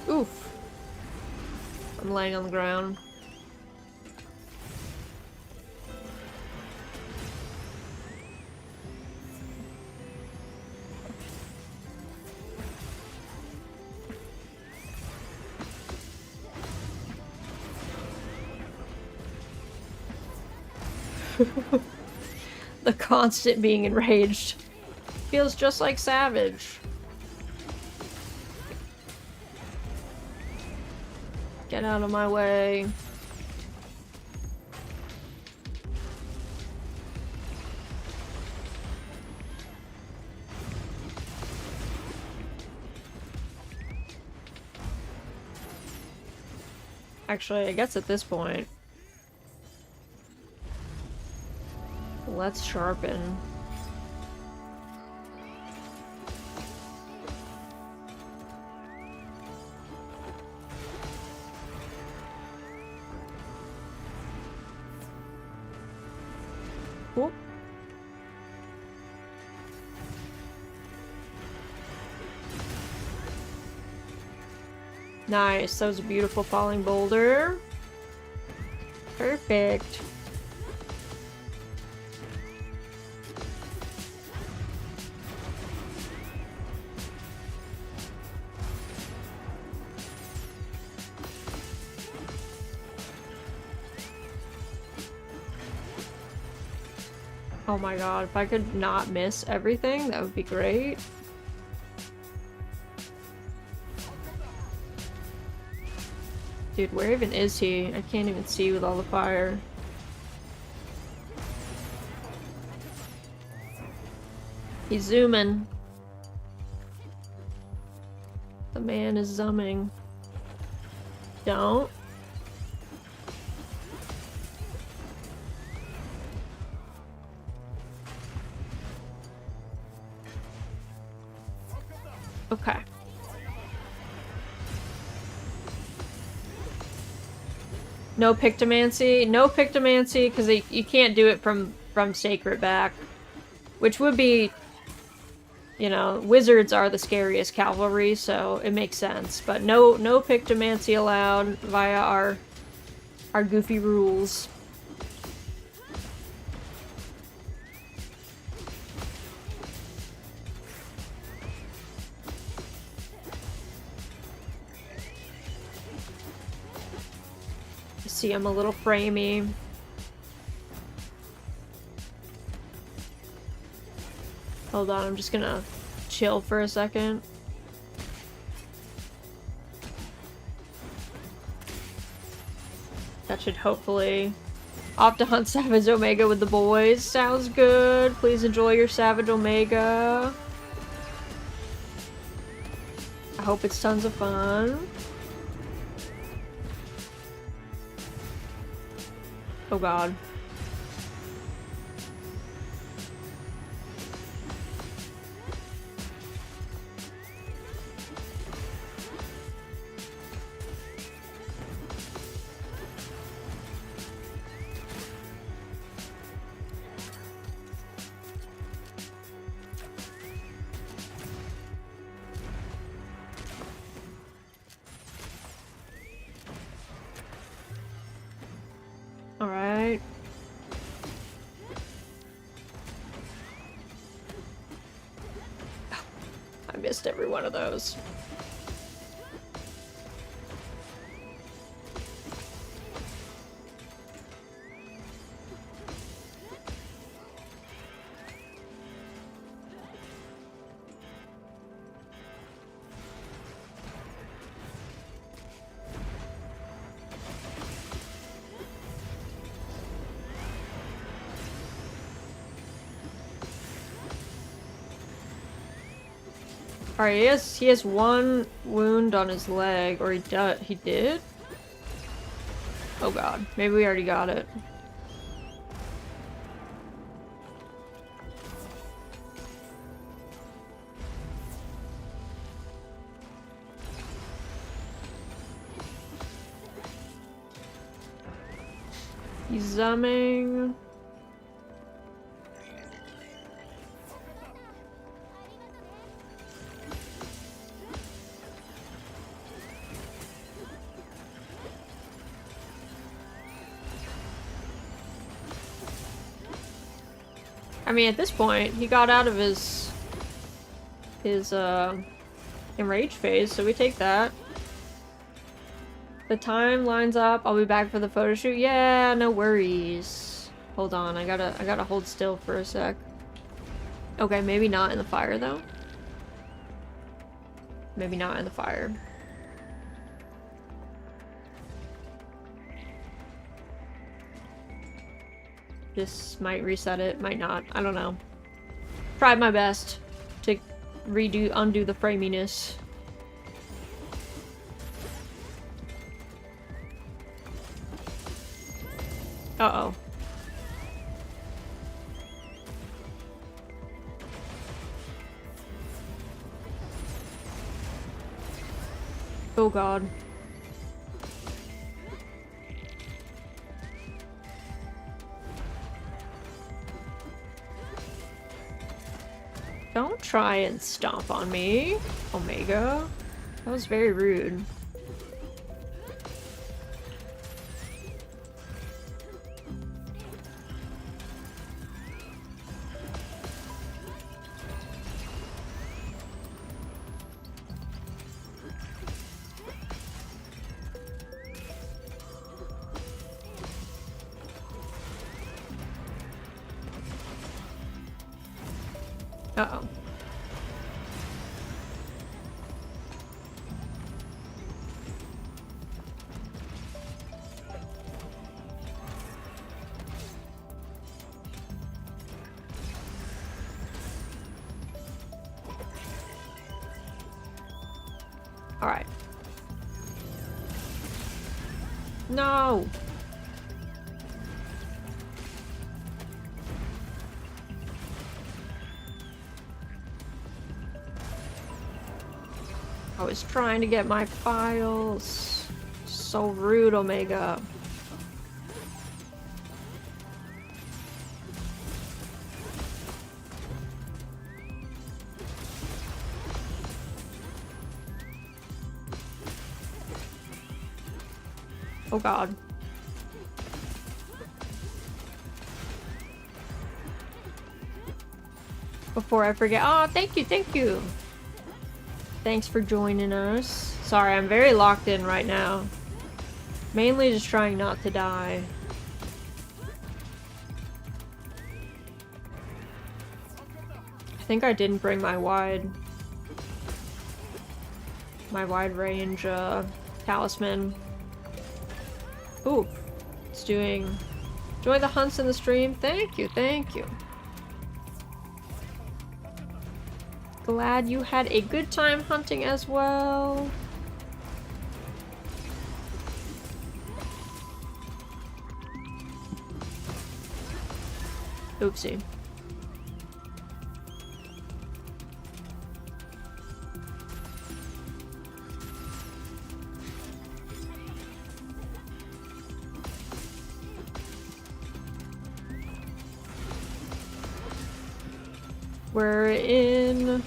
Oof. I'm laying on the ground. The constant being enraged. Feels just like Savage. Get out of my way. Actually, I guess at this point, let's sharpen. Whoop. Nice, that was a beautiful falling boulder. Perfect. Oh my god, if I could not miss everything, that would be great. Dude, where even is he? I can't even see with all the fire. He's zooming. The man is zooming. Don't. Okay. No Pictomancy? No Pictomancy, because you can't do it from Sacred back. Which would be... You know, wizards are the scariest cavalry, so it makes sense. But no Pictomancy allowed via our goofy rules. See, I'm a little framey. Hold on, I'm just gonna chill for a second. That should hopefully... Off to hunt Savage Omega with the boys. Sounds good. Please enjoy your Savage Omega. I hope it's tons of fun. Oh god. Alright. I missed every one of those. Alright, he has one wound on his leg, or he did? Oh god, maybe we already got it. He's zooming. I mean, at this point, he got out of his enraged phase, so we take that. The time lines up. I'll be back for the photo shoot. Yeah, no worries. Hold on, I gotta hold still for a sec. Okay, maybe not in the fire though. Maybe not in the fire. This might reset it, might not. I don't know. Tried my best to undo the framiness. Uh-oh. Oh god. Don't try and stomp on me, Omega. That was very rude. Uh-oh. All right. No. I was trying to get my files. So rude, Omega. Oh god. Before I forget. Oh, thank you, thank you. Thanks for joining us. Sorry, I'm very locked in right now. Mainly just trying not to die. I think I didn't bring my wide range talisman. Ooh, it's doing. Enjoy the hunts in the stream. Thank you, thank you. Glad you had a good time hunting as well. Oopsie. We're in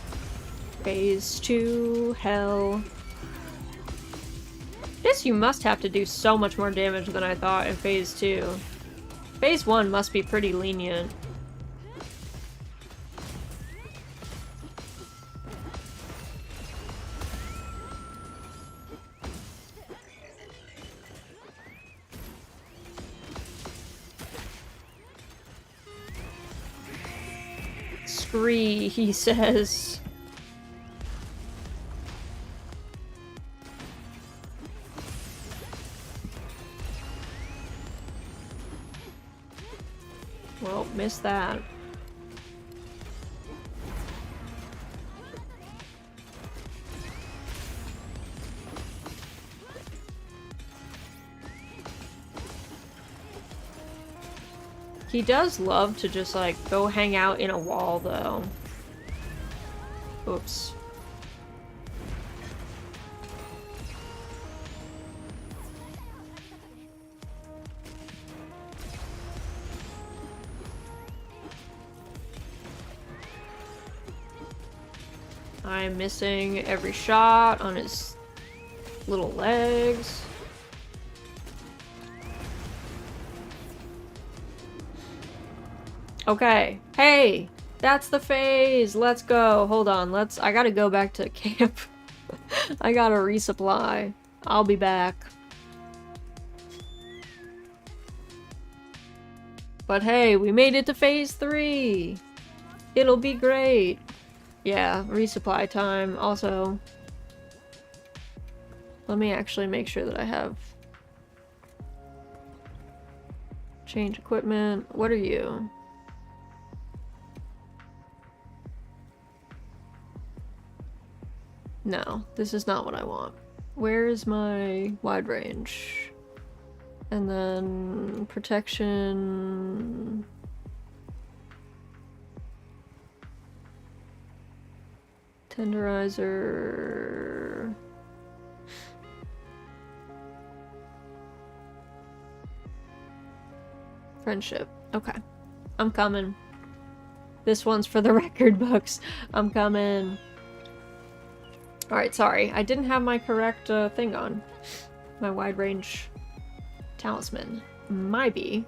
phase 2 hell. Guess you must have to do so much more damage than I thought in phase 2. Phase 1 must be pretty lenient. Scree, he says. Well, missed that. He does love to just, like, go hang out in a wall, though. Oops. I'm missing every shot on his little legs. Okay. Hey! That's the phase! Let's go. Hold on. I gotta go back to camp. I gotta resupply. I'll be back. But hey, we made it to phase 3! It'll be great! Yeah, resupply time. Also, let me actually make sure that I have... Change equipment. What are you? No, this is not what I want. Where is my wide range? And then protection... Tenderizer... Friendship. Okay. I'm coming. This one's for the record books. I'm coming. Alright, sorry. I didn't have my correct thing on. My wide range talisman. Might be.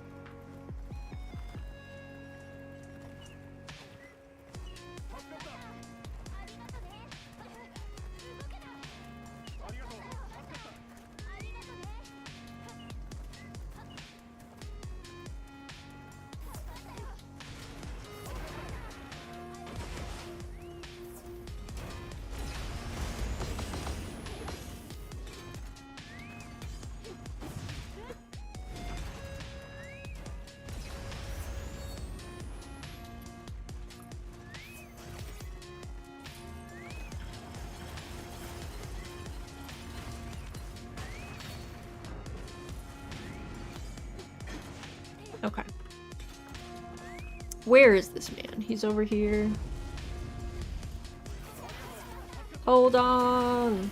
Okay. Where is this man? He's over here. Hold on.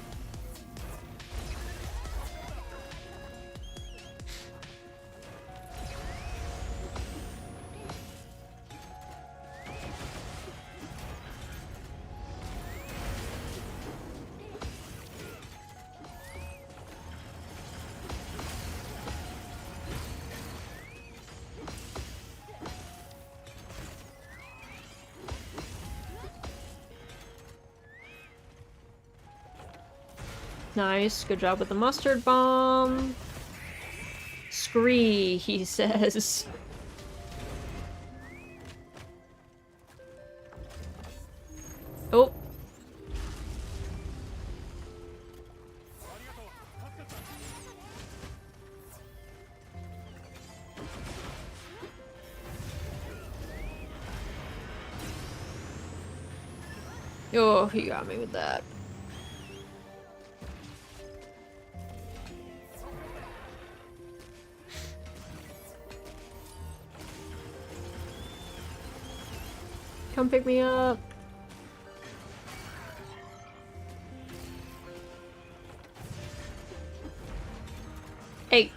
Nice. Good job with the mustard bomb. Scree, he says. Oh. Oh, he got me with that. Come pick me up. Hey.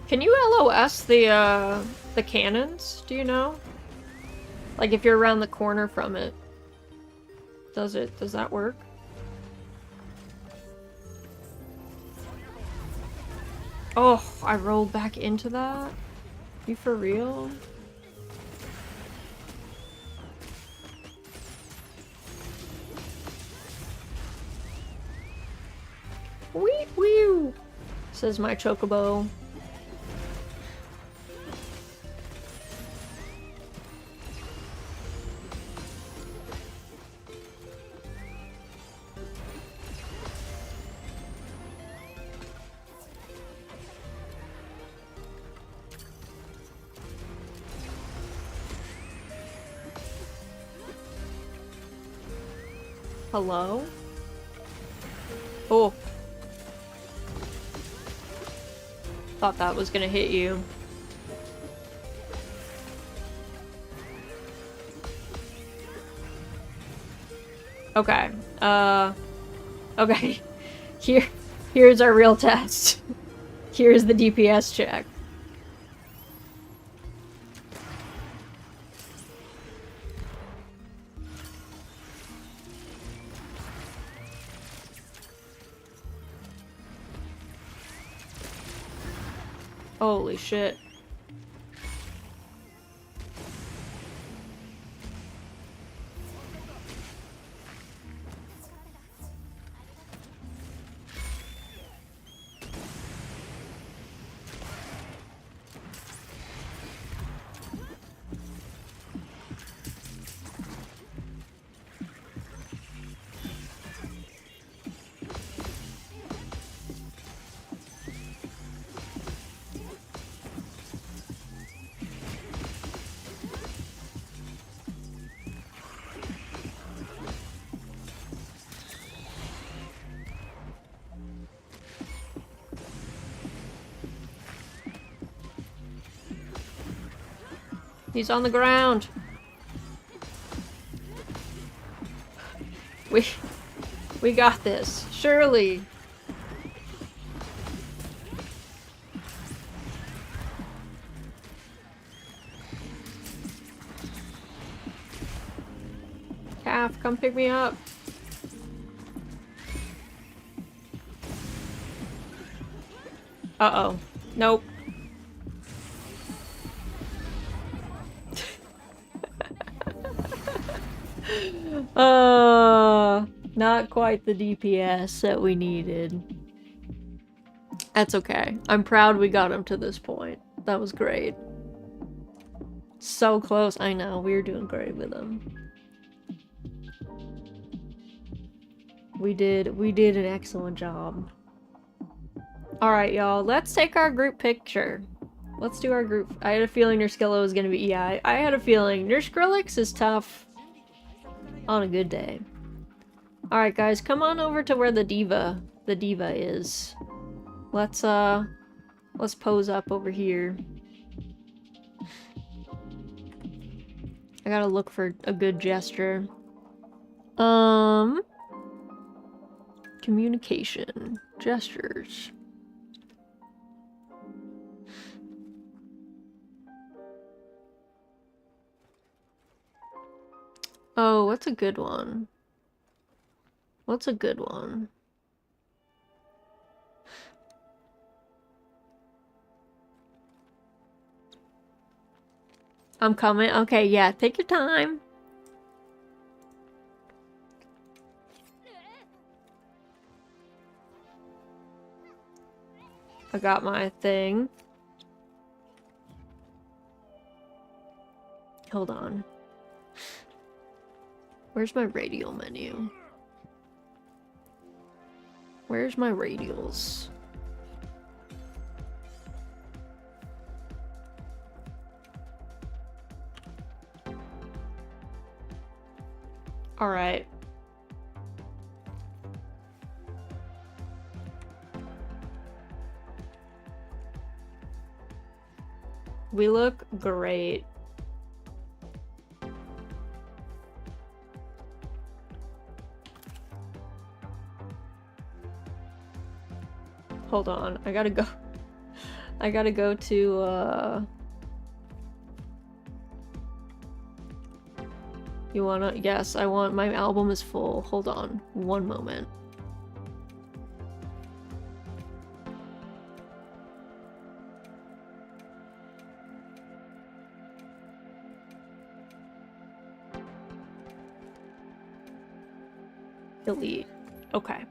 Can you LOS the cannons? Do you know? Like if you're around the corner from it. Does that work? Oh, I rolled back into that? You for real? Wee wee, says my chocobo. Hello? Oh. Thought that was gonna hit you. Okay. Okay. Here's our real test. Here's the DPS check. Holy shit. He's on the ground. We got this. Surely. Calf, come pick me up. Uh-oh. Nope. Not quite the DPS that we needed. That's okay. I'm proud we got him to this point. That was great. So close. I know. We were doing great with him. We did an excellent job. Alright, y'all. Let's take our group picture. Let's do our group. I had a feeling Nurskilla was gonna be... Yeah, I had a feeling. Nurskrillix is tough on a good day. Alright, guys. Come on over to where the diva is. Let's pose up over here. I gotta look for a good gesture. Communication. Gestures. Oh, what's a good one? What's a good one? I'm coming. Okay, yeah, take your time. I got my thing. Hold on. Where's my radial menu? Where's my radials? Alright. We look great. Hold on, I gotta go. I gotta go to, You wanna? Yes, I want. My album is full. Hold on. One moment. Delete. Okay.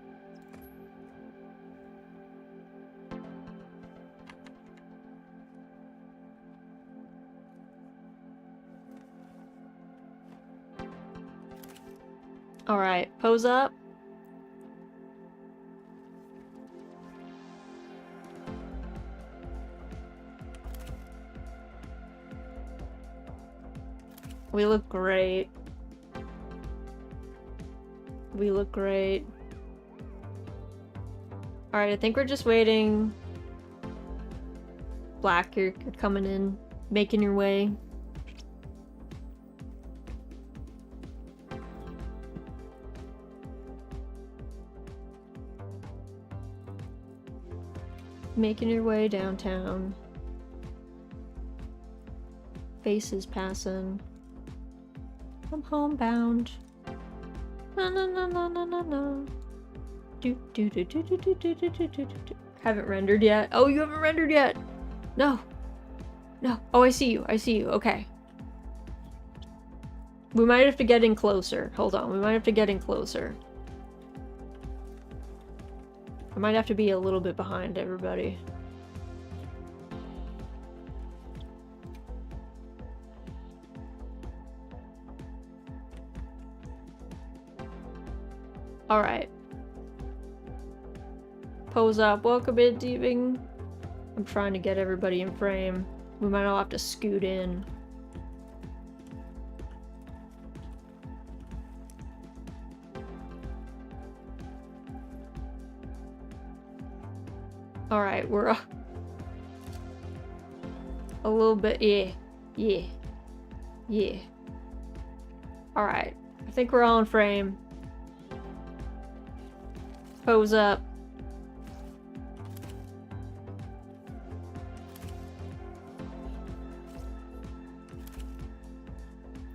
Alright, pose up. We look great. We look great. Alright, I think we're just waiting. Black, you're coming in, making your way. Making your way downtown. Faces passing. I'm homebound. No no no no no no no. Do do do do do do do do do do do. Haven't rendered yet. Oh, you haven't rendered yet. No. No. Oh, I see you. I see you. Okay. We might have to get in closer. Hold on. We might have to get in closer. I might have to be a little bit behind everybody. Alright. Pose up. Welcome in, Deeping. I'm trying to get everybody in frame. We might all have to scoot in. Alright, we're a little bit, yeah. Alright, I think we're all in frame. Pose up.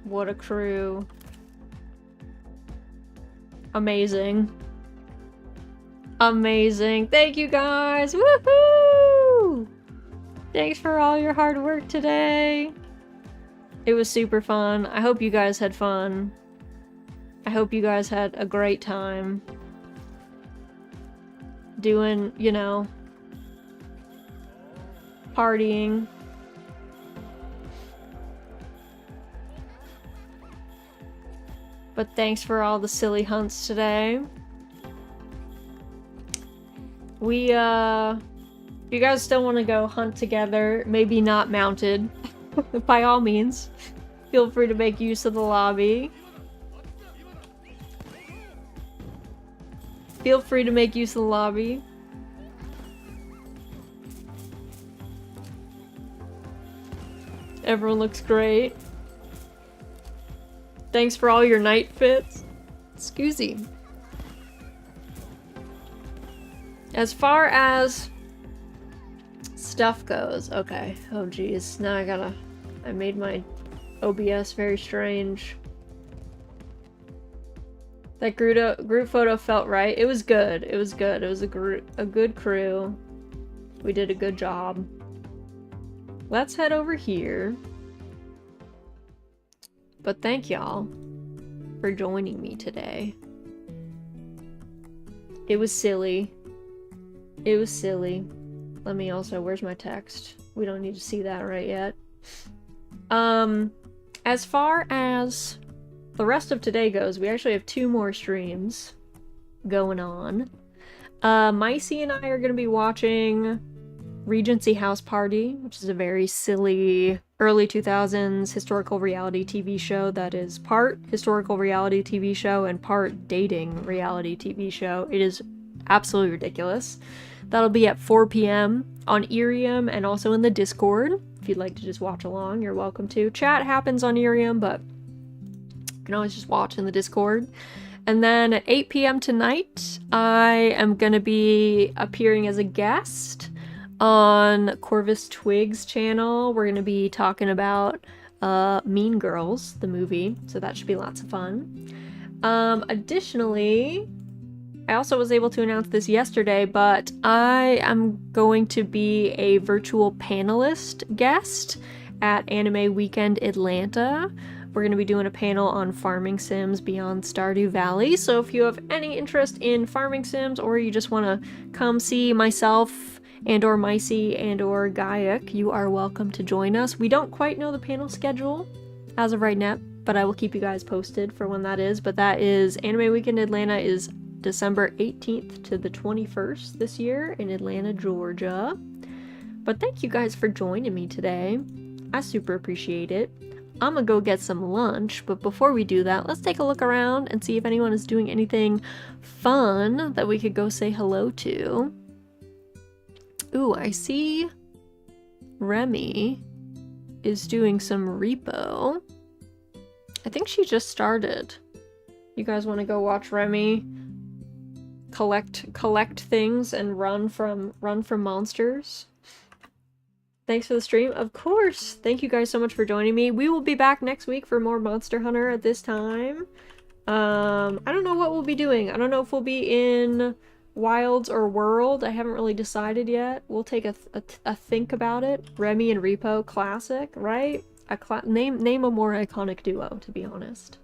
What a crew. Amazing. Amazing. Thank you guys. Woohoo! Thanks for all your hard work today. It was super fun. I hope you guys had fun. I hope you guys had a great time. Doing, you know, partying. But thanks for all the silly hunts today. We, if you guys still want to go hunt together, maybe not mounted, by all means, feel free to make use of the lobby. Feel free to make use of the lobby. Everyone looks great. Thanks for all your night fits. Excusey. As far as stuff goes, okay. Oh geez, now I made my OBS very strange. That group photo felt right. It was good. It was good. It was a good crew. We did a good job. Let's head over here. But thank y'all for joining me today. It was silly. It was silly. Let me also, where's my text? We don't need to see that right yet. As far as the rest of today goes, we actually have 2 more streams going on. Micey and I are going to be watching Regency House Party, which is a very silly early 2000s historical reality TV show that is part historical reality TV show and part dating reality TV show. It is absolutely ridiculous. That'll be at 4 p.m. on Irium and also in the Discord. If you'd like to just watch along, you're welcome to. Chat happens on Irium, but you can always just watch in the Discord. And then at 8 p.m. tonight, I am going to be appearing as a guest on Corvus Twig's channel. We're going to be talking about Mean Girls, the movie, so that should be lots of fun. Additionally, I also was able to announce this yesterday, but I am going to be a virtual panelist guest at Anime Weekend Atlanta. We're going to be doing a panel on farming sims beyond Stardew Valley, so if you have any interest in farming sims or you just want to come see myself and or Micey and or Gaiak, you are welcome to join us. We don't quite know the panel schedule as of right now, but I will keep you guys posted for when that is. But that is Anime Weekend Atlanta is December 18th to the 21st this year in Atlanta, Georgia. But thank you guys for joining me today. I super appreciate it. I'm gonna go get some lunch, but before we do that, let's take a look around and see if anyone is doing anything fun that we could go say hello to. Ooh, I see Remy is doing some repo. I think she just started. You guys want to go watch Remy collect things and run from monsters. Thanks for the stream. Of course. Thank you guys so much for joining me. We will be back next week for more Monster Hunter at this time. I don't know what we'll be doing. I don't know if we'll be in Wilds or World. I haven't really decided yet. We'll take a think about it. Remy and Repo, classic, right? Name a more iconic duo, to be honest.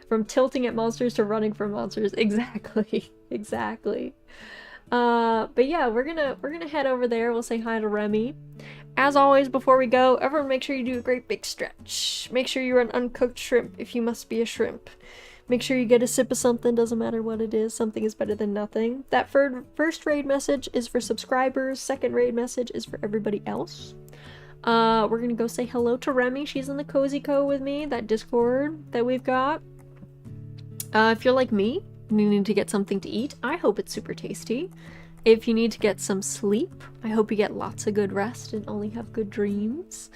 From tilting at monsters to running from monsters. Exactly. Exactly. But yeah, we're gonna head over there. We'll say hi to Remy. As always, before we go, everyone make sure you do a great big stretch. Make sure you're an uncooked shrimp if you must be a shrimp. Make sure you get a sip of something, doesn't matter what it is. Something is better than nothing. That first raid message is for subscribers. Second raid message is for everybody else. We're gonna go say hello to Remy. She's in the Cozy Co with me, that Discord that we've got. If you're like me, needing to get something to eat, I hope it's super tasty. If you need to get some sleep, I hope you get lots of good rest and only have good dreams.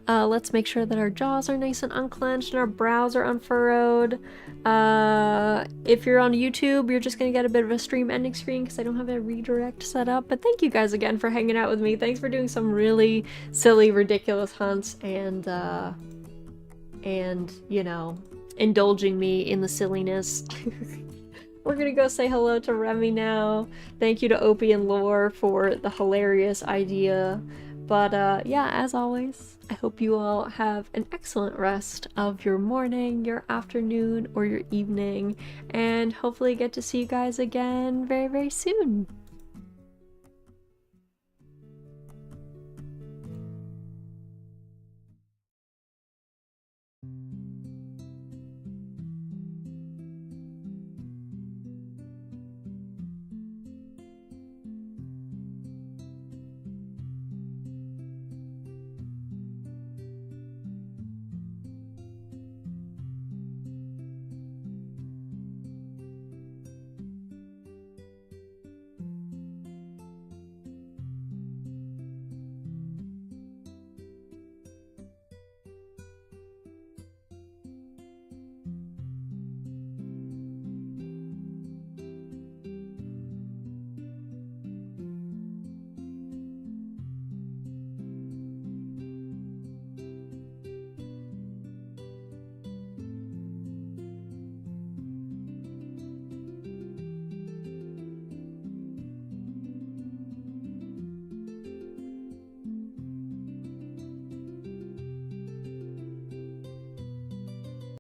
Let's make sure that our jaws are nice and unclenched and our brows are unfurrowed. If you're on YouTube, you're just gonna get a bit of a stream ending screen because I don't have a redirect set up. But thank you guys again for hanging out with me. Thanks for doing some really silly, ridiculous hunts and you know, indulging me in the silliness. We're gonna go say hello to Remy now. Thank you to Opie and Lore for the hilarious idea. But yeah, as always, I hope you all have an excellent rest of your morning, your afternoon, or your evening, and hopefully get to see you guys again very, very soon.